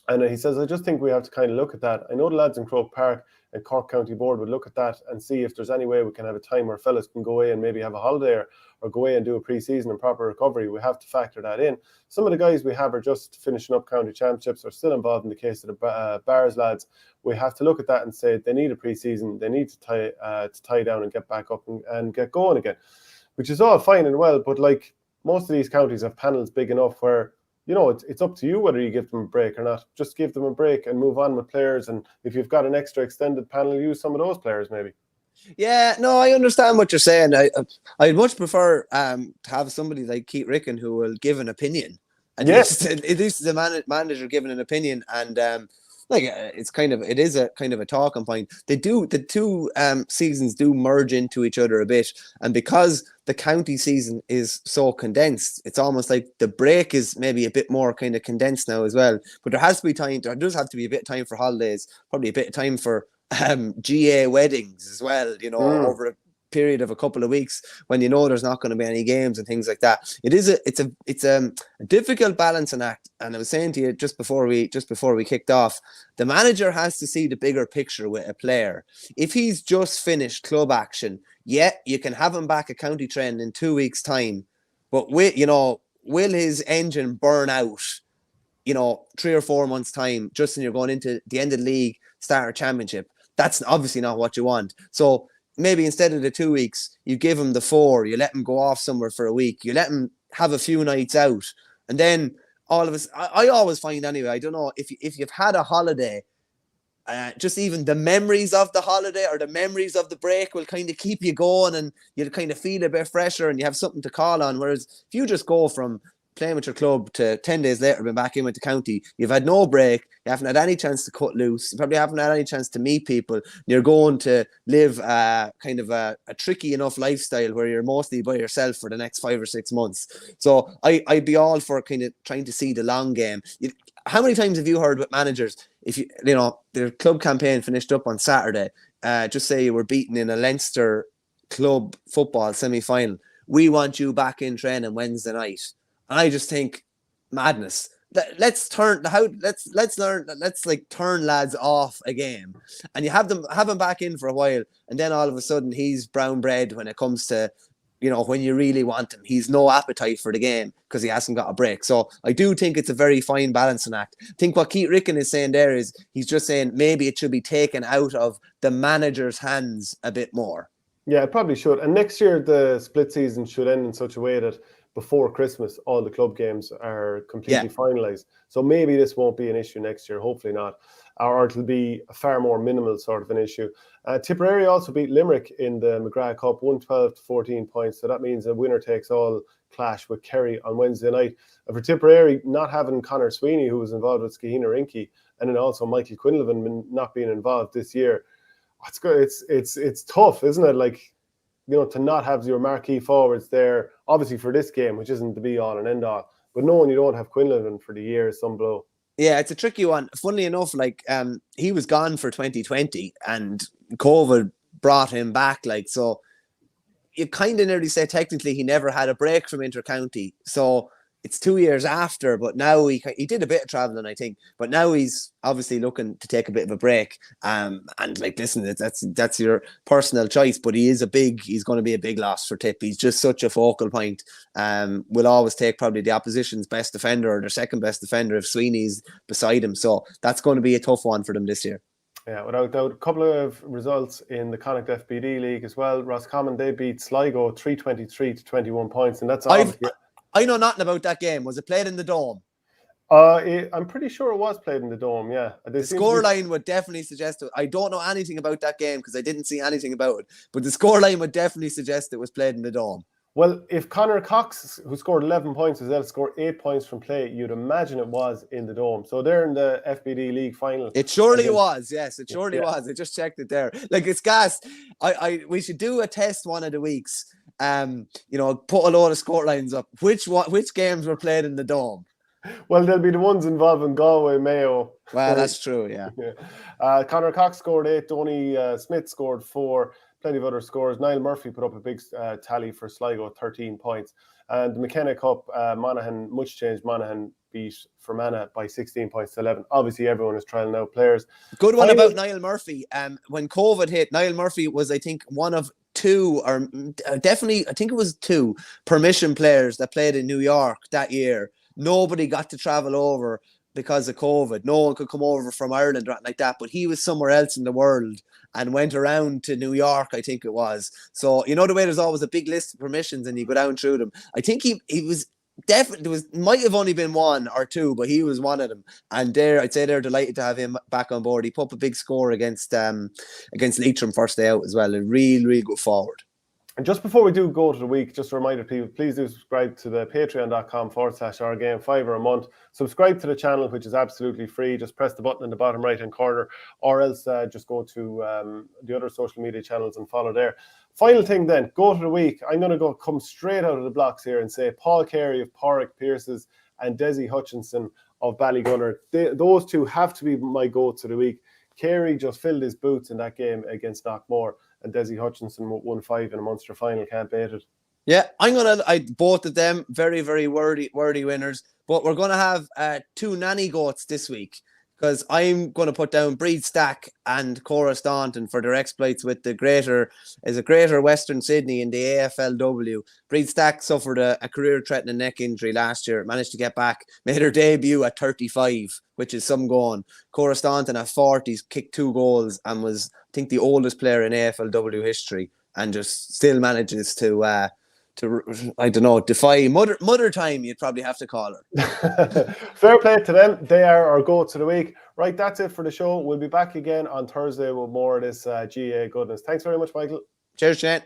S1: And he says, I just think we have to kind of look at that. I know the lads in Croke Park and Cork County Board would look at that and see if there's any way we can have a time where fellas can go away and maybe have a holiday or go away and do a pre-season and proper recovery. We have to factor that in. Some of the guys we have are just finishing up county championships or still involved in the case of the Bars lads. We have to look at that and say they need a pre-season. They need to tie down and get back up and get going again, which is all fine and well. But like most of these counties have panels big enough where, you know, it's up to you whether you give them a break or not. Just give them a break and move on with players. And if you've got an extra extended panel, use some of those players maybe.
S2: Yeah, no, I understand what you're saying. I'd much prefer to have somebody like Keith Ricken who will give an opinion. And yes, at least the manager giving an opinion, and it is a kind of a talking point. The two seasons do merge into each other a bit, and because the county season is so condensed, it's almost like the break is maybe a bit more kind of condensed now as well. But there has to be time. There does have to be a bit of time for holidays, probably a bit of time for GA weddings as well, you know, over a period of a couple of weeks when you know there's not going to be any games and things like that. It's a difficult balancing act. And I was saying to you just before we kicked off, the manager has to see the bigger picture with a player. If he's just finished club action, you can have him back at county training in 2 weeks' time, but will his engine burn out, 3 or 4 months' time, just when you're going into the end of the league, start a championship? That's obviously not what you want. So maybe instead of the 2 weeks, you give him the 4, you let him go off somewhere for a week, you let him have a few nights out. And then all of us, I always find anyway, I don't know, if you've had a holiday, just even the memories of the holiday or the memories of the break will kind of keep you going, and you'll kind of feel a bit fresher and you have something to call on. Whereas if you just go from playing with your club to 10 days later being back in with the county, you've had no break, you haven't had any chance to cut loose, you probably haven't had any chance to meet people, you're going to live kind of a tricky enough lifestyle where you're mostly by yourself for the next 5 or 6 months. So I'd be all for kind of trying to see the long game. How many times have you heard with managers, if their club campaign finished up on Saturday, just say you were beaten in a Leinster club football semi-final, we want you back in training Wednesday night. I just think madness. Let's turn lads off a game, and you have him back in for a while, and then all of a sudden he's brown bread when it comes to, when you really want him. He's no appetite for the game because he hasn't got a break. So I do think it's a very fine balancing act. I think what Keith Ricken is saying there is he's just saying maybe it should be taken out of the manager's hands a bit more.
S1: Yeah, it probably should. And next year the split season should end in such a way that before Christmas, all the club games are completely finalised. So maybe this won't be an issue next year, hopefully not. Or it'll be a far more minimal sort of an issue. Tipperary also beat Limerick in the McGrath Cup, 112 to 14 points. So that means a winner-takes-all clash with Kerry on Wednesday night. And for Tipperary, not having Conor Sweeney, who was involved with Skahina Rinky, and then also Michael Quinlivan not being involved this year, it's good. It's tough, isn't it? Like, to not have your marquee forwards there, obviously for this game, which isn't the be-all and end-all, but knowing you don't have Quinlivan for the year is some blow.
S2: Yeah, it's a tricky one. Funnily enough, he was gone for 2020 and COVID brought him back. So you kind of nearly say technically he never had a break from inter-county. So it's 2 years after, but now he did a bit of traveling, I think. But now he's obviously looking to take a bit of a break. And listen, that's your personal choice. But he's going to be a big loss for Tip. He's just such a focal point. Will always take probably the opposition's best defender or their second best defender if Sweeney's beside him. So that's going to be a tough one for them this year.
S1: Yeah, without doubt. A couple of results in the Connacht FBD League as well. Roscommon, they beat Sligo 323 to 21 points, and that's obviously.
S2: I know nothing about that game. Was it played in the Dome?
S1: I'm pretty sure it was played in the Dome, yeah.
S2: The scoreline would definitely suggest it. I don't know anything about that game because I didn't see anything about it, but the scoreline would definitely suggest it was played in the Dome.
S1: Well, if Conor Cox, who scored 11 points as well, scored 8 points from play, you'd imagine it was in the Dome. So they're in the FBD League final.
S2: It surely was, yes. It surely was. I just checked it there. Like, it's gas. We should do a test one of the weeks. You know, put a load of score lines up. Which games were played in the Dome?
S1: Well, there'll be the ones involving Galway, Mayo.
S2: Well, that's true, yeah.
S1: Conor Cox scored 8. Donny Smith scored 4. Plenty of other scores. Niall Murphy put up a big tally for Sligo, 13 points. And the McKenna Cup, Monaghan, much changed. Monaghan beat Fermanagh by 16 points to 11. Obviously, everyone is trialing out players.
S2: Good one about Niall Murphy. When COVID hit, Niall Murphy was, I think, one of 2, or definitely, I think it was 2 permission players that played in New York that year. Nobody got to travel over because of COVID. No one could come over from Ireland or anything like that, but he was somewhere else in the world and went around to New York, I think it was. So, you know, the way there's always a big list of permissions and you go down through them. I think he was definitely, might have only been 1 or 2, but he was one of them. And I'd say they're delighted to have him back on board. He put up a big score against Leitrim first day out as well. A really good forward.
S1: And just before we do go to the week, just a reminder, people, please do subscribe to the patreon.com/OurGame, $5 a month. Subscribe to the channel, which is absolutely free. Just press the button in the bottom right-hand corner, or else just go to the other social media channels and follow there. Final thing then, go to the week. I'm going to come straight out of the blocks here and say Paul Kerry of Porrick Pearses and Desi Hutchinson of Ballygunner. Those 2 have to be my goats of the week. Kerry just filled his boots in that game against Knockmore, and Desi Hutchinson won 5 in a Munster final. Can't beat it.
S2: Yeah, both of them very worthy winners. But we're gonna have 2 nanny goats this week, because I'm gonna put down Breed Stack and Cora Staunton for their exploits with the greater Western Sydney in the AFLW. Breed Stack suffered a career-threatening neck injury last year, managed to get back, made her debut at 35, which is some going. Cora Staunton at 40 kicked 2 goals and was, I think, the oldest player in AFLW history, and just still manages to I don't know, defy mother time, you'd probably have to call her.
S1: Fair play to them. They are our goats of the week. Right, that's it for the show. We'll be back again on Thursday with more of this GA goodness. Thanks very much, Michael.
S2: Cheers, Shane.